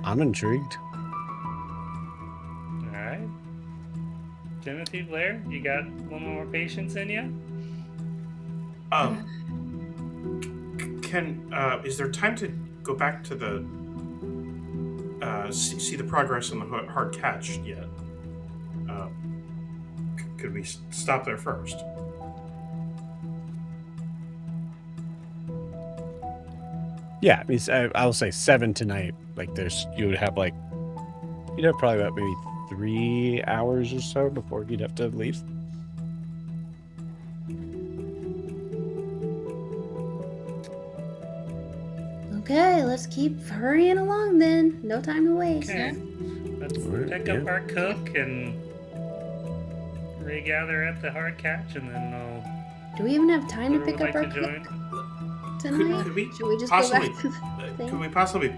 I'm intrigued. All right. Timothy, Blair, you got one more patience in you? Is there time to go back to the see the progress on the hard catch yet? Could we stop there first? Yeah, I mean, I'll say 7 tonight. Like, you'd have probably about maybe 3 hours or so before you'd have to leave. Okay, let's keep hurrying along then. No time to waste. Okay. Let's pick up our cook and regather at the hard catch, and then we'll. Do we even have time to whoever pick would up like our to join. cook tonight? Could we Should we just possibly go back to the thing? could we possibly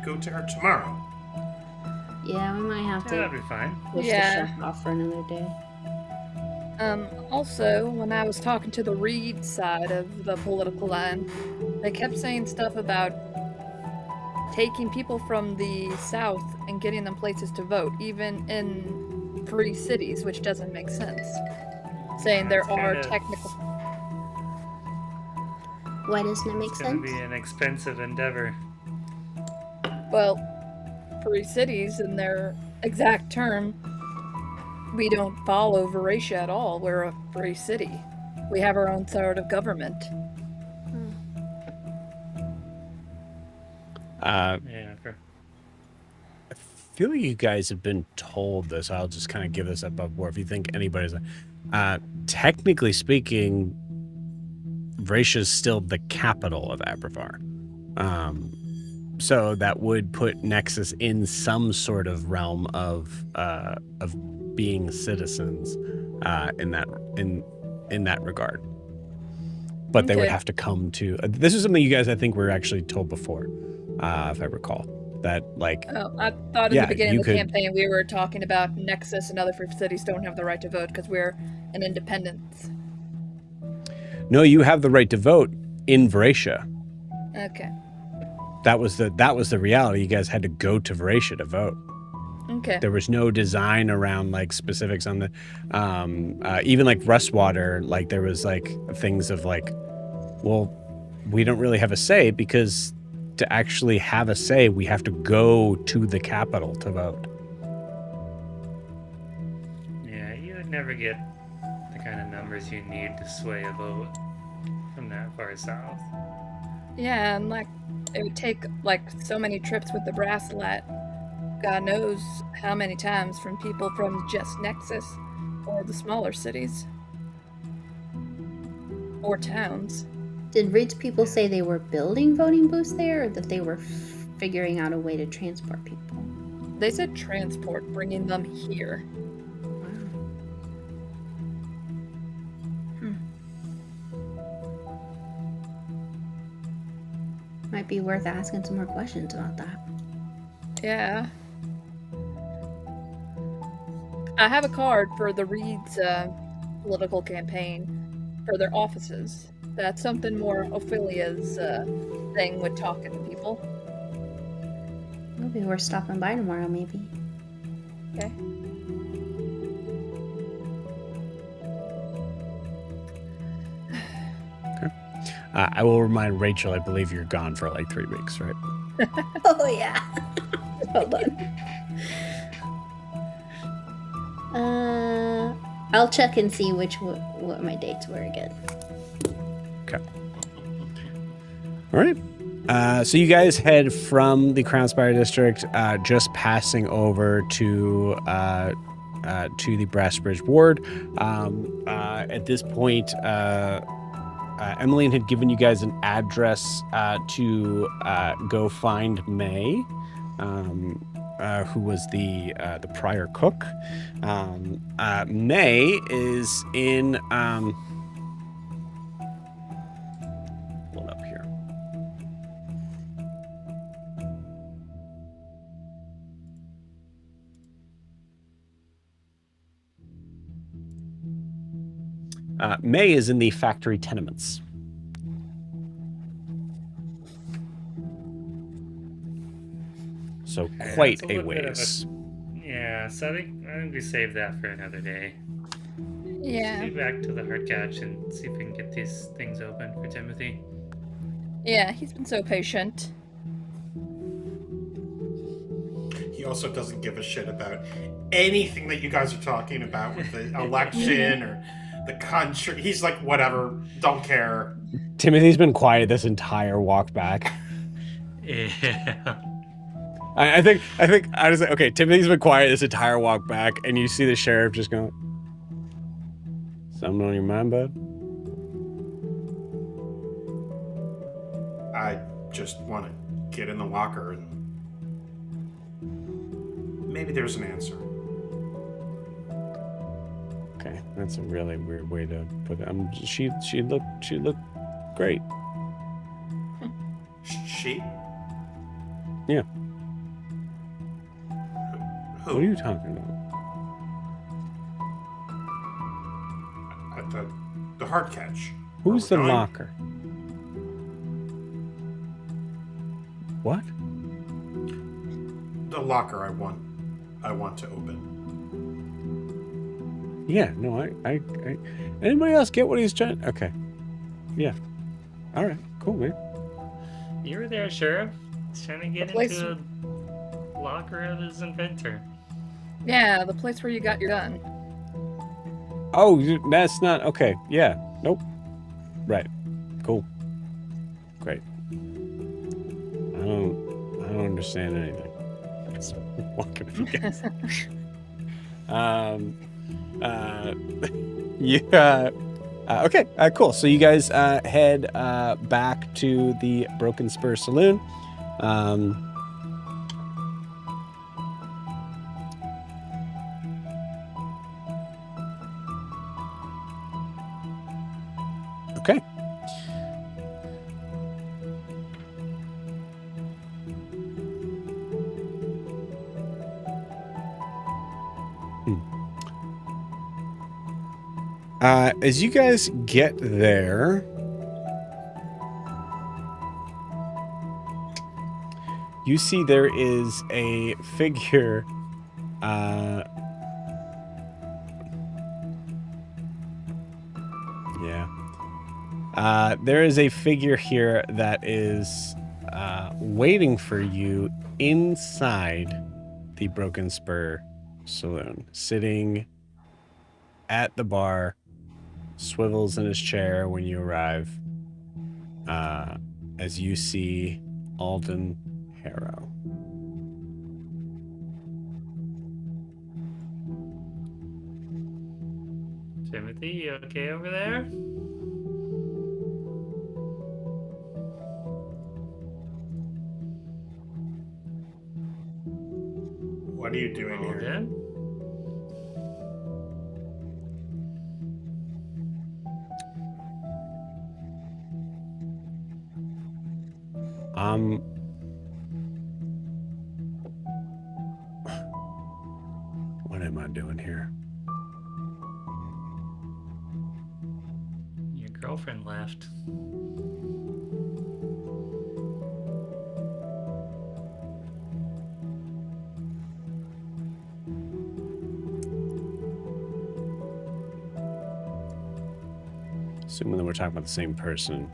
go to her tomorrow? Yeah, we might have Yeah, to that'd be fine. push Yeah. the chef off for another day. Also, when I was talking to the Reed side of the political line, they kept saying stuff about taking people from the South and getting them places to vote, even in free cities, which doesn't make sense. Saying there It's are kind of- technical. Why doesn't it make It's going to sense? be an expensive endeavor. Well, free cities, in their exact term, we don't follow Veracia at all. We're a free city. We have our own sort of government. Yeah. I feel like you guys have been told this. I'll just kind of give this up before if you think anybody's. Technically speaking, Vracia is still the capital of Aberfar. So that would put Nexus in some sort of realm of being citizens in that regard. But they would Okay. have to come to. This is something you guys, I think, were actually told before, if I recall. That like Oh, I thought in Yeah, the beginning you of the could- campaign we were talking about Nexus and other free cities don't have the right to vote because we're an independence. no, you have the right to vote in Vracia. Okay. That was the reality. You guys had to go to Vracia to vote. Okay. There was no design around like specifics on the even like Rustwater, like there was like things of like, well, we don't really have a say because to actually have a say we have to go to the capital to vote. Yeah, you would never get the kind of numbers you need to sway a vote from that far south. Yeah, and like it would take like so many trips with the Brasslight. God knows how many times from people from just Nexus or the smaller cities or towns. Did Reed's people say they were building voting booths there, or that they were figuring out a way to transport people? They said transport, bringing them here. Might be worth asking some more questions about that. Yeah. I have a card for the Reed's political campaign for their offices. That's something more Ophelia's thing with talking to people. It'll be worth stopping by tomorrow, maybe. Okay. I will remind Rachel, I believe you're gone for like 3 weeks, right? Oh yeah. Hold on. I'll check and see what my dates were again. Okay. All right. So you guys head from the Crownspire district, just passing over to the Brassbridge ward. At this point, Emmeline had given you guys an address to go find May, who was the prior cook. May is in. Hold up here. May is in the factory tenements. So quite That's a little bit of ways. Yeah, so I think we save that for another day. Yeah. Be back to the hard catch and see if we can get these things open for Timothy. Yeah, he's been so patient. He also doesn't give a shit about anything that you guys are talking about with the election or the country. He's like, whatever, don't care. Timothy's been quiet this entire walk back. Yeah. I think I was like, okay, Timothy's been quiet this entire walk back, and you see the sheriff just going, something on your mind, bud? I just want to get in the locker and maybe there's an answer. Okay, that's a really weird way to put it. She looked great. She? Yeah. Who? What are you talking about? at the hard catch. Who's the Where we're going. locker? What? The locker I want to open. Yeah, no, I anybody else get what he's trying? Okay. Yeah. All right. Cool, man. You were there, Sheriff. He's trying to get The place- into a locker of his inventor. Yeah, the place where you got your gun. Oh, that's not okay. Yeah. Nope. Right. Cool. Great. I don't understand anything. I'm just walking with you guys. Yeah. Okay. Cool. So you guys head back to the Broken Spur Saloon. Okay. As you guys get there, you see there is a figure. There is a figure here that is waiting for you inside the Broken Spur Saloon, sitting at the bar, swivels in his chair when you arrive, as you see Alden Harrow. Timothy, you okay over there? What are you doing here? Alden? What am I doing here? Your girlfriend left. Assuming that we're talking about the same person.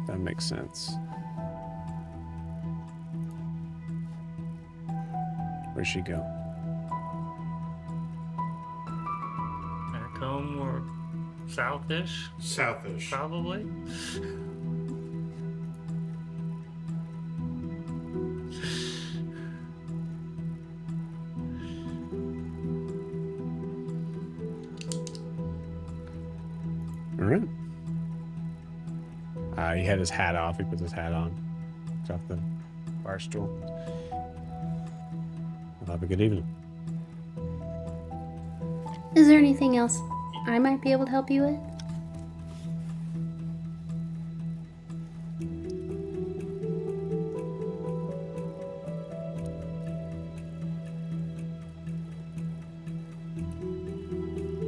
That makes sense. Where'd she go? Back home or southish, Southish. probably. All right. He had his hat off. He puts his hat on. He's off the bar stool. Well, have a good evening. Is there anything else I might be able to help you with?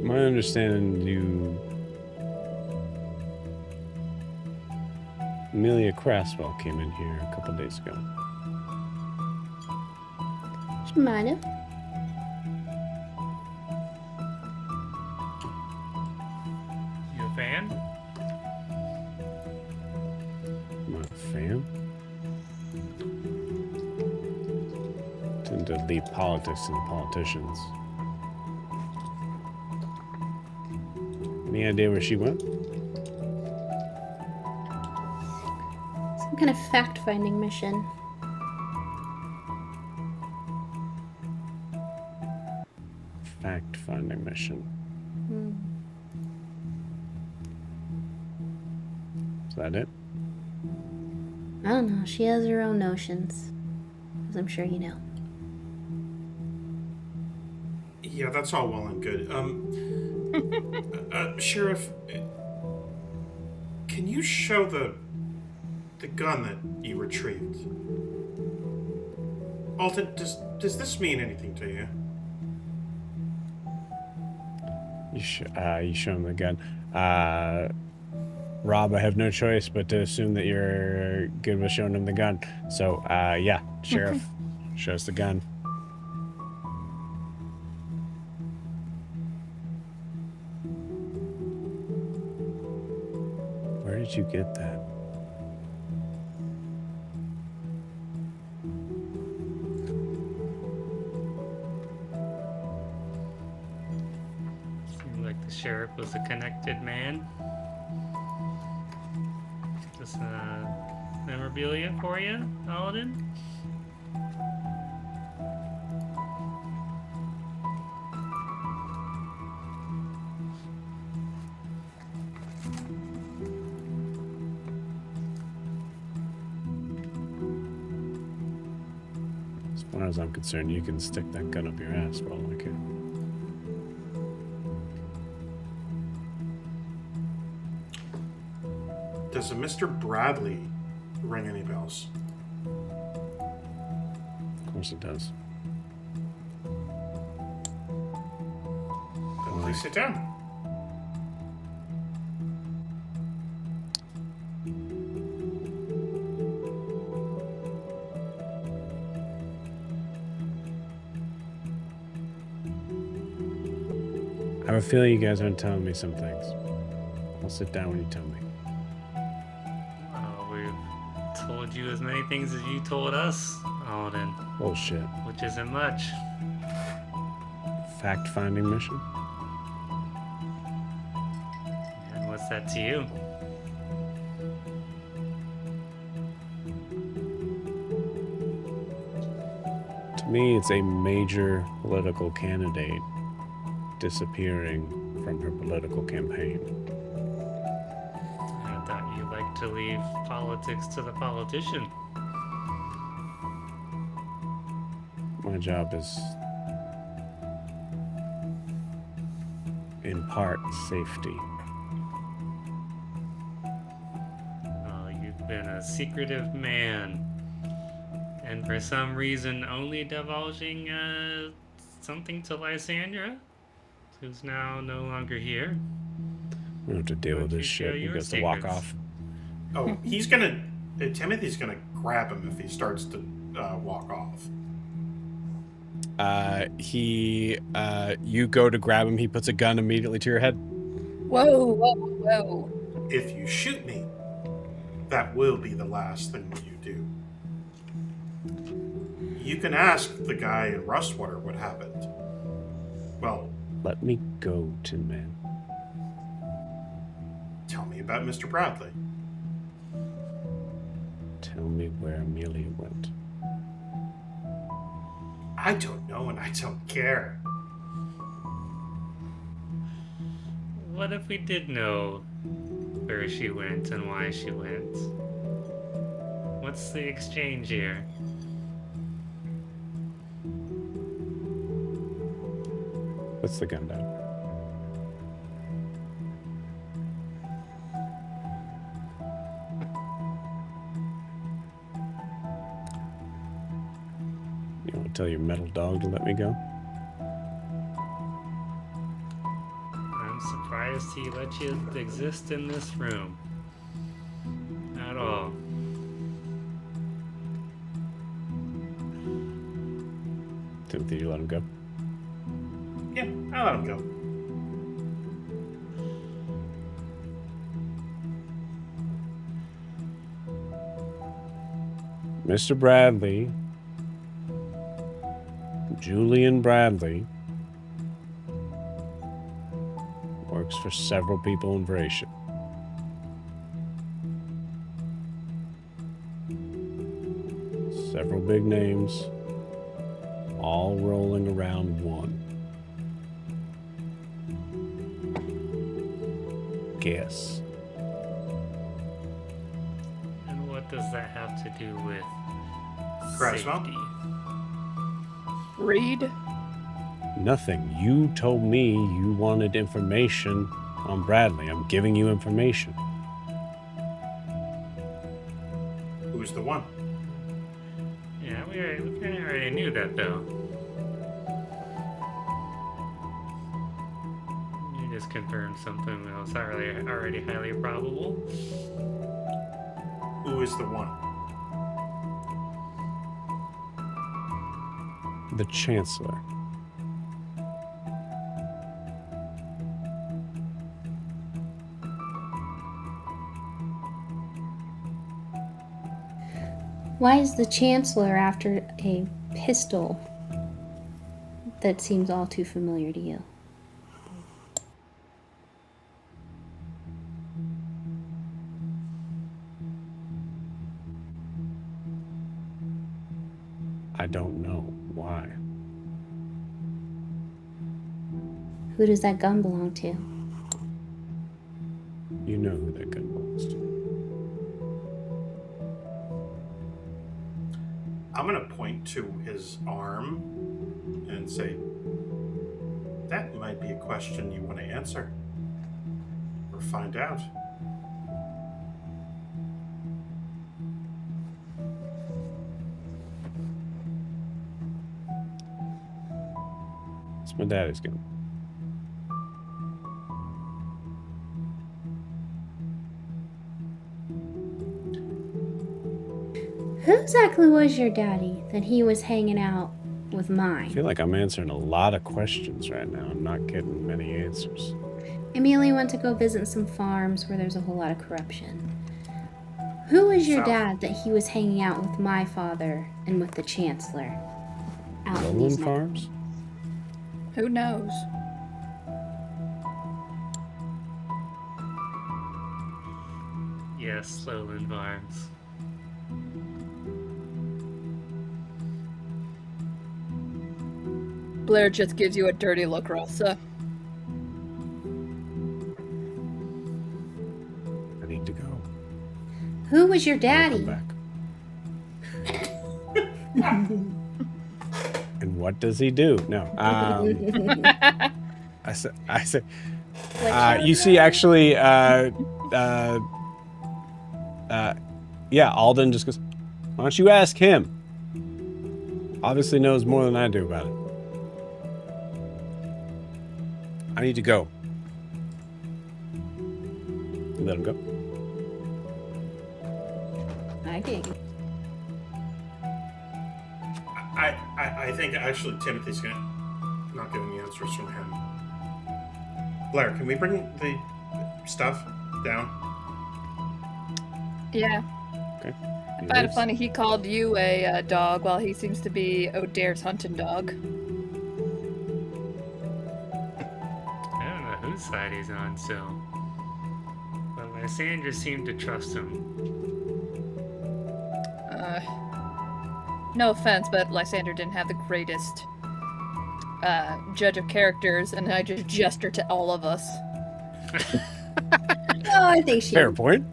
My understanding, you... Amelia Craswell came in here a couple days ago. She might have. You a fan? I'm not a fan. Tend to leave politics to the politicians. Any idea where she went? Some kind of fact-finding mission. Fact-finding mission. Hmm. Is that it? I don't know. She has her own notions, as I'm sure you know. Yeah, that's all well and good. Sheriff, can you show the gun that you retrieved? Alton, does this mean anything to you? You show him the gun. Rob, I have no choice but to assume that you're good with showing him the gun. So, yeah, Sheriff, show us the gun. Where did you get that? Seemed like the sheriff was a connected man. This memorabilia for you, Aladdin? As far as I'm concerned, you can stick that gun up your ass for all I care. Does a Mr. Bradley ring any bells? Of course it does. Then please sit down. I have a feeling you guys aren't telling me some things. I'll sit down when you tell me. We've told you as many things as you told us, Aladdin, Bullshit. which isn't much. Fact-finding mission? And what's that to you? To me, it's a major political candidate disappearing from her political campaign. I thought you liked to leave politics to the politician. My job is, in part, safety. Oh, you've been a secretive man. And for some reason only divulging something to Lysandra, who's now no longer here. We don't have to deal Why with don't this you share shit. He your gets to walk secrets? off. Oh, he's gonna. Timothy's gonna grab him if he starts to walk off. You go to grab him. He puts a gun immediately to your head. Whoa, whoa, whoa. If you shoot me, that will be the last thing that you do. You can ask the guy in Rustwater what happened. Well, Let me go, Tin Man. tell me about Mr. Bradley. Tell me where Amelia went. I don't know and I don't care. What if we did know where she went and why she went? What's the exchange here? Puts the gun down. You want to tell your metal dog to let me go? I'm surprised he let you exist in this room. At all. Timothy, you let him go? Yeah, I'll let him go. Mr. Bradley, Julian Bradley, works for several people in Vracia. Several big names, all rolling around one. Guess. And what does that have to do with Craswell? safety? Read. Nothing. You told me you wanted information on Bradley. I'm giving you information. Who's the one? Yeah, we kind of already knew that, though. You just confirmed something that was already highly probable. Who is the one? The Chancellor. Why is the Chancellor after a pistol that seems all too familiar to you? I don't know why. Who does that gun belong to? You know who that gun belongs to. I'm gonna point to his arm and say, that might be a question you want to answer. Or find out. It's my daddy's gun. Who exactly was your daddy that he was hanging out with I mine? feel like I'm answering a lot of questions right now. I'm not getting many answers. Amelia went to go visit some farms where there's a whole lot of corruption. Who was your So- dad that he was hanging out with my father and with the Chancellor? Out in Lowland these Farms? Who knows? Yes, Lowland Farms. Blair just gives you a dirty look, Rossa. I need to go. Who was your I'll daddy? come back. And what does he do? No. I said. You see, actually, yeah, Alden just goes, why don't you ask him? Obviously knows more than I do about it. I need to go. Let him go. I think. I think actually Timothy's not getting the answers from him. Blair, can we bring the stuff down? Yeah. Okay. I find it funny he called you a dog while he seems to be O'Dare's hunting dog. I don't know whose side he's on still. But Lysandra seemed to trust him. No offense, but Lysander didn't have the greatest judge of characters, and I just gestured to all of us. Oh, I think she. Fair point.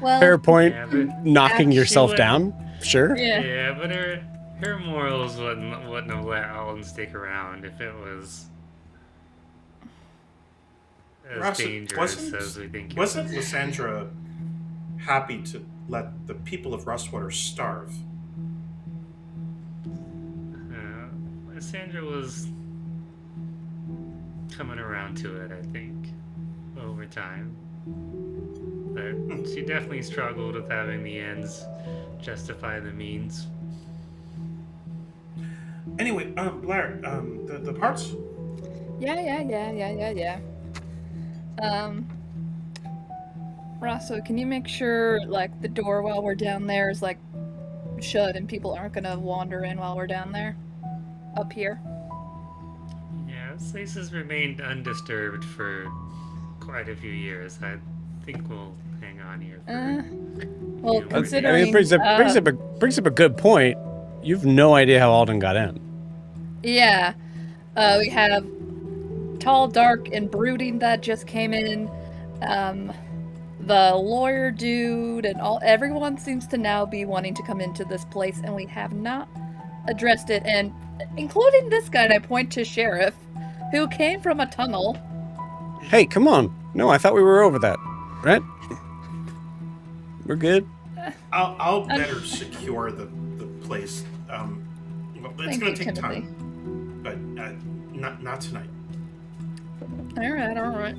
Well, Fair point. Yeah, but Knocking she yourself went- down. Sure. Yeah. Yeah, but her morals wouldn't have let Alden stick around if it was as Ross, dangerous as we think it Wasn't was. Lysandra happy to let the people of Rustwater starve? Lysandra was coming around to it, I think, over time. But she definitely struggled with having the ends justify the means. Anyway, Blair, the parts? Yeah. Rosso, can you make sure, like, the door while we're down there is, like, shut and people aren't gonna wander in while we're down there? Up here? Yeah, this place has remained undisturbed for quite a few years. I think we'll hang on here for Well, Yeah, I mean, considering... it brings up a good point. You've no idea how Alden got in. Yeah. We have Tall, Dark, and Brooding that just came in. The lawyer dude and everyone seems to now be wanting to come into this place, and we have not addressed it, and including this guy, and I point to Sheriff, who came from a tunnel. Hey, come on. No, I thought we were over that. Right? We're good. I'll better secure the place. Well, it's Thank going you, to take Timothy. time, but not tonight. All right.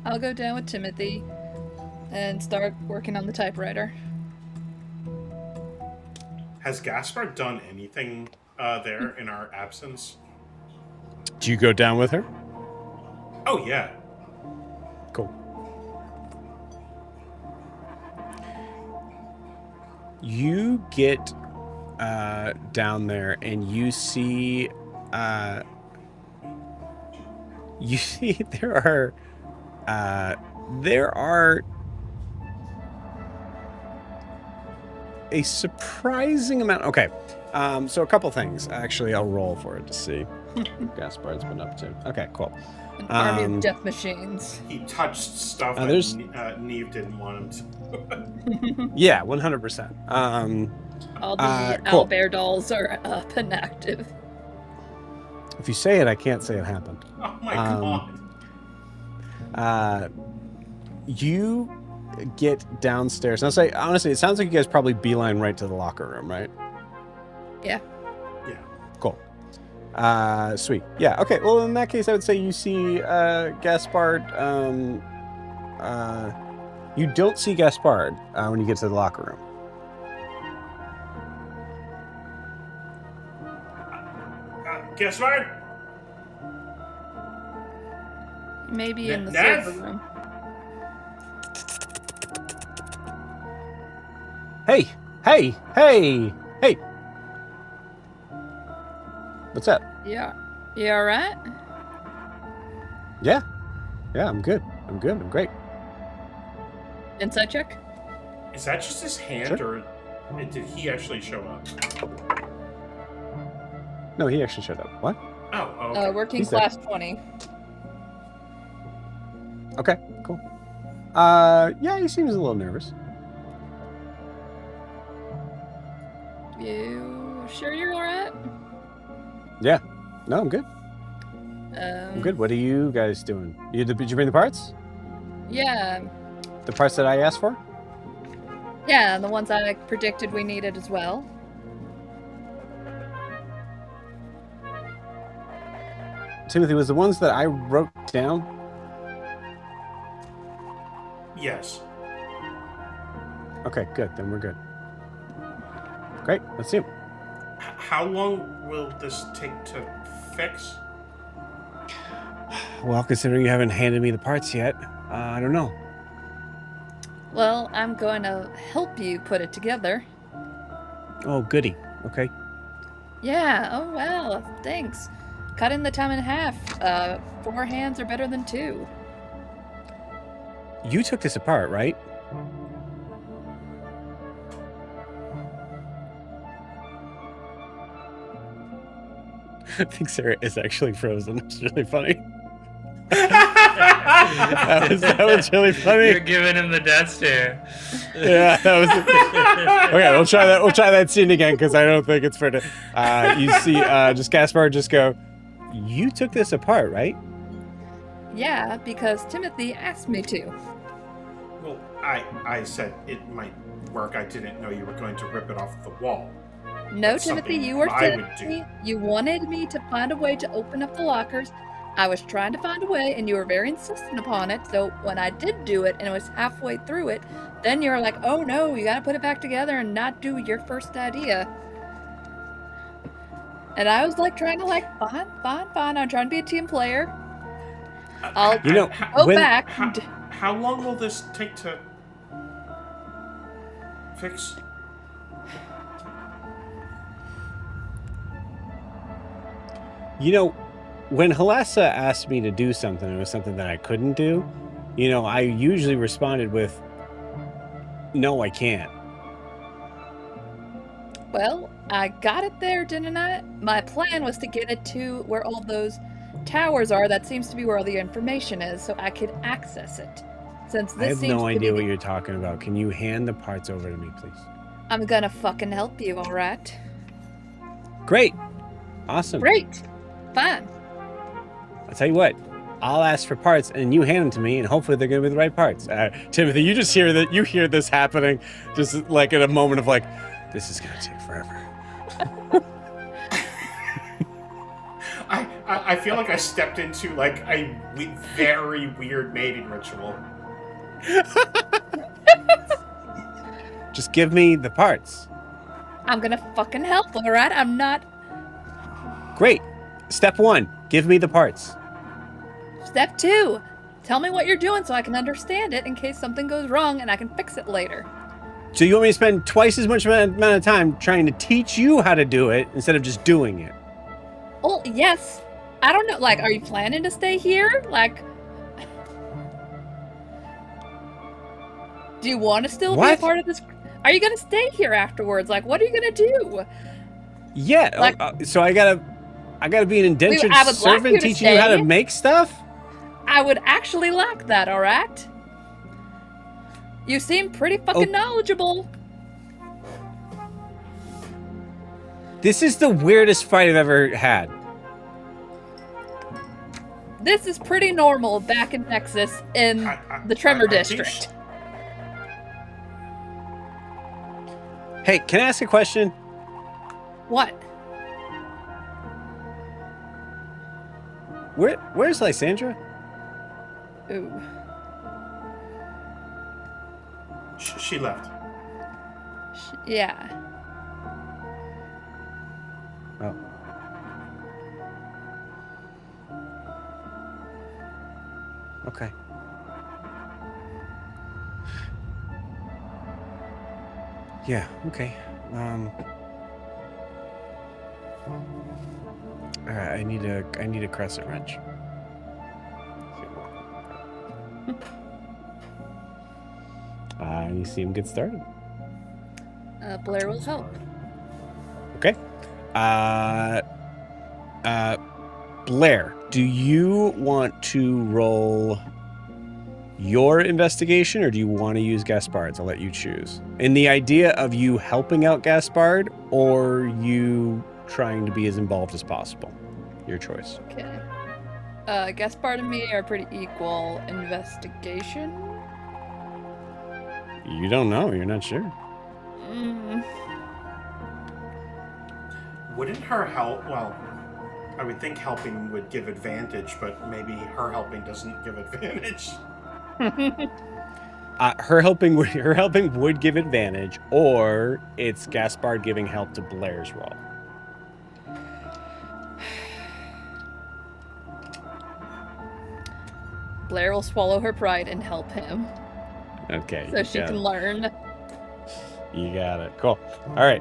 I'll go down with Timothy and start working on the typewriter. Has Gaspar done anything there in our absence? Do you go down with her? Oh, yeah. Cool. You get down there and you see there are a surprising amount. Okay, so a couple things. Actually, I'll roll for it to see what Gaspar's been up to. Okay, cool. An army of death machines. He touched stuff that Neve didn't want him to. Yeah, 100%. All the cool. owlbear dolls are up and active. If you say it, I can't say it happened. Oh my god. You get downstairs. Now, say honestly, it sounds like you guys probably beeline right to the locker room, right? Yeah. Yeah. Cool. Sweet. Yeah. Okay. Well, in that case, I would say you see Gaspard. You don't see Gaspard when you get to the locker room. Gaspard? Maybe in the Nev? server room. Hey! What's up? Yeah. You alright? Yeah, I'm good. I'm great. Insight check? Is that just his hand, Sure. or did he actually show up? No, he actually showed up. What? Oh, okay. Working He's there. class 20. Okay, cool. Yeah, he seems a little nervous. You sure you're alright? Yeah. No, I'm good. Um, I'm good. What are you guys doing? Did you bring the parts? Yeah. The parts that I asked for? Yeah, and the ones I predicted we needed as well. Timothy, was the ones that I wrote down? Yes. Okay, good. Then we're good. Great. Let's see them. How long will this take to fix? Well, considering you haven't handed me the parts yet, I don't know. Well, I'm going to help you put it together. Oh, goody. Okay. Yeah, oh well, thanks. Cutting the time in half. 4 hands are better than 2. You took this apart, right? I think Sarah is actually frozen. It's really funny. that was really funny. You're giving him the death stare. Yeah, that was. Okay, we'll try that. We'll try that scene again because I don't think it's fair to. You see, just Gaspar just go. You took this apart, right? Yeah, because Timothy asked me to. Well, I said it might work. I didn't know you were going to rip it off the wall. No, That's Timothy, something you were I would telling do. me you wanted me to find a way to open up the lockers. I was trying to find a way, and you were very insistent upon it. So when I did do it, and it was halfway through it, then you were like, "Oh no, you gotta put it back together and not do your first idea." And I was like, trying to fine. I'm trying to be a team player. I'll You know, go when- back. How long will this take to fix? You know, when Halassa asked me to do something, it was something that I couldn't do. You know, I usually responded with, "No, I can't." Well, I got it there, didn't I? My plan was to get it to where all those towers are. That seems to be where all the information is, so I could access it. Since this I have seems no to idea be what you're talking about. Can you hand the parts over to me, please? I'm gonna fucking help you, alright? Great. Awesome. Great. Fine. I'll tell you what. I'll ask for parts and you hand them to me and hopefully they're going to be the right parts. Timothy, you just hear that. You hear this happening just like in a moment of like, this is going to take forever. I feel like I stepped into like a very weird mating ritual. Just give me the parts. I'm gonna fucking help, alright? I'm not. Great. Step 1, give me the parts. Step 2, tell me what you're doing so I can understand it in case something goes wrong and I can fix it later. So you want me to spend twice as much amount of time trying to teach you how to do it instead of just doing it? Well, yes. I don't know, like, are you planning to stay here? Like, do you want to still be a What? part of this? Are you gonna stay here afterwards? Like, what are you gonna do? Yeah. Like- So I gotta be an indentured I would like servant you to teaching you how to stay. make stuff? I would actually like that, alright? You seem pretty fucking knowledgeable. This is the weirdest fight I've ever had. This is pretty normal back in Texas in the Tremor District. Hey, can I ask a question? What? Where's Lysandra? Ooh. She left. Yeah. Oh. Okay. Yeah, okay. Alright, I need a crescent wrench. You see him get started. Blair will help. Okay. Blair, do you want to roll your investigation or do you want to use Gaspard's? I'll let you choose. In the idea of you helping out Gaspard or you trying to be as involved as possible. Your choice. Okay. Gaspard and me are pretty equal. Investigation? You don't know. You're not sure. Wouldn't her help? Well, I would think helping would give advantage, but maybe her helping doesn't give advantage. Her helping would give advantage, or it's Gaspard giving help to Blair's roll. Blair will swallow her pride and help him. Okay. So she can learn. You got it. Cool. All right.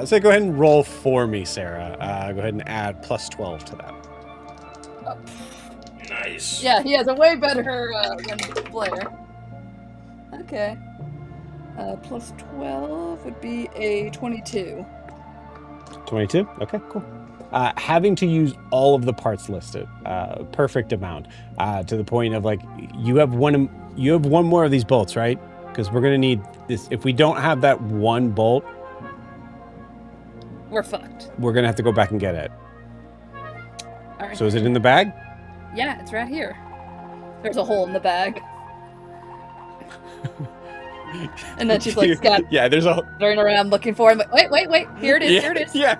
So go ahead and roll for me, Sarah. Go ahead and add plus 12 to that. Oh. Nice. Yeah, he has a way better than Blair. Okay. Plus 12 would be a 22. 22? Okay, cool. Having to use all of the parts listed, perfect amount, to the point of like you have one more of these bolts, right? Because we're gonna need this. If we don't have that one bolt, we're fucked. We're gonna have to go back and get it. All right. So is it in the bag? Yeah, it's right here. There's a hole in the bag. And then she's like, yeah, there's a turning around looking for him. Wait, here it is, yeah, here it is. Yeah,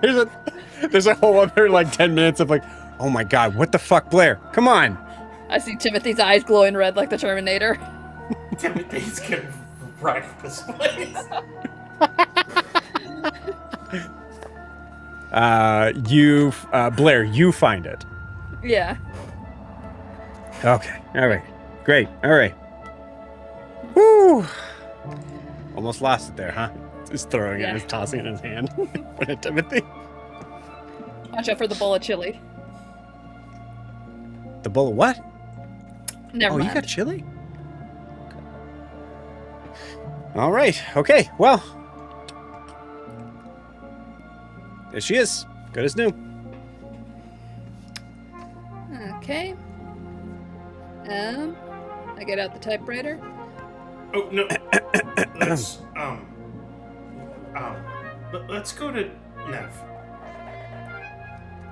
there's a whole other like 10 minutes of like, oh my god, what the fuck, Blair? Come on. I see Timothy's eyes glowing red like the Terminator. Timothy's getting right at this place. Blair, you find it. Yeah. Okay. All right. Great. All right. Woo. Almost lost it there, huh? Just throwing it, just tossing it in his hand. Put it, Timothy. Watch out for the bowl of chili. The bowl of what? Never mind. You got chili? All right. Okay. Well, there she is. Good as new. Okay. I get out the typewriter. Oh no. Let's go to Nev.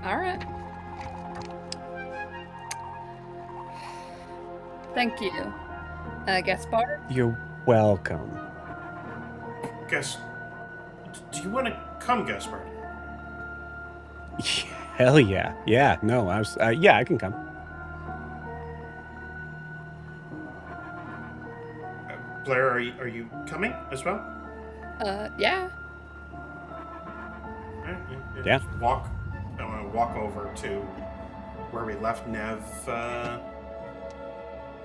All right. Thank you, Gaspard. You're welcome. Do you want to come, Gaspard? Hell yeah. Yeah, no, yeah, I can come. Blair, are you coming as well? Yeah. Alright, Yeah. just walk. I'm gonna walk over to where we left Nev.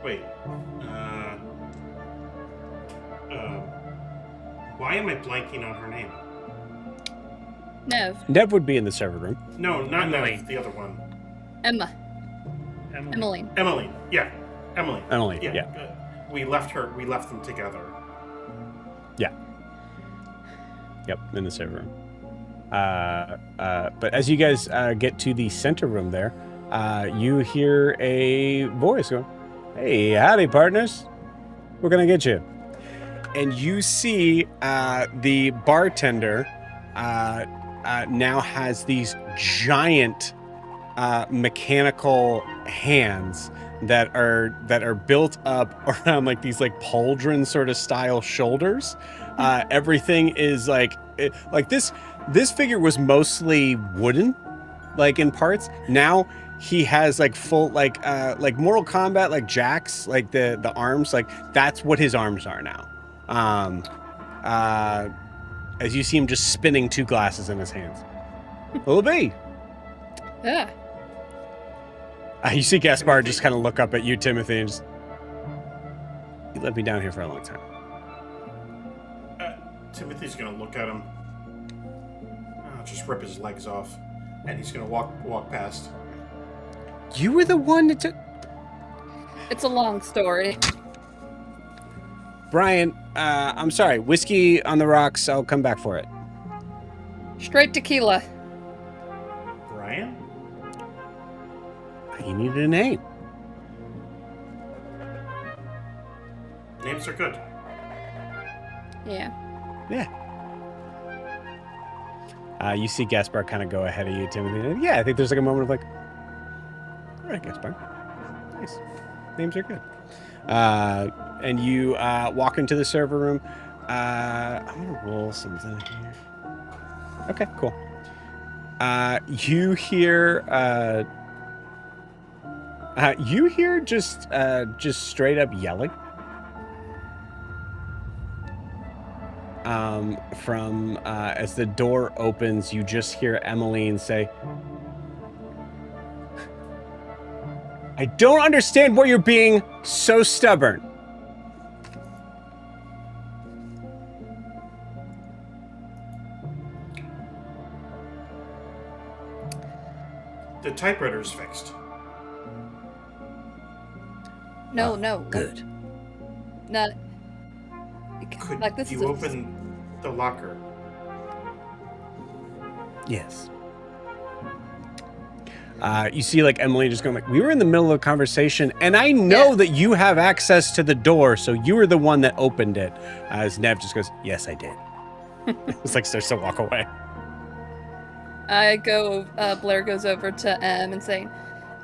Wait. Why am I blanking on her name? Nev. Nev would be in the server room. No, not Emily. Nev. The other one. Emma. Emily. Emmeline. Emily. Yeah, Emily. Emily, Yeah. yeah. We left her. We left them together. Yeah. Yep, in the server room. But as you guys get to the center room there, you hear a voice going, "Hey, howdy, partners. We're gonna get you." And you see the bartender now has these giant mechanical hands that are built up around like these like pauldron sort of style shoulders. Everything is like this figure was mostly wooden, like in parts. Now he has like full like Mortal Kombat, like Jax, like the arms, like that's what his arms are now. As you see him just spinning two glasses in his hands. Little B. Yeah. You see Gaspar just kind of look up at you, Timothy, and just, you let me down here for a long time. Timothy's gonna look at him. Just rip his legs off, and he's gonna walk past. You were the one that took... It's a long story. Brian, I'm sorry. Whiskey on the rocks. I'll come back for it. Straight tequila. Brian? He needed a name. Names are good. Yeah. Yeah. You see Gaspar kind of go ahead of you, Timothy. Yeah, I think there's like a moment of like, all right, Gaspar. Nice. Names are good. And you walk into the server room. I'm going to roll something here. Okay, cool. You hear just straight up yelling. From as the door opens, you just hear Emmeline say, "I don't understand why you're being so stubborn." The typewriter's fixed. No, no. Good. Not. Could Like, this you is a- open the locker? Yes. You see, like, Emily just going like, "We were in the middle of a conversation, and I know Yeah. that you have access to the door, so you were the one that opened it." As Nev just goes, "Yes, I did." It's like starts to walk away. Blair goes over to M and saying,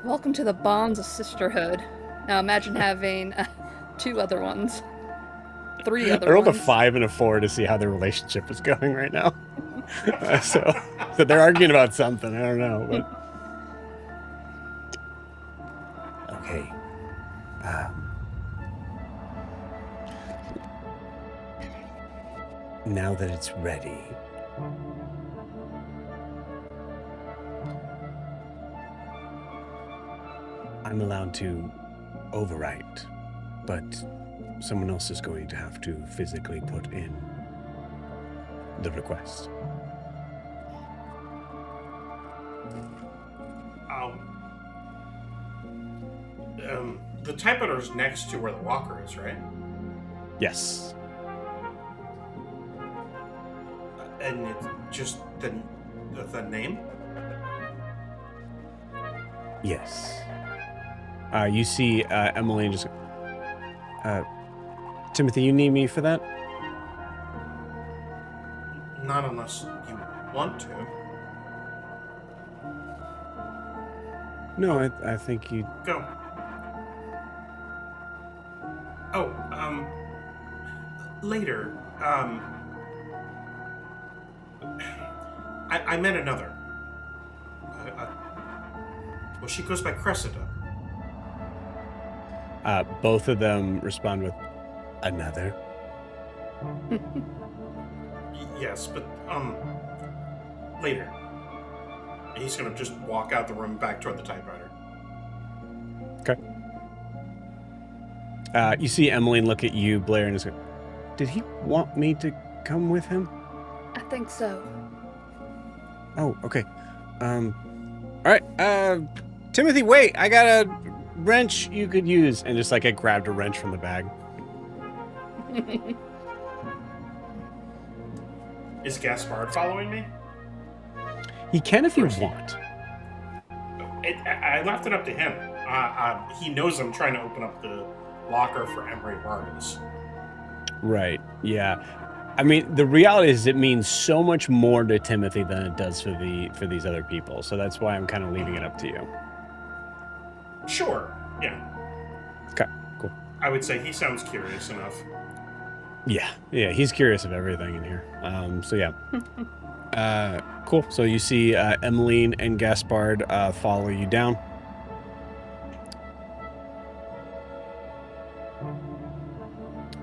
"Welcome to the bonds of sisterhood." Now imagine having 2 other ones. 3 other I rolled a ones. 5 and a 4 to see how their relationship is going right now. So they're arguing about something. I don't know. But... Okay. Now that it's ready, I'm allowed to overwrite, but someone else is going to have to physically put in the request. The typewriter's next to where the locker is, right? Yes. And it's just the name? Yes. You see Emily just... Timothy, you need me for that? Not unless you want to. No, I think you... Go. Oh, later, I meant another. Well, she goes by Cressida. Both of them respond with another. Yes, but later. And he's gonna just walk out the room back toward the typewriter. Okay. You see Emmeline look at you, Blair, and is like, did he want me to come with him? I think so. Oh, okay. All right. Timothy, wait! I got a wrench you could use, and just like I grabbed a wrench from the bag. Is Gaspard following me? He can if you Of course. want. I left it up to him. He knows I'm trying to open up the locker for Emery Vargas. Right. Yeah. I mean, the reality is it means so much more to Timothy than it does for these other people. So that's why I'm kind of leaving it up to you. Sure. Yeah. Okay. Cool. I would say he sounds curious enough. Yeah. Yeah. He's curious of everything in here. So yeah. Cool. So you see Emmeline and Gaspard follow you down.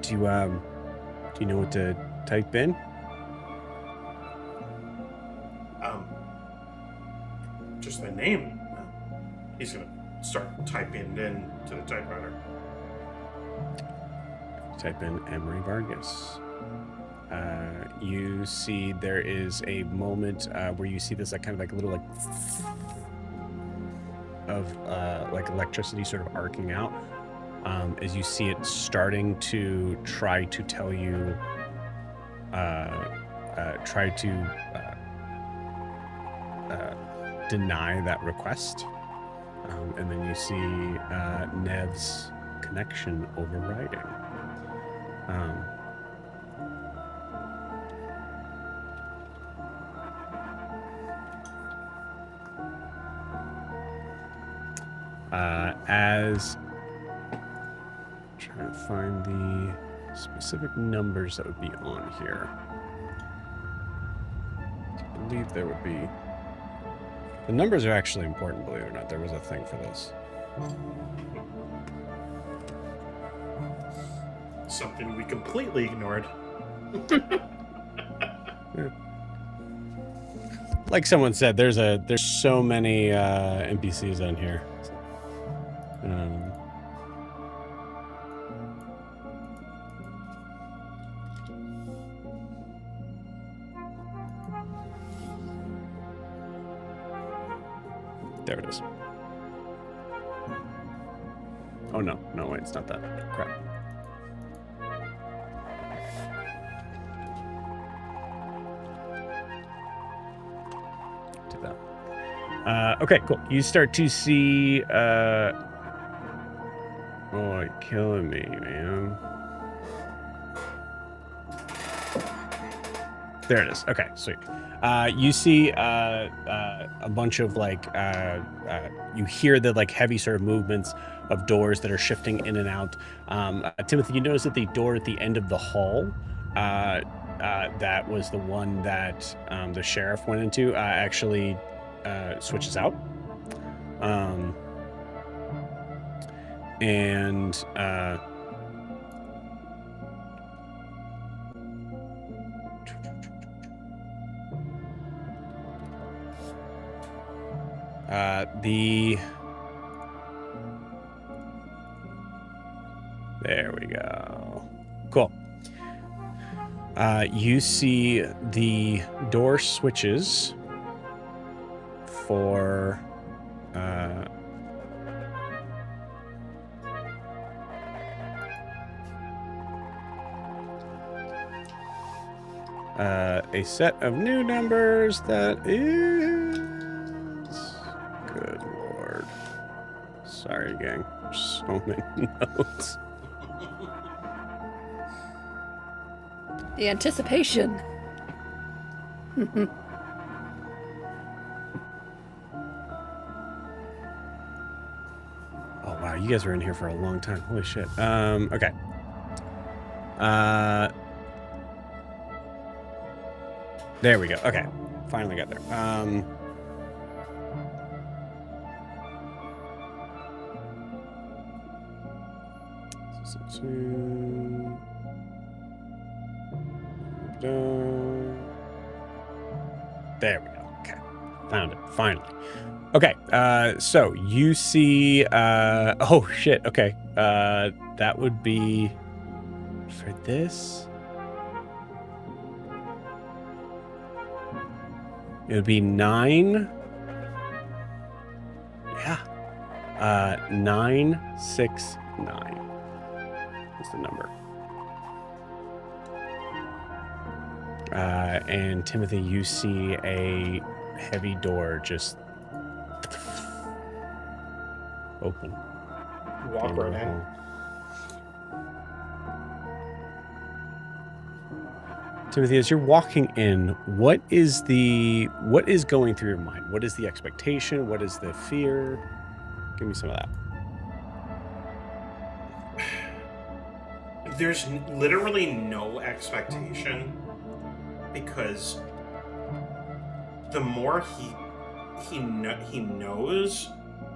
Do you know what to type in? Just the name. He's gonna start typing in to the typewriter. Type in Emery Vargas. You see there is a moment where you see this like kind of like a little like of like electricity sort of arcing out as you see it starting to try to tell you deny that request, and then you see Nev's connection overriding. As trying to find the specific numbers that would be on here. I believe there would be. The numbers are actually important, believe it or not. There was a thing for this. Something we completely ignored. Like someone said, there's so many NPCs on here. There it is. Oh no, wait, it's not that. Crap. Did that. Okay, cool. You start to see oh, you're killing me, man. There it is. Okay, sweet. You see a bunch of like you hear the like heavy sort of movements of doors that are shifting in and out. Timothy, you notice that the door at the end of the hall that was the one that the sheriff went into actually switches out. There we go. Cool. You see the door switches for a set of new numbers that is... Good Lord. Sorry, gang. There's so many notes. The anticipation. Oh, wow. You guys were in here for a long time. Holy shit. Okay. There we go. Okay. Finally got there. There we go. Okay. Found it. Finally. Okay. So you see. Oh, shit. Okay. That would be. For this. It would be 9. Yeah. 969 is the number. And Timothy, you see a heavy door just open. Walk into right the in. hall. Timothy, as you're walking in, what is going through your mind? What is the expectation? What is the fear? Give me some of that. There's literally no expectation, because the more he knows,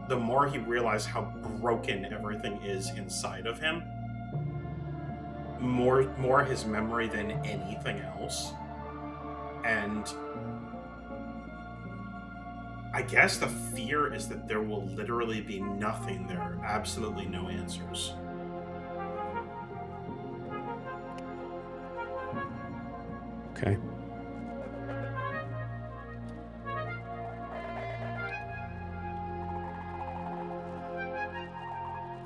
the more he realizes how broken everything is inside of him. More his memory than anything else. And I guess the fear is that there will literally be nothing there, absolutely no answers. Okay.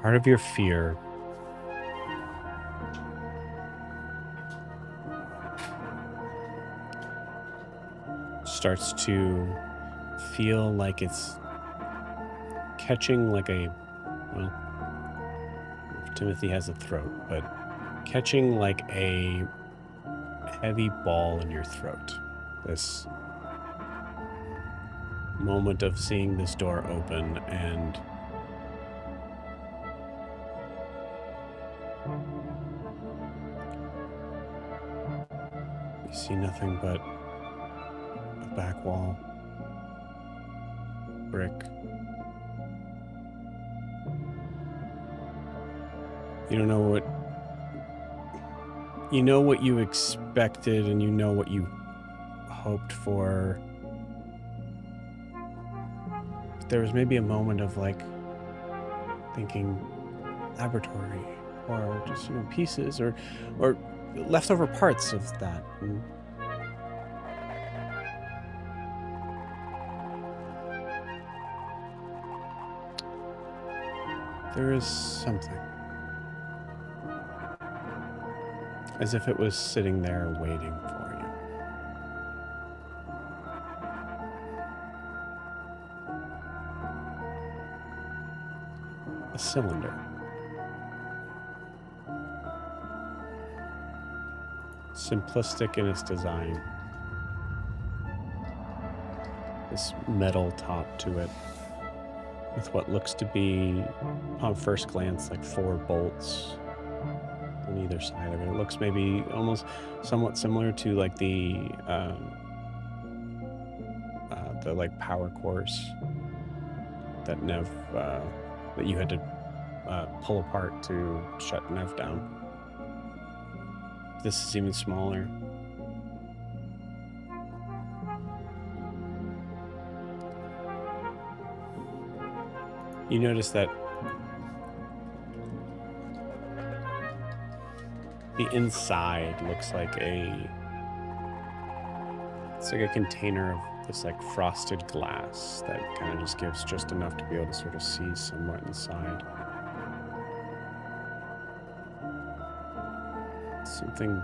Part of your fear starts to feel like it's catching like well, Timothy has a throat, but catching like a heavy ball in your throat. This moment of seeing this door open and you see nothing but a back wall, brick. You don't know what you expected, and you know what you hoped for. But there was maybe a moment of like thinking laboratory, or just pieces, or leftover parts of that. And there is something. As if it was sitting there waiting for you. A cylinder. Simplistic in its design. This metal top to it, with what looks to be, upon first glance, like 4 bolts on either side of it. It looks maybe almost somewhat similar to like the like power cores that Nev that you had to pull apart to shut Nev down. This is even smaller. You notice that the inside looks like it's like a container of this like frosted glass that kind of just gives just enough to be able to sort of see somewhat inside. Something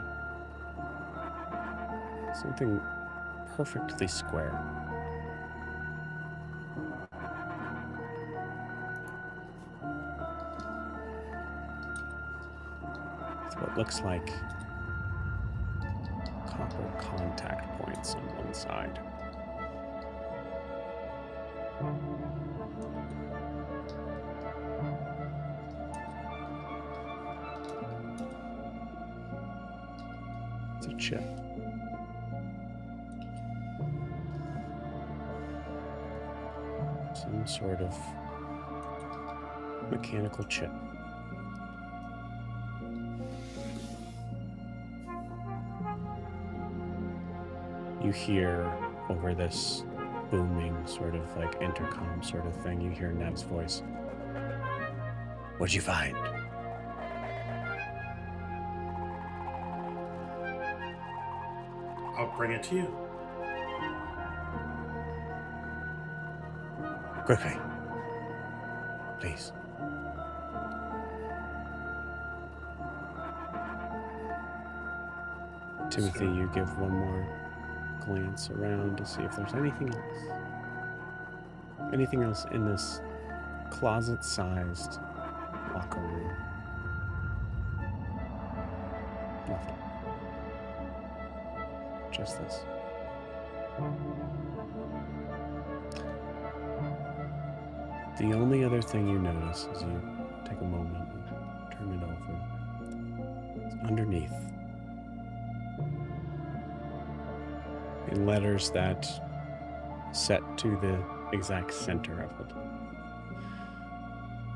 perfectly square. What looks like copper contact points on one side. It's a chip. Some sort of mechanical chip. you hear over this booming sort of like intercom sort of thing, you hear Nev's voice. What'd you find? I'll bring it to you. Quickly. Please. Timothy, you give one more glance around to see if there's anything else. Anything else in this closet-sized locker room. Nothing. Just this. The only other thing you notice as you take a moment and turn it over is underneath, in letters that set to the exact center of it,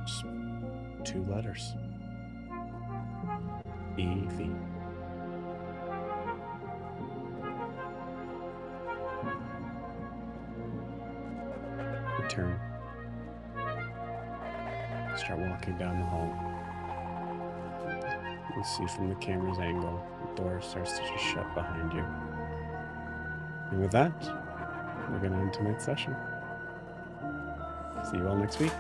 just 2 letters. E-V. You turn. Start walking down the hall. You see from the camera's angle, the door starts to just shut behind you. And with that, we're going to end tonight's session. See you all next week.